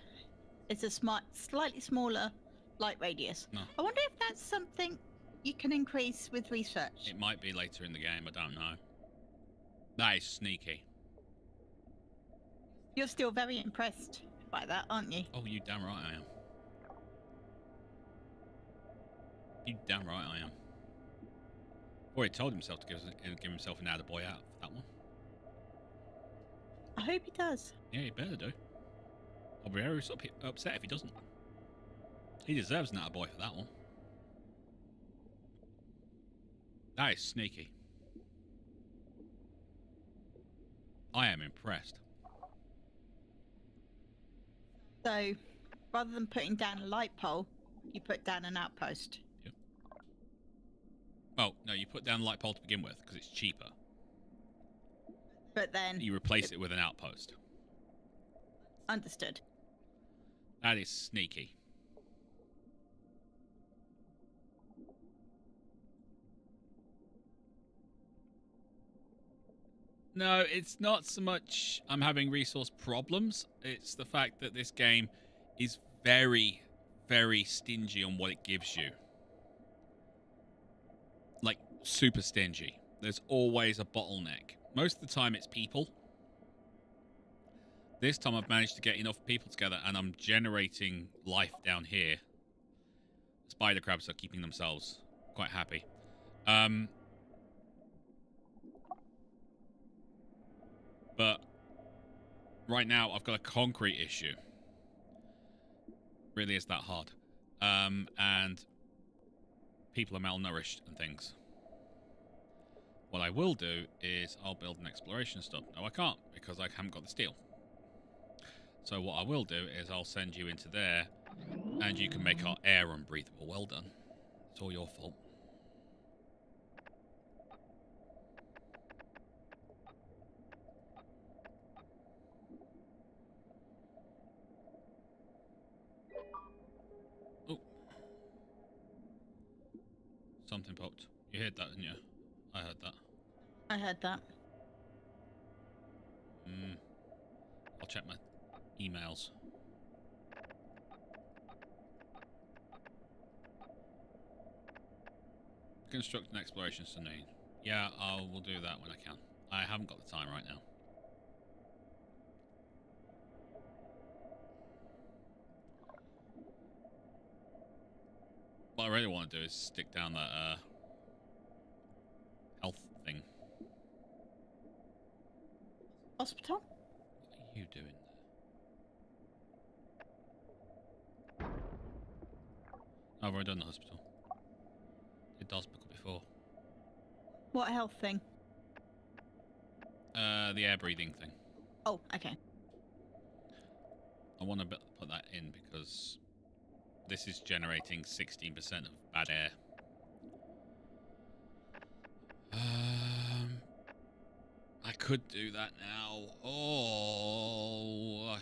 is a slightly smaller light radius. No. I wonder if that's something you can increase with research. It might be later in the game, I don't know. That is sneaky. You're still very impressed by that, aren't you? Oh, you damn right I am. You damn right I am. Already told himself to give himself an attaboy out for that one. I hope he does. Yeah, he better do. I'll be very upset if he doesn't. He deserves an attaboy for that one. That is sneaky. I am impressed. So, rather than putting down a light pole, you put down an outpost. Yep. Well, no, you put down a light pole to begin with because it's cheaper. But then... You replace it with an outpost. Understood. That is sneaky. No, it's not so much I'm having resource problems. It's the fact that this game is very, very stingy on what it gives you. Like, super stingy. There's always a bottleneck. Most of the time it's people. This time I've managed to get enough people together and I'm generating life down here. Spider crabs are keeping themselves quite happy. But right now I've got a concrete issue. Really is that hard. And people are malnourished and things. What I will do is I'll build an exploration stub. No, I can't because I haven't got the steel. So what I will do is I'll send you into there and you can make our air unbreathable. Well done. It's all your fault. Oh. Something popped. You heard that, didn't you? I heard that. I heard that. I'll check my emails. Construct an exploration saloon. Yeah, I will do that when I can. I haven't got the time right now. What I really want to do is stick down that health thing. Hospital? What are you doing there? I've already done the hospital. Did the hospital before. What health thing? The air breathing thing. Oh, okay. I want to put that in because this is generating 16% of bad air. I could do that now. Oh.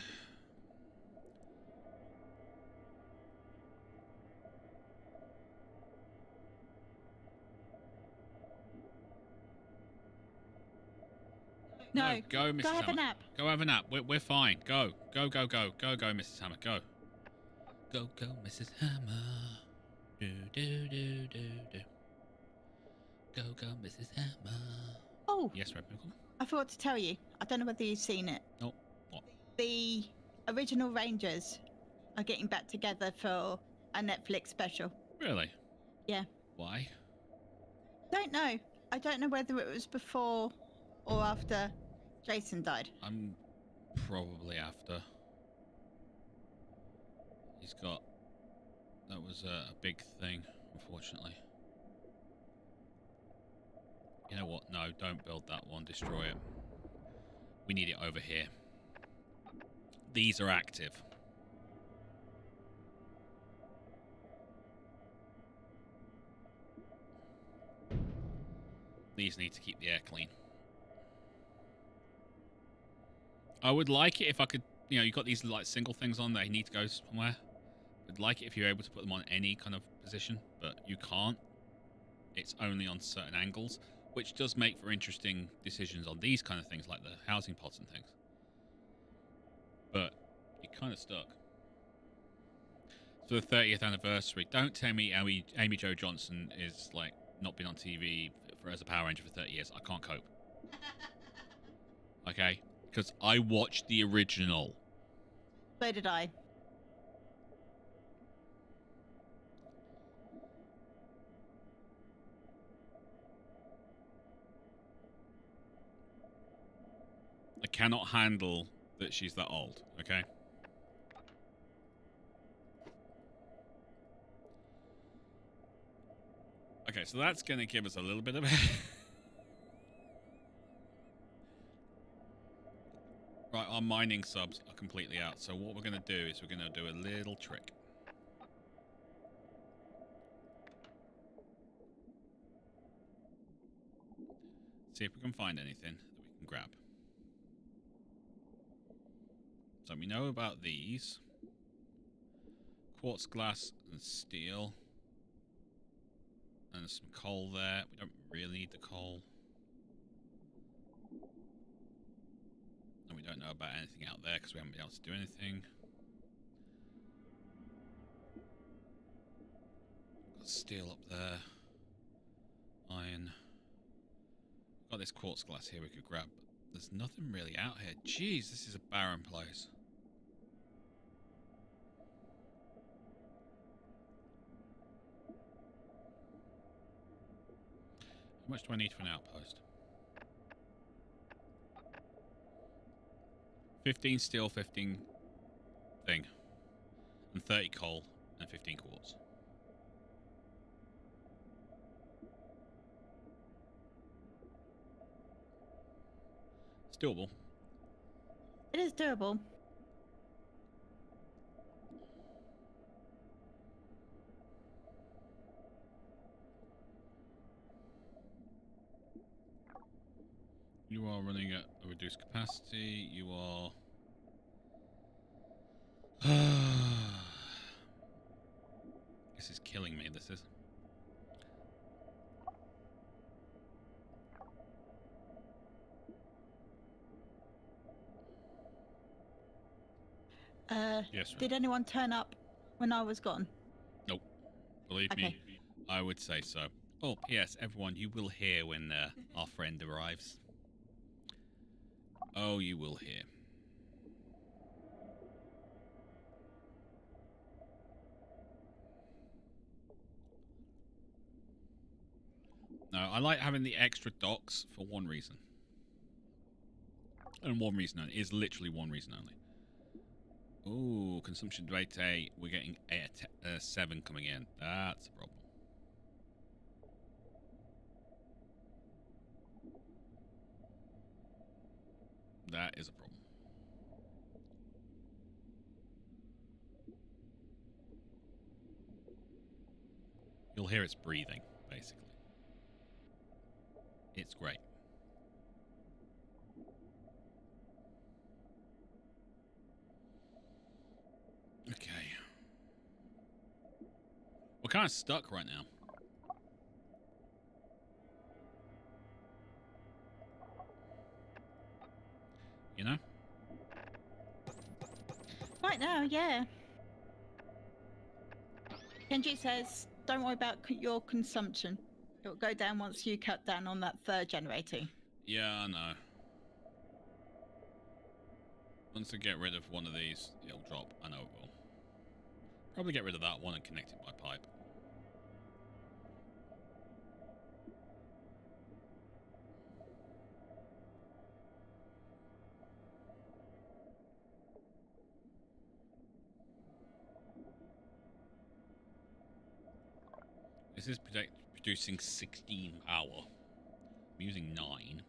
No, go, Mrs. go have Hammer. a nap. Go have a nap. We're fine. Go, Mrs. Hammer. Go, Mrs. Hammer. Do. Go, Mrs. Hammer. Oh, Yes, Red Pickle. I forgot to tell you. I don't know whether you've seen it. Oh, what? The original Rangers are getting back together for a Netflix special. Really? Yeah. Why? Don't know. I don't know whether it was before or after Jason died. I'm probably after. He's got... That was a big thing, unfortunately. You know what? No, don't build that one. Destroy it. We need it over here. These are active. These need to keep the air clean. I would like it if I could, you know, you've got these like single things on that need to go somewhere. I'd like it if you're able to put them on any kind of position, but you can't. It's only on certain angles, which does make for interesting decisions on these kind of things, like the housing pods and things. But you're kind of stuck. For the 30th anniversary, don't tell me Amy Jo Johnson is like not been on TV as a Power Ranger for 30 years. I can't cope. Okay? Because I watched the original. So did I. I cannot handle that she's that old, okay? Okay, so that's going to give us a little bit of... Right, our mining subs are completely out. So what we're going to do is we're going to do a little trick. See if we can find anything that we can grab. So we know about these. Quartz, glass, and steel. And some coal there. We don't really need the coal. And we don't know about anything out there because we haven't been able to do anything. Got steel up there. Iron. Got this quartz glass here we could grab. There's nothing really out here. Jeez, this is a barren place. How much do I need for an outpost? 15 steel, 15 thing. And 30 coal and 15 quartz. It's doable. It is doable. You are running at a reduced capacity. You are... This is killing me, this is. Yes, Did anyone turn up when I was gone? Nope. Believe me, I would say so. Oh, yes, everyone, you will hear when our friend arrives. Oh, you will hear. No, I like having the extra docks for one reason. And one reason only. It is literally one reason only. Ooh, consumption rate 8. We're getting 7 coming in. That's a problem. That is a problem. You'll hear it's breathing, basically. It's great. Okay. We're kind of stuck right now. You know? Right now, yeah. Kenji says, don't worry about your consumption. It'll go down once you cut down on that third generator. Yeah, I know. Once I get rid of one of these, it'll drop. I know it will. Probably get rid of that one and connect it by pipe. This is producing 16 power. I'm using 9.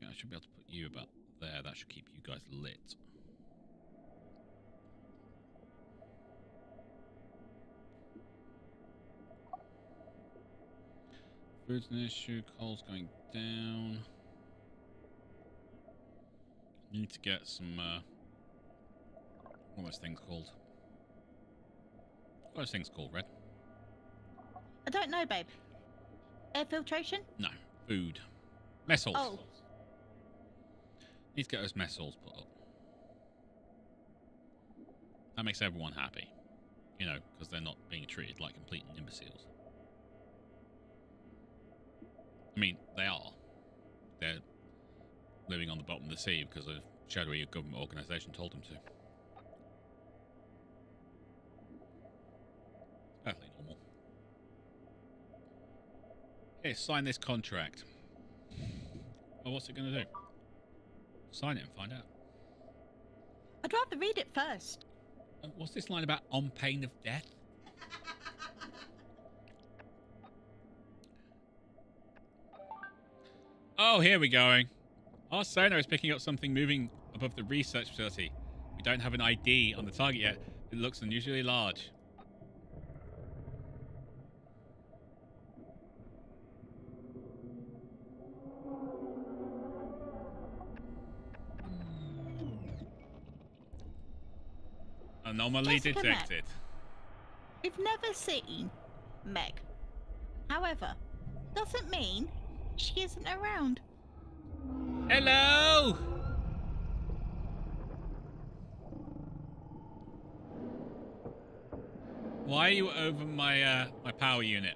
Yeah, I should be able to put you about there. That should keep you guys lit. Food's an issue. Coal's going down. Need to get some, what are those things called? What are those things called, Red? I don't know, babe. Air filtration? No, food. Mess halls. Oh. Need to get those mess halls put up. That makes everyone happy. You know, because they're not being treated like complete imbeciles. I mean, they are. They're living on the bottom of the sea because a shadowy government organisation told them to. Perfectly normal. Here, sign this contract. Well, what's it going to do? Sign it and find out. I'd rather read it first. What's this line about on pain of death? Oh, here we're going. Our sonar is picking up something moving above the research facility. We don't have an ID on the target yet. It looks unusually large. Anomaly Jessica detected. We've never seen Meg. However, doesn't mean she isn't around. Hello! Why are you over my my power unit?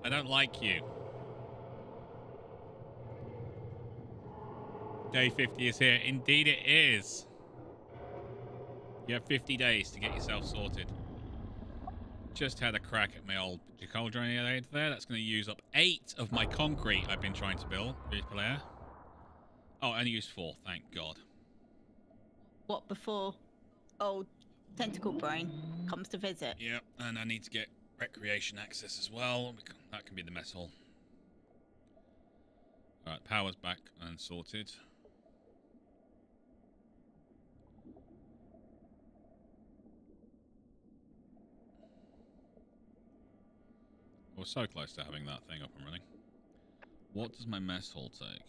I don't like you. Day 50 is here. Indeed it is. You have 50 days to get yourself sorted. Just had a crack at my old cauldron there. That's going to use up 8 of my concrete I've been trying to build. Replayer. Oh, I only used 4. Thank God. What, before old tentacle brain comes to visit? Yep, and I need to get recreation access as well. That can be the mess hall. Alright, power's back and sorted. We're so close to having that thing up and running. What does my mess hall take?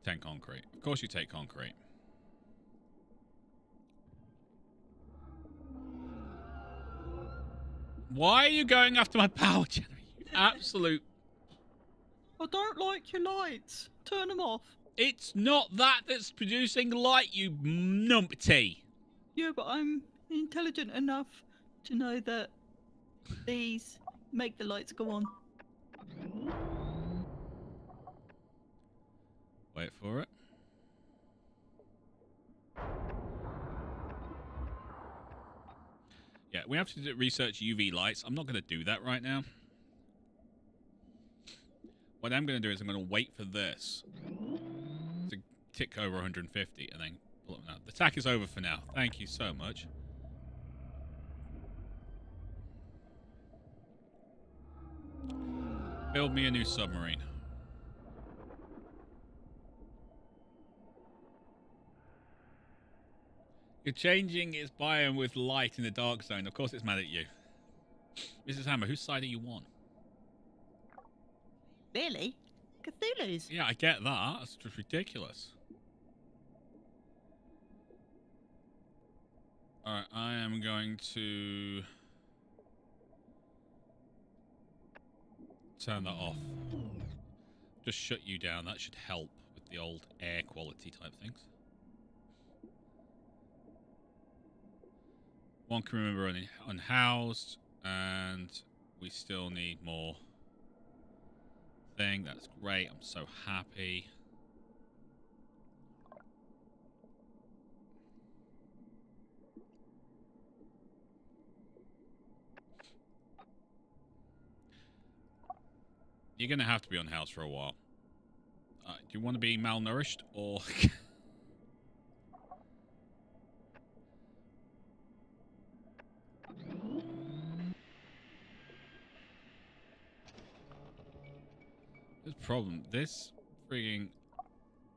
Ten concrete. Of course you take concrete. Why are you going after my power generator? You absolute... I don't like your lights. Turn them off. It's not that that's producing light, you numpty. Yeah, but I'm intelligent enough to know that these make the lights go on. Wait for it. Yeah, we have to research UV lights. I'm not going to do that right now. What I'm going to do is I'm going to wait for this to tick over 150 and then pull it out. The attack is over for now. Thank you so much. Build me a new submarine. You're changing its biome with light in the dark zone. Of course it's mad at you. Mrs. Hammer, whose side are you on? Really? Cthulhu's? Yeah, I get that. That's just ridiculous. Alright, I am going to turn that off. Just shut you down. That should help with the old air quality type things. One crew member unhoused, and we still need more thing. That's great. I'm so happy. You're going to have to be unhoused for a while. Do you want to be malnourished or... This problem, this frigging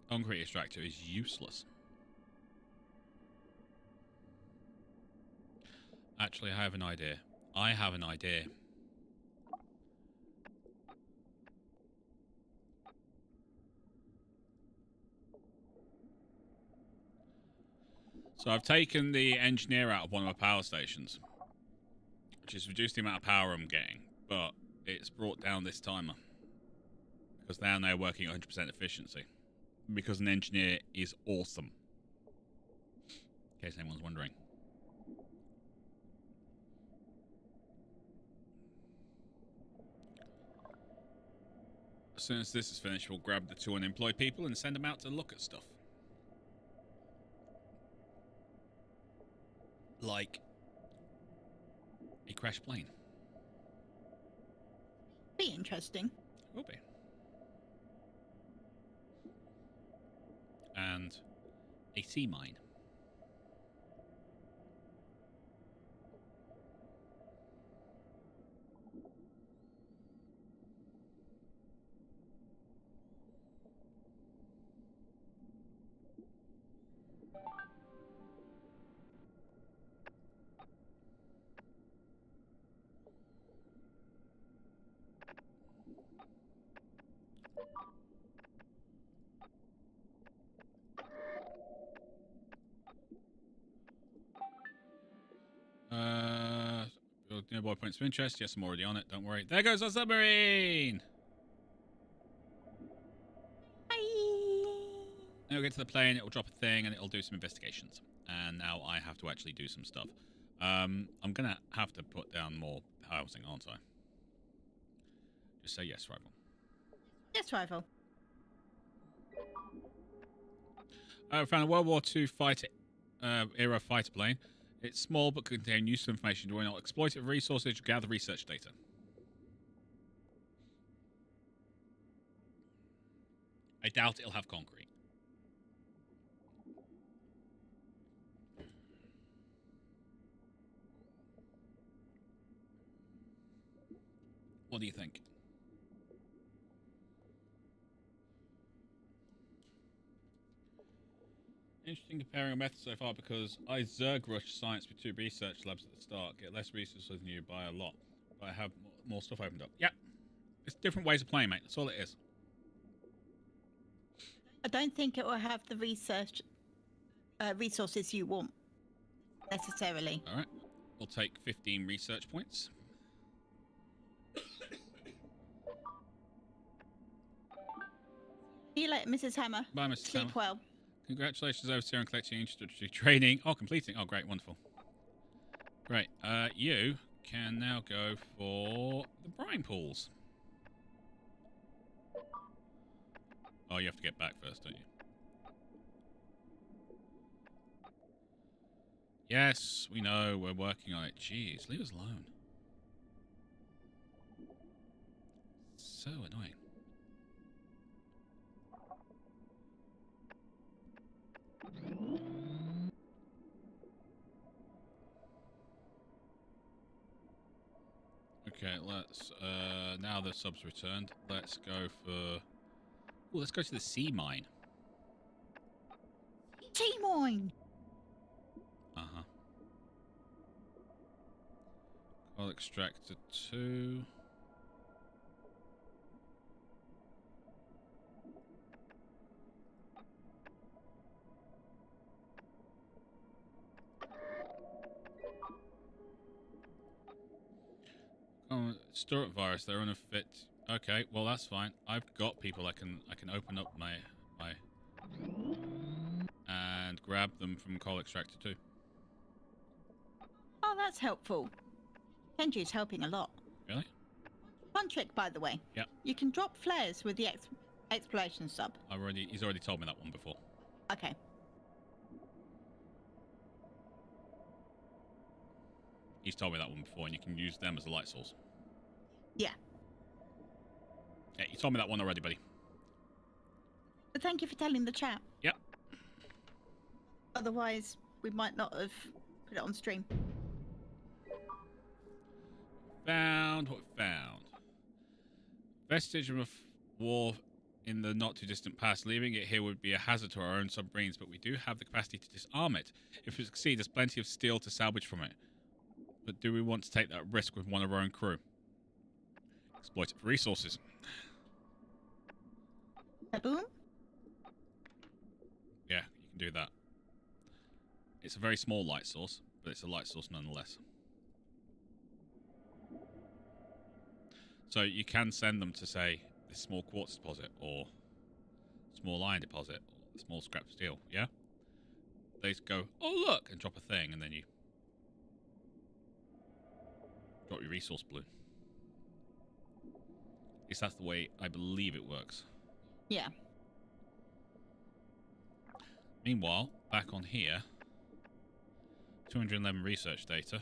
concrete extractor is useless. Actually, I have an idea. I have an idea. So I've taken the engineer out of one of my power stations, which has reduced the amount of power I'm getting, but it's brought down this timer because now they're working at 100% efficiency. Because an engineer is awesome. In case anyone's wondering. As soon as this is finished, we'll grab the 2 unemployed people and send them out to look at stuff. Like a crashed plane. Be interesting. Will be. And a sea mine. Build nearby points of interest. Yes, I'm already on it. Don't worry. There goes our submarine! Bye. Then we'll get to the plane, it'll drop a thing, and it'll do some investigations. And now I have to actually do some stuff. I'm going to have to put down more housing, aren't I? Just say yes, rival. Yes, rival. I found a World War II fighter era fighter plane. It's small but contain useful information. Do we not exploit it for resources to gather research data? I doubt it'll have concrete. What do you think? Interesting comparing our methods so far because I zerg rush science with 2 research labs at the start, get less resources than you by a lot, but I have more stuff opened up. Yeah, it's different ways of playing, mate. That's all it is. I don't think it will have the research resources you want necessarily. All right, we'll take 15 research points. See you later, Mrs. Hammer. Bye, Mr. Sleep Hammer. well. Congratulations, Overseer, on collecting introductory training. Oh, completing. Oh, great, wonderful. Great. You can now go for the brine pools. Oh, you have to get back first, don't you? Yes, we know. We're working on it. Jeez, leave us alone. So annoying. Okay, let's now the sub's returned. Let's go for. Oh, let's go to the sea mine. T-Mine! Uh-huh. Coal extractor 2. Oh, store up virus. They're unfit. Okay, well that's fine. I've got people I can open up my and grab them from coal extractor 2. Oh, that's helpful. Kenji's helping a lot. Really? Fun trick, by the way. Yep. You can drop flares with the exploration sub. He's already told me that one before. Okay. He's told me that one before, and you can use them as a light source. Yeah. Yeah, you told me that one already, buddy. But thank you for telling the chat. Yep. Otherwise, we might not have put it on stream. Found what we found. Vestige of a war in the not too distant past. Leaving it here would be a hazard to our own submarines, but we do have the capacity to disarm it. If we succeed, there's plenty of steel to salvage from it. But do we want to take that risk with one of our own crew? Exploit it for resources. Boom. Yeah, you can do that. It's a very small light source, but it's a light source nonetheless. So you can send them to, say, this small quartz deposit, or small iron deposit, or small scrap steel, yeah? They go, oh look, and drop a thing, and then you drop your resource balloon. At least that's the way I believe it works. Yeah. Meanwhile, back on here, 211 research data.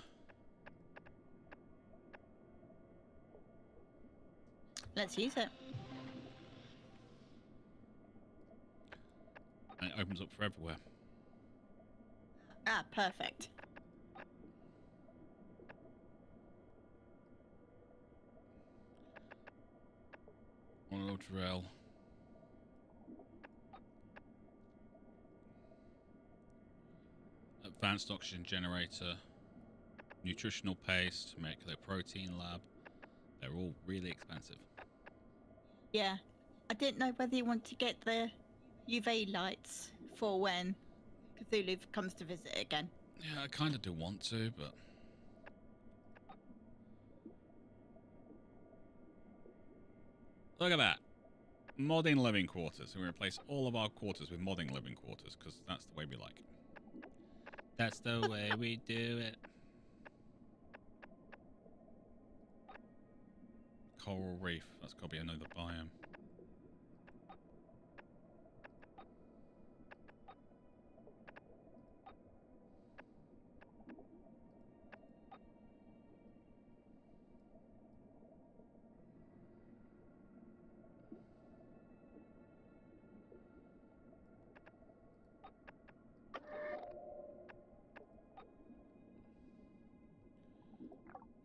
Let's use it. And it opens up for everywhere. Ah, perfect. Mono drill. Advanced oxygen generator. Nutritional paste. Molecular protein lab. They're all really expensive. Yeah. I didn't know whether you want to get the UV lights for when Cthulhu comes to visit again. Yeah, I kind of do want to, but... Look at that. Modding living quarters. We replace all of our quarters with modding living quarters, because that's the way we like it. That's the way we do it. Coral reef. That's got to be another biome.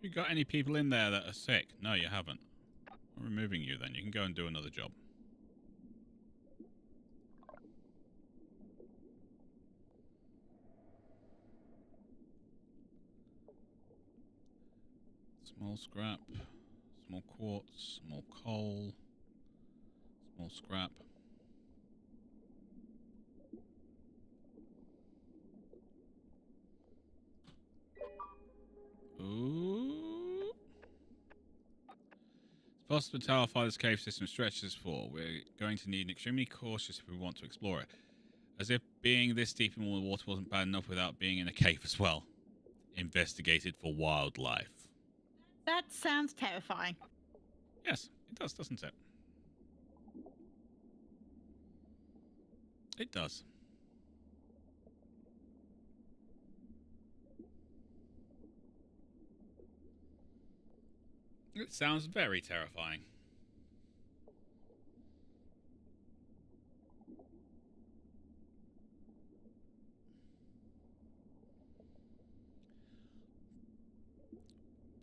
You got any people in there that are sick? No, you haven't. I'm removing you then. You can go and do another job. Small scrap. Small quartz. Small coal. Small scrap. Ooh. It's possible to tell how far this cave system stretches for. We're going to need extremely cautious if we want to explore it. As if being this deep in the water wasn't bad enough without being in a cave as well. Investigated for wildlife. That sounds terrifying. Yes, it does, doesn't it? It does. It sounds very terrifying.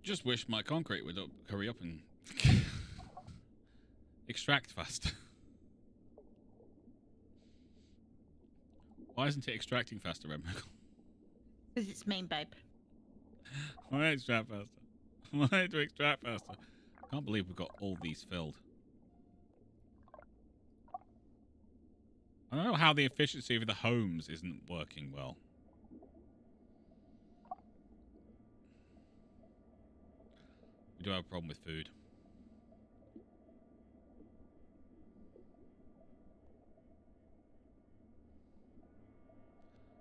Just wish my concrete would hurry up and extract fast. Why isn't it extracting faster, Red Mickle? Because it's mean, babe. Why extract faster? Why to extract faster? I can't believe we've got all these filled. I don't know how the efficiency of the homes isn't working well. We do have a problem with food.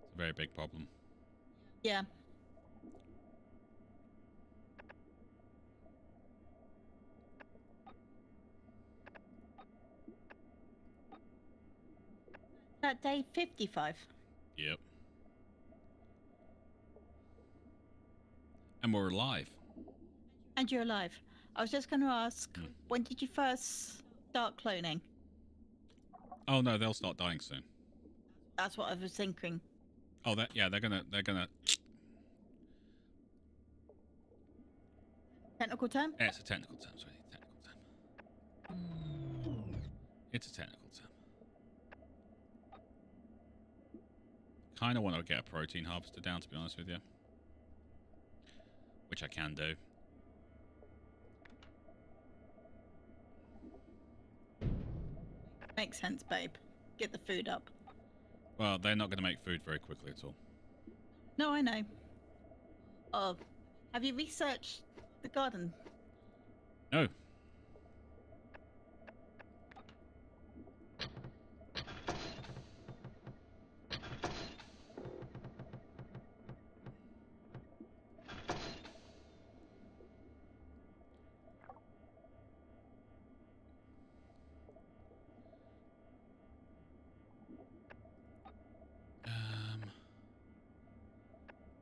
It's a very big problem. Yeah. That day 55. Yep. And we're alive. And you're alive. I was just going to ask, when did you first start cloning? Oh no, they'll start dying soon. That's what I was thinking. Oh, they're gonna. Technical term? Yeah, it's a technical term. Sorry, technical term. It's a technical term. Kind of want to get a protein harvester down, to be honest with you. which I can do. Makes sense, babe. Get the food up. Well, they're not going to make food very quickly at all. No, I know. Oh, have you researched the garden? No.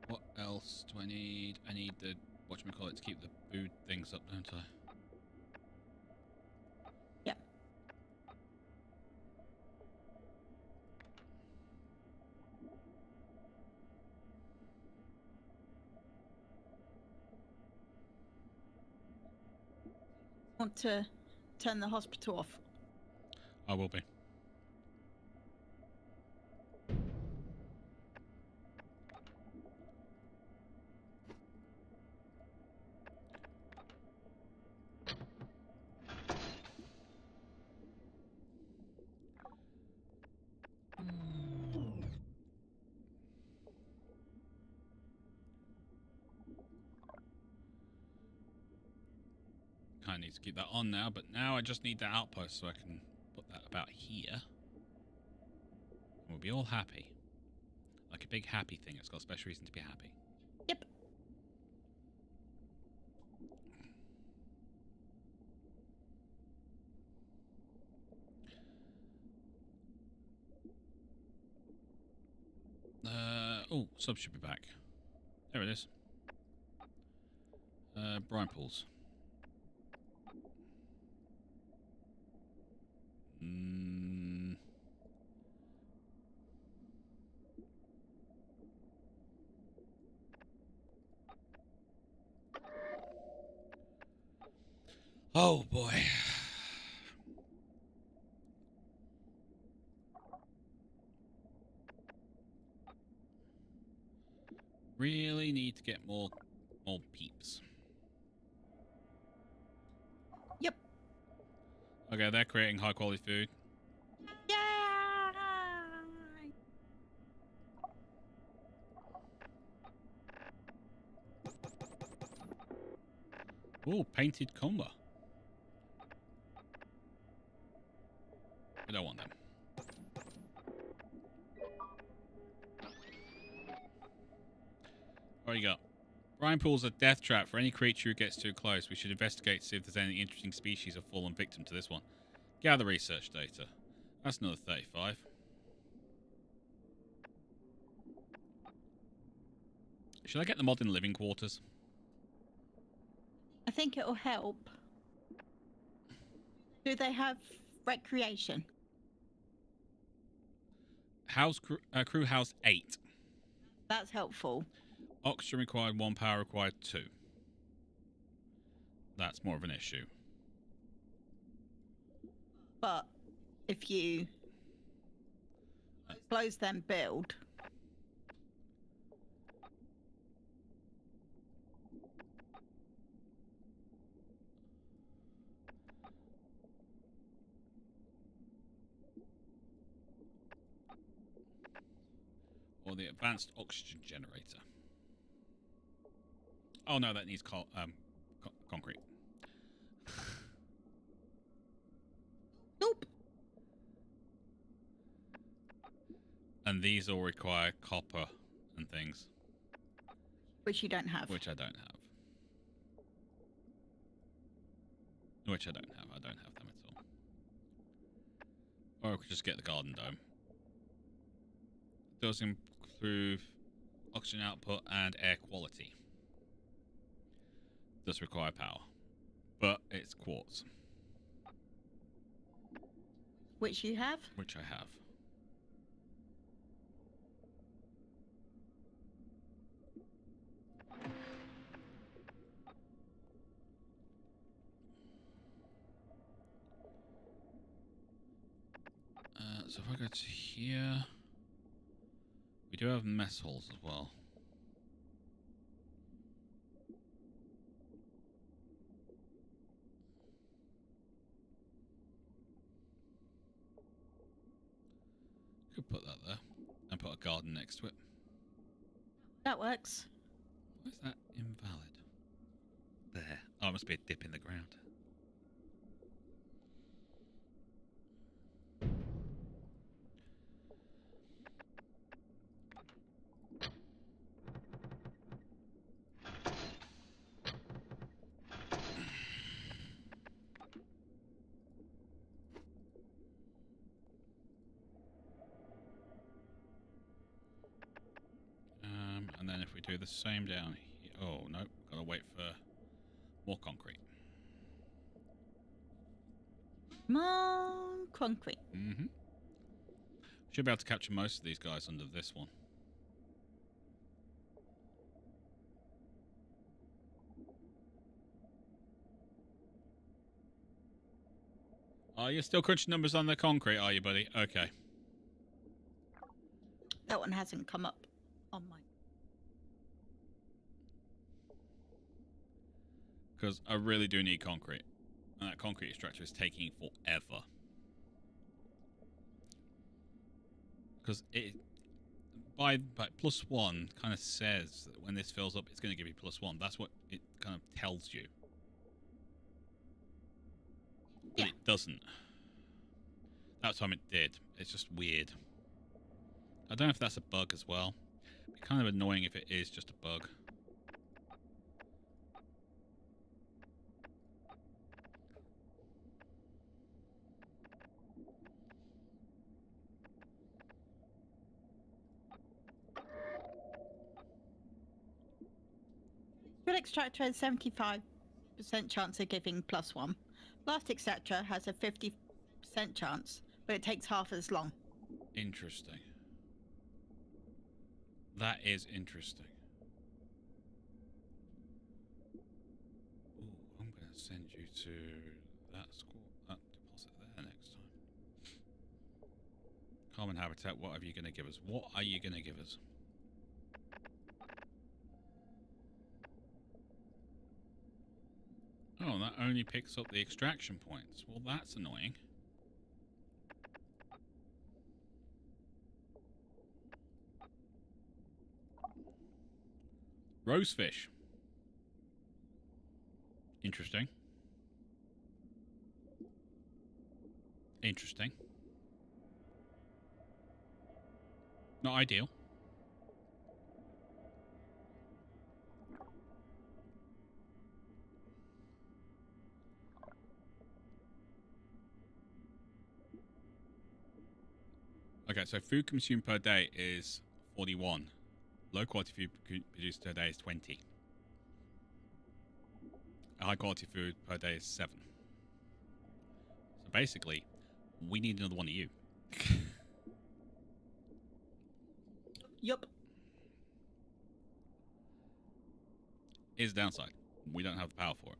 What else do I need? I need the whatchamacallit to keep the food things up, don't I? Yeah. Want to turn the hospital off? I will be. I need to keep that on now, but now I just need the outpost so I can put that about here. And we'll be all happy. Like a big happy thing. It's got a special reason to be happy. Yep. Oh, sub should be back. There it is. Brine pools. Oh boy. Really need to get more peeps. Yep. Okay, they're creating high quality food. Yay! Ooh, painted comber. I don't want them. What do you got? Brine pool's a death trap for any creature who gets too close. We should investigate to see if there's any interesting species have fallen victim to this one. Gather research data. That's another 35. Should I get the mod in living quarters? I think it'll help. Do they have recreation? Crew house 8. That's helpful. Oxygen required 1, power required 2. That's more of an issue. But if you close then build. Or the advanced oxygen generator. Oh no, that needs concrete. Nope. And these all require copper and things. Which you don't have. Which I don't have. Which I don't have. I don't have them at all. Or I could just get the garden dome. Does improve oxygen output and air quality. Does require power. But it's quartz. Which you have? Which I have. So if I go to here, we do have mess halls as well. could put that there and put a garden next to it. That works. Why is that invalid? There. Oh, it must be a dip in the ground. And then if we do the same down here... Oh, no. Gotta wait for more concrete. More concrete. Mm-hmm. Should be able to capture most of these guys under this one. Oh, you're still crunching numbers on the concrete, are you, buddy? Okay. That one hasn't come up on mine. Because I really do need concrete. And that concrete extractor is taking forever. Because it... By +1 kind of says that when this fills up, it's going to give you +1. That's what it kind of tells you. But it doesn't. That time it did. It's just weird. I don't know if that's a bug as well. It'd be kind of annoying if it is just a bug. Fuel extractor has 75% chance of giving +1. Blast extractor has a 50% chance, but it takes half as long. Interesting. That is interesting. Ooh, I'm going to send you to that deposit there next time. Common habitat, what are you going to give us? What are you going to give us? Oh, that only picks up the extraction points. Well, that's annoying. Rosefish. Interesting. Interesting. Not ideal. Okay, so food consumed per day is 41. Low quality food produced per day is 20. High quality food per day is 7. So basically, we need another one of you. Yup. Here's the downside. We don't have the power for it.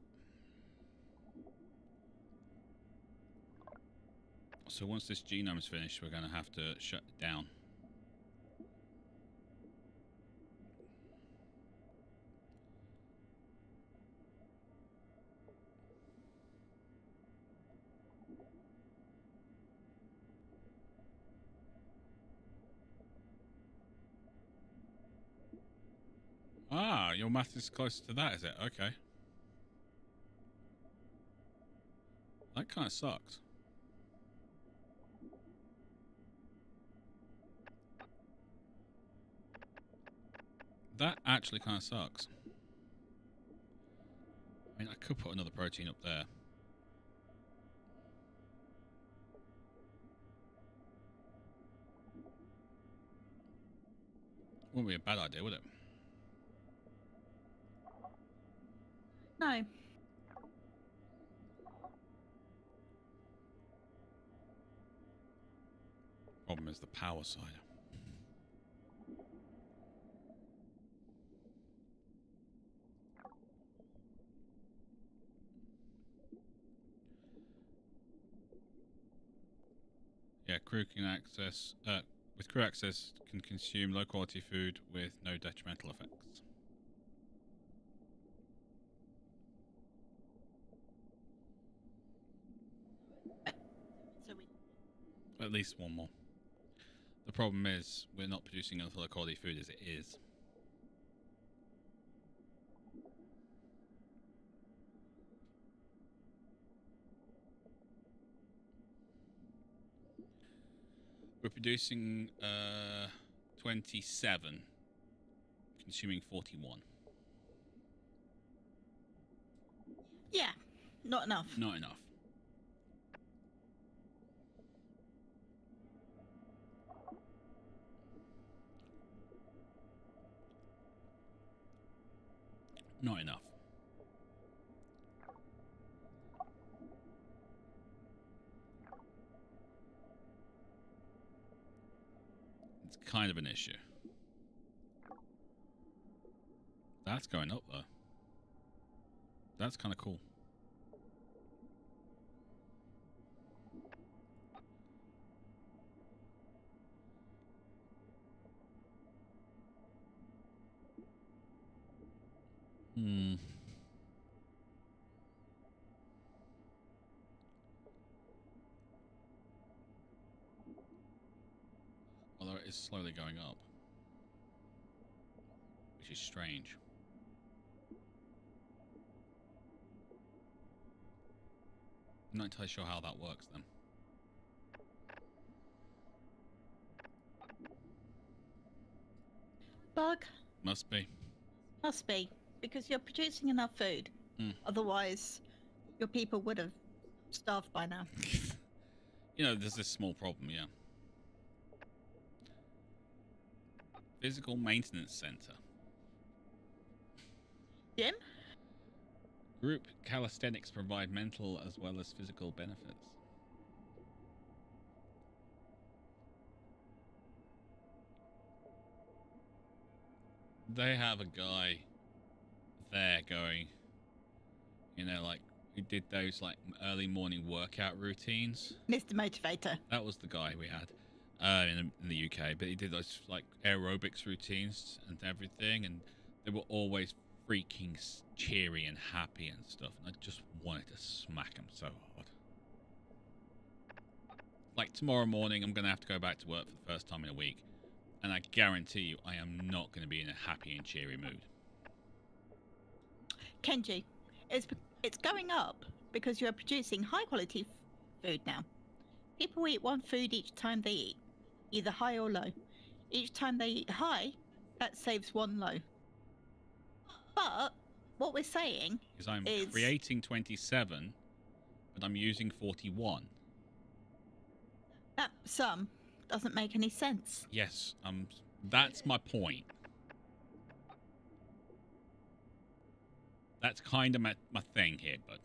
So once this genome is finished, we're going to have to shut it down. Ah, your math is closer to that, is it? Okay. That kind of sucks. That actually kind of sucks. I mean, I could put another protein up there. Wouldn't be a bad idea, would it? No. Problem is the power side. Yeah, crew can access. With crew access, can consume low quality food with no detrimental effects. So we At least one more. The problem is we're not producing enough quality food as it is. We're producing 27, consuming 41. Yeah, not enough. Not enough. Not enough. It's kind of an issue. That's going up though. That's kind of cool. Although it is slowly going up, which is strange. I'm not entirely sure how that works then. Bug? Must be. Must be, because you're producing enough food. Otherwise, your people would have starved by now. You know, there's this small problem, yeah. Physical Maintenance Center. Jim? Group calisthenics provide mental as well as physical benefits. They have a guy there going, you know, like, who did those, like, early morning workout routines. Mr. Motivator. That was the guy we had in the UK, but he did those, like, aerobics routines and everything, and they were always freaking cheery and happy and stuff, and I just wanted to smack him so hard. Like, tomorrow morning, I'm going to have to go back to work for the first time in a week, and I guarantee you I am not going to be in a happy and cheery mood. Kenji, it's going up because you're producing high quality food now. People eat one food each time they eat, either high or low. Each time they eat high, that saves one low. But what we're saying is I'm is creating 27, but I'm using 41. That sum doesn't make any sense. Yes, that's my point. That's kind of my thing here, bud.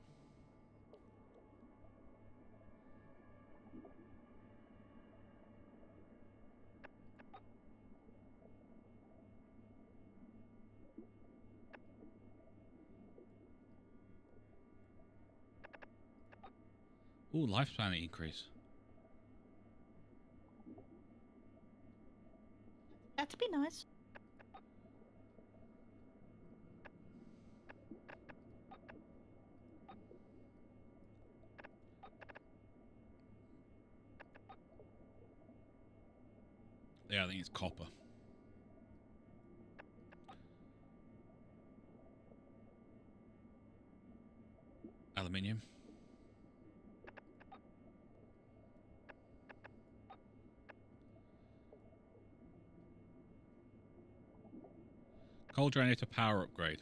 Ooh, lifespan increase. That'd be nice. Yeah, I think it's copper. Aluminium. Coal generator power upgrade.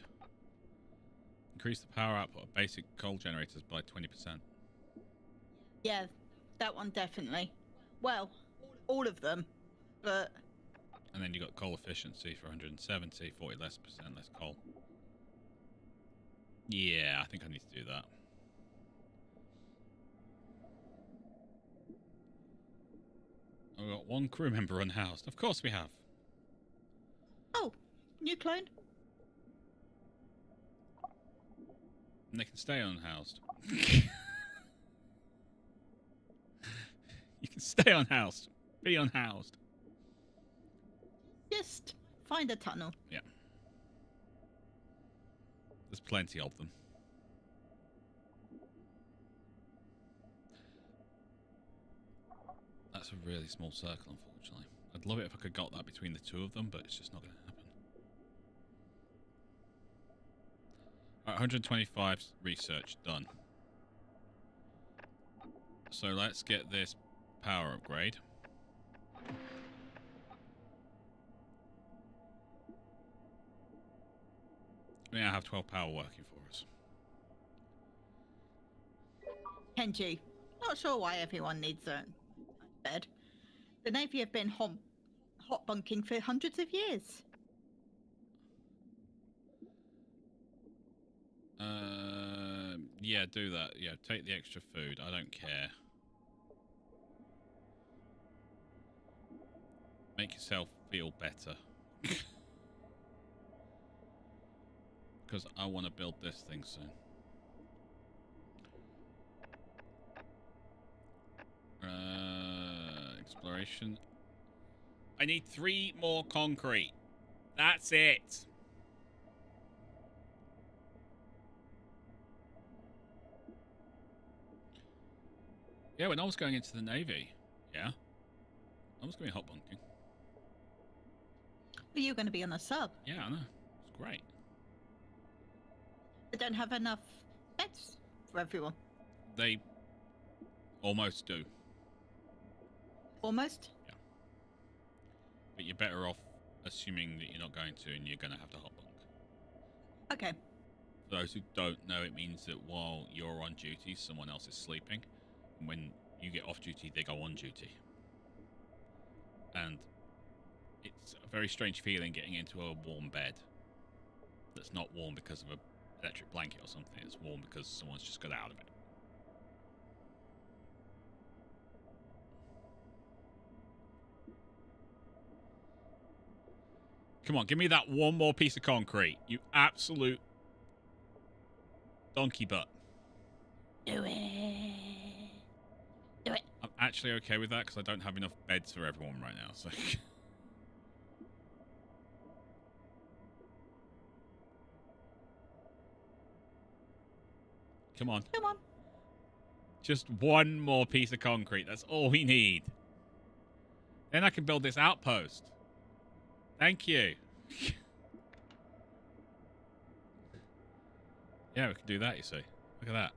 Increase the power output of basic coal generators by 20%. Yeah, that one definitely. Well, all of them, but... And then you got coal efficiency for 170, 40% less coal. Yeah, I think I need to do that. We've got one crew member unhoused. Of course we have. Oh, new clone? And they can stay unhoused. You can stay unhoused. Be unhoused. Just find a tunnel. Yeah. There's plenty of them. That's a really small circle, unfortunately. I'd love it if I could got that between the two of them, but it's just not going to happen. Alright, 125 research done. So let's get this power upgrade. We now have 12 power working for us. Kenji, not sure why everyone needs a bed. The Navy have been hot bunking for hundreds of years. Yeah, do that. Yeah, take the extra food. I don't care. Make yourself feel better. Because I want to build this thing soon. Exploration. I need 3 more concrete. That's it. Yeah, when I was going into the Navy, yeah, I was going hot bunking. But you're going to be on a sub. Yeah, I know. It's great. They don't have enough beds for everyone. They almost do. Almost? Yeah. But you're better off assuming that you're not going to and you're going to have to hot bunk. Okay. For those who don't know, it means that while you're on duty, someone else is sleeping. And when you get off duty, they go on duty. And it's a very strange feeling getting into a warm bed that's not warm because of an electric blanket or something. It's warm because someone's just got out of it. Come on, give me that one more piece of concrete. You absolute donkey butt. Do it. Do it. I'm actually okay with that because I don't have enough beds for everyone right now. So, come on. Come on. Just one more piece of concrete. That's all we need. Then I can build this outpost. Thank you. Yeah, we can do that, you see. Look at that.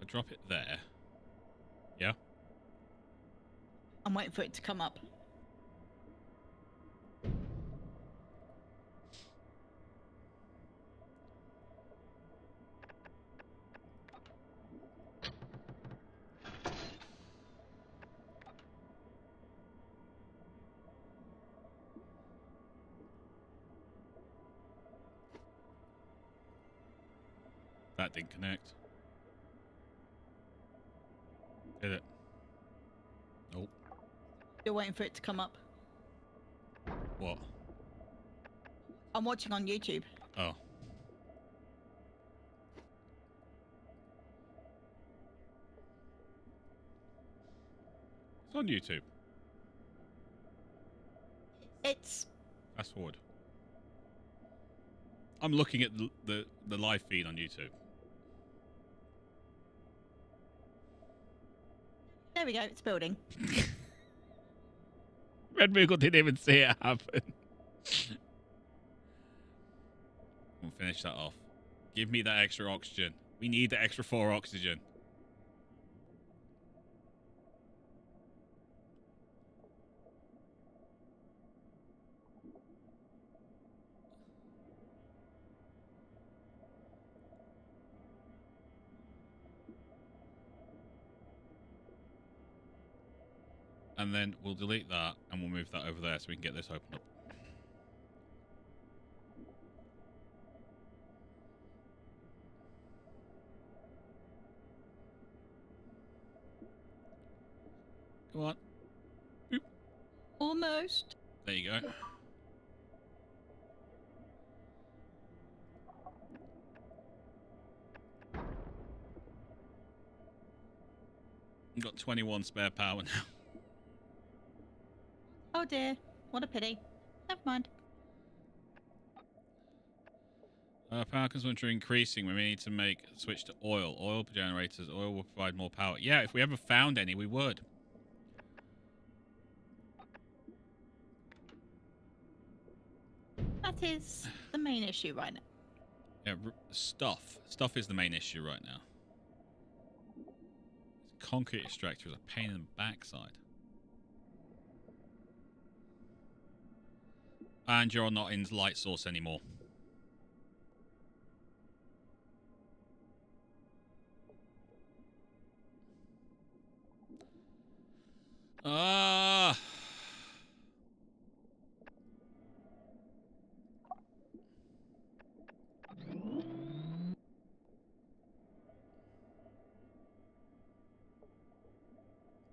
I drop it there. Yeah. I'm waiting for it to come up. That didn't connect. Did it? Nope. You're waiting for it to come up. What? I'm watching on YouTube. Oh. It's on YouTube. It's... Fast forward. I'm looking at the live feed on YouTube. There we go, it's building. Red Moogle didn't even see it happen. We'll finish that off. Give me that extra oxygen. We need the extra 4 oxygen. And then we'll delete that and we'll move that over there so we can get this opened up. Come on. Boop. Almost. There you go. I've got 21 spare power now. Oh dear, what a pity. Never mind. Power consumption increasing. We may need to make a switch to oil. Oil generators. Oil will provide more power. Yeah, if we ever found any, we would. That is the main issue right now. Yeah, stuff. Stuff is the main issue right now. Concrete extractor is a pain in the backside. And you're not in light source anymore. Ah.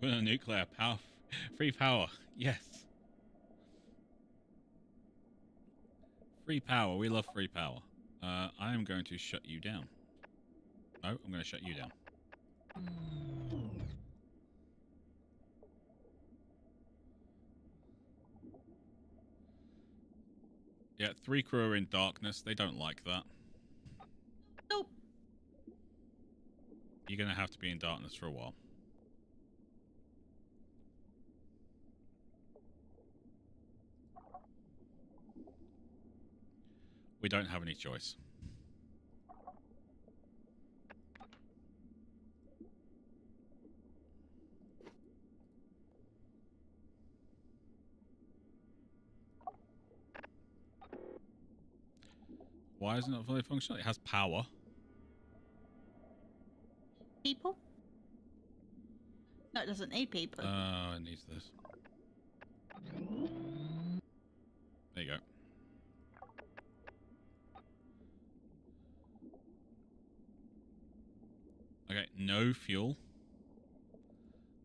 Nuclear power. Free power. Yes. Free power. We love free power. I am going to shut you down. No, I'm going to shut you down. Yeah, 3 crew are in darkness. They don't like that. Nope. You're going to have to be in darkness for a while. We don't have any choice. Why isn't it fully functional? It has power. People? No, it doesn't need people. It needs this. There you go. Okay, no fuel.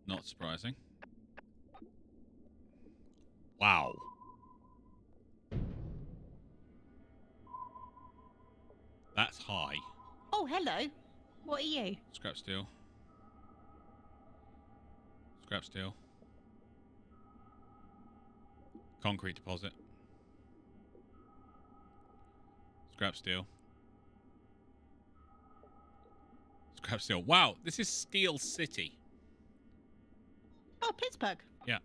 Not surprising. Wow. That's high. Oh, hello. What are you? Scrap steel. Scrap steel. Concrete deposit. Scrap steel. Scrap steel. Wow, this is Steel City. Oh, Pittsburgh. Yeah.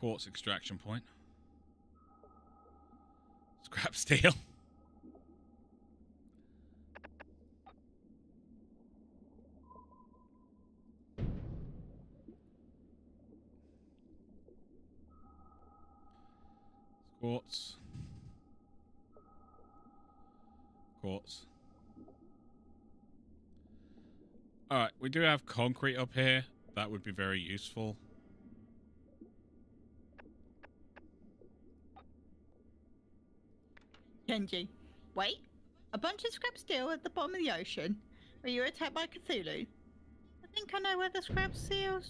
Quartz extraction point. Scrap steel. Quartz. Quartz. Alright, we do have concrete up here. That would be very useful. Genji. Wait. A bunch of scrap steel at the bottom of the ocean where you were attacked by Cthulhu. I think I know where the scrap steel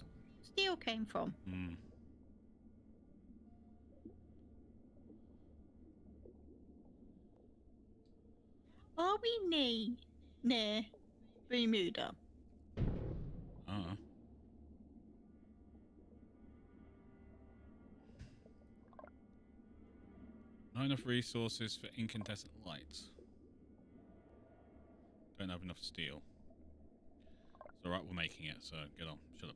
came from. Hmm. Are we near Bermuda? Not enough resources for incandescent lights. Don't have enough steel. It's alright, we're making it, so get on. Shut up.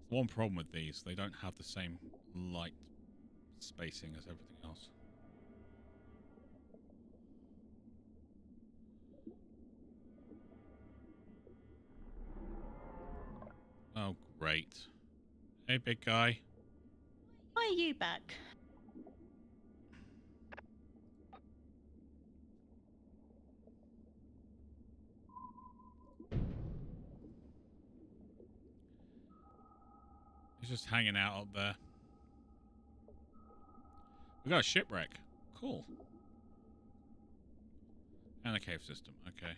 One problem with these, they don't have the same light spacing as everything else. Oh, great. Hey, big guy. Why are you back? He's just hanging out up there. We got a shipwreck. Cool. And a cave system. Okay.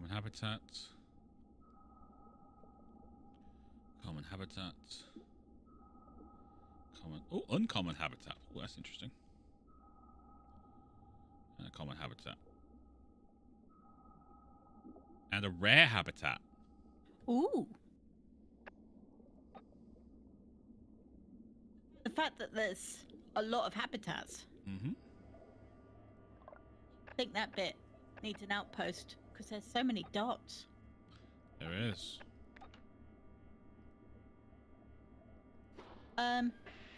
Common habitat. Common habitat. Common. Oh, uncommon habitat. Oh, that's interesting. And a common habitat. And a rare habitat. Ooh. The fact that there's a lot of habitats. Mm-hmm. I think that bit needs an outpost because there's so many dots. There is.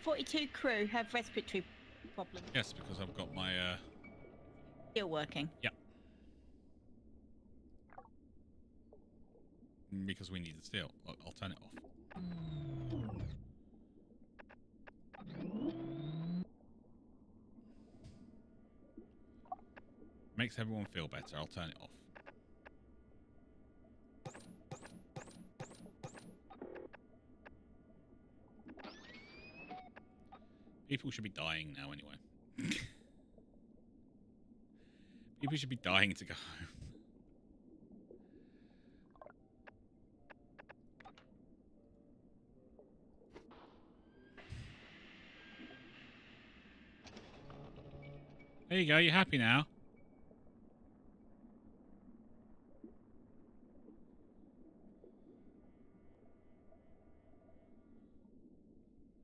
42 crew have respiratory problems. Yes, because I've got my Still working. yeah. Because we need the steel. I'll turn it off. Makes everyone feel better. I'll turn it off. People should be dying now anyway. People should be dying to go home. There you go, you're happy now.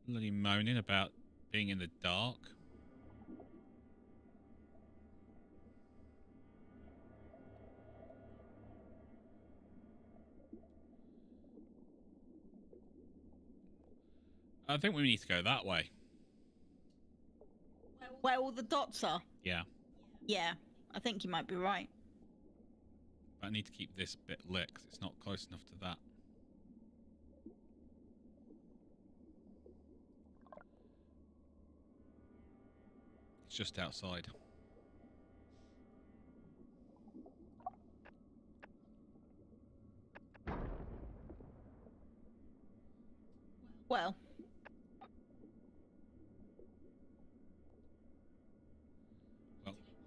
Bloody moaning about being in the dark. I think we need to go that way. Where all the dots are? Yeah. Yeah, I think you might be right. But I need to keep this bit lit 'cause it's not close enough to that. It's just outside. Well,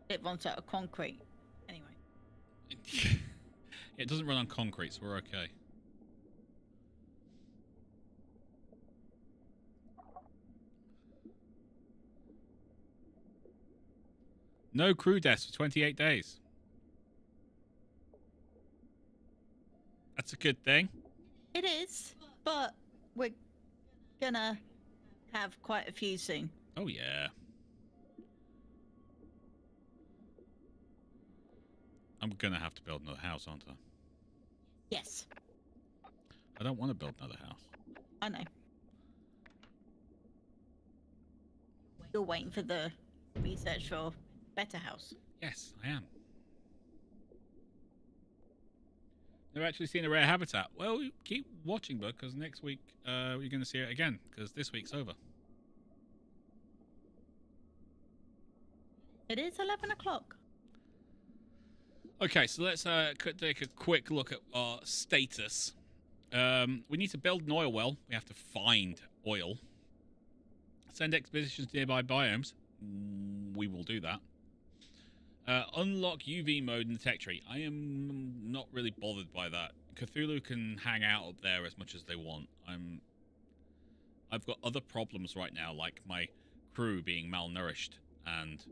it runs out of concrete. Anyway. It doesn't run on concrete, so we're okay. No crew deaths for 28 days. That's a good thing. It is, but we're gonna have quite a few soon. Oh, yeah. I'm gonna have to build another house, aren't I? Yes, I don't want to build another house. I know. You're waiting for the research for better house. Yes, I am. Never actually seen a rare habitat. Well, keep watching, bud, because next week you're going to see it again, because this week's over. It is 11 o'clock. Okay, so let's take a quick look at our status. We need to build an oil well. We have to find oil. Send expeditions to nearby biomes. We will do that. Unlock UV mode in the tech tree. I am not really bothered by that. Cthulhu can hang out up there as much as they want. I've got other problems right now, like my crew being malnourished and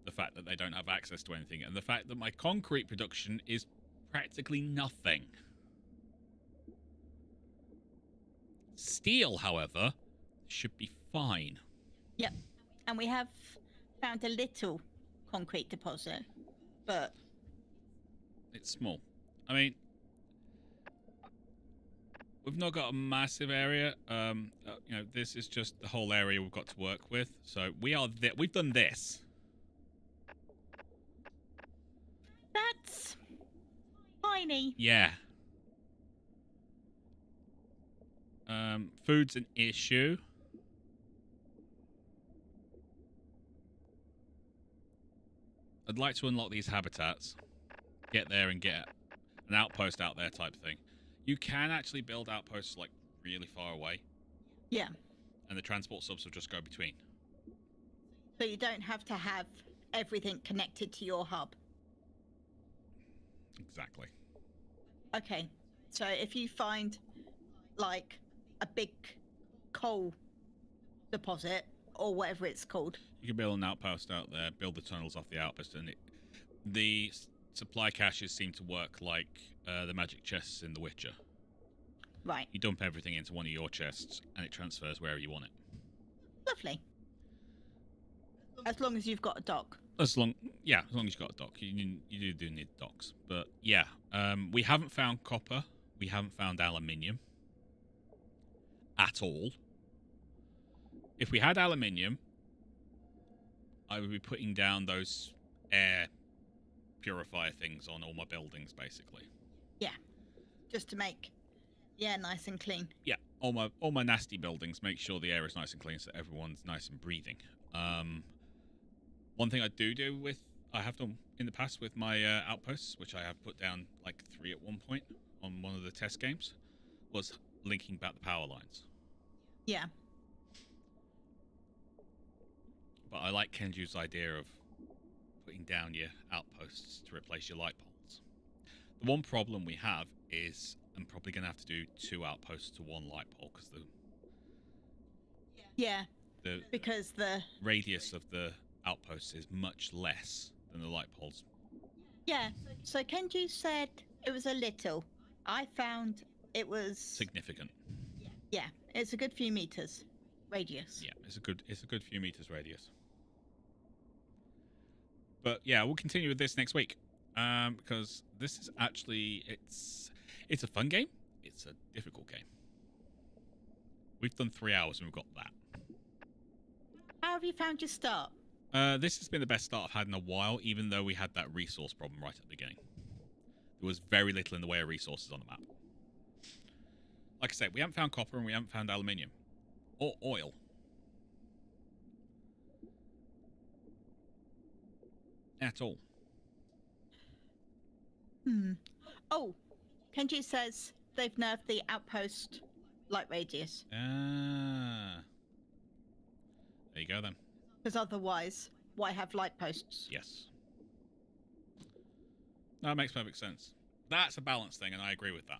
the fact that they don't have access to anything, and the fact that my concrete production is practically nothing. Steel, however, should be fine. Yep. And we have found a little concrete deposit, but It's small. I mean, we've not got a massive area. This is just the whole area we've got to work with. So we've done this. that's tiny. Yeah. Food's an issue. I'd like to unlock these habitats. Get there and get an outpost out there type thing. You can actually build outposts like really far away. Yeah. And the transport subs will just go between. So you don't have to have everything connected to your hub. Exactly. Okay, so if you find like a big coal deposit or whatever it's called. You can build an outpost out there, build the tunnels off the outpost, and the supply caches seem to work like the magic chests in The Witcher. Right. You dump everything into one of your chests, and it transfers wherever you want it. Lovely. As long as you've got a dock. As long as you've got a dock. You do need docks. But yeah, we haven't found copper. We haven't found aluminium. At all. If we had aluminium, I would be putting down those air purifier things on all my buildings, basically. Yeah. Just to make the air nice and clean. Yeah, all my nasty buildings, make sure the air is nice and clean so everyone's nice and breathing. One thing I have done in the past with my outposts, which I have put down like 3 at one point on one of the test games, was linking back the power lines. Yeah. But I like Kenju's idea of putting down your outposts to replace your light poles. The one problem we have is I'm probably going to have to do 2 outposts to 1 light pole because because the radius of the outposts is much less than the light poles. Yeah, so Kenju said it was a little. I found it was significant. Yeah, it's a good few meters radius. Yeah, it's a good few meters radius. But yeah, we'll continue with this next week because this is actually it's a fun game. It's a difficult game. We've done 3 hours and we've got that. How have you found your start? This has been the best start I've had in a while, even though we had that resource problem right at the beginning. There was very little in the way of resources on the map. Like I said, we haven't found copper and we haven't found aluminium. Or oil. At all. Oh, Kenji says they've nerfed the outpost light radius. Ah. There you go then. Because otherwise, why have light posts? Yes. That makes perfect sense. That's a balance thing, and I agree with that.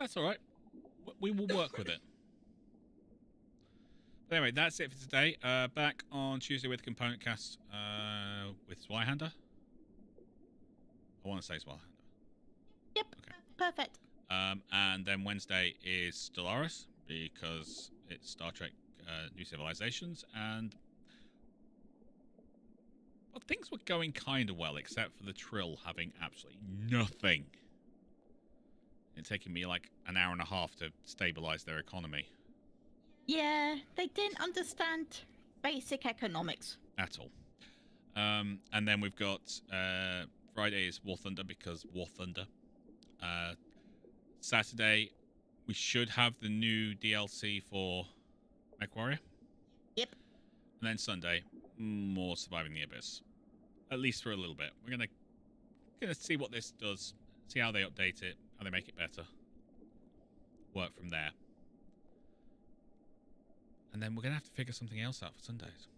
That's all right. We will work with it. But anyway, that's it for today. Back on Tuesday with Component Cast with Zweihander. I want to say Zweihander. Yep. Okay. Perfect. And then Wednesday is Stellaris because it's Star Trek New Civilizations, and well, things were going kind of well, except for the Trill having absolutely nothing. It's taking me like an hour and a half to stabilize their economy. Yeah, they didn't understand basic economics. At all. And then we've got Friday is War Thunder because War Thunder. Saturday, we should have the new DLC for Mech Warrior. Yep. And then Sunday, more Surviving the Abyss. At least for a little bit. We're gonna see what this does, see how they update it, how they make it better. Work from there. And then we're gonna have to figure something else out for Sundays.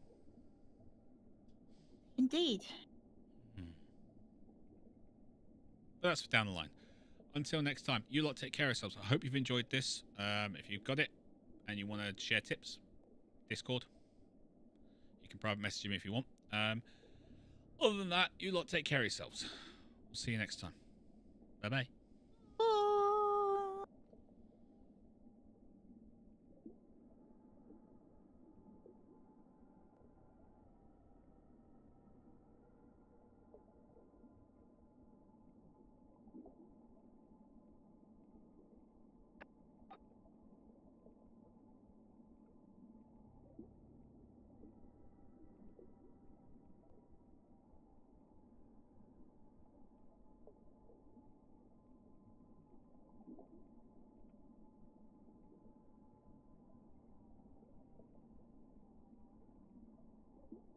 Indeed. But that's for down the line. Until next time, you lot take care of yourselves. I hope you've enjoyed this. If you've got it and you want to share tips, Discord. You can private message me if you want. Other than that, you lot take care of yourselves. We'll see you next time. Bye-bye.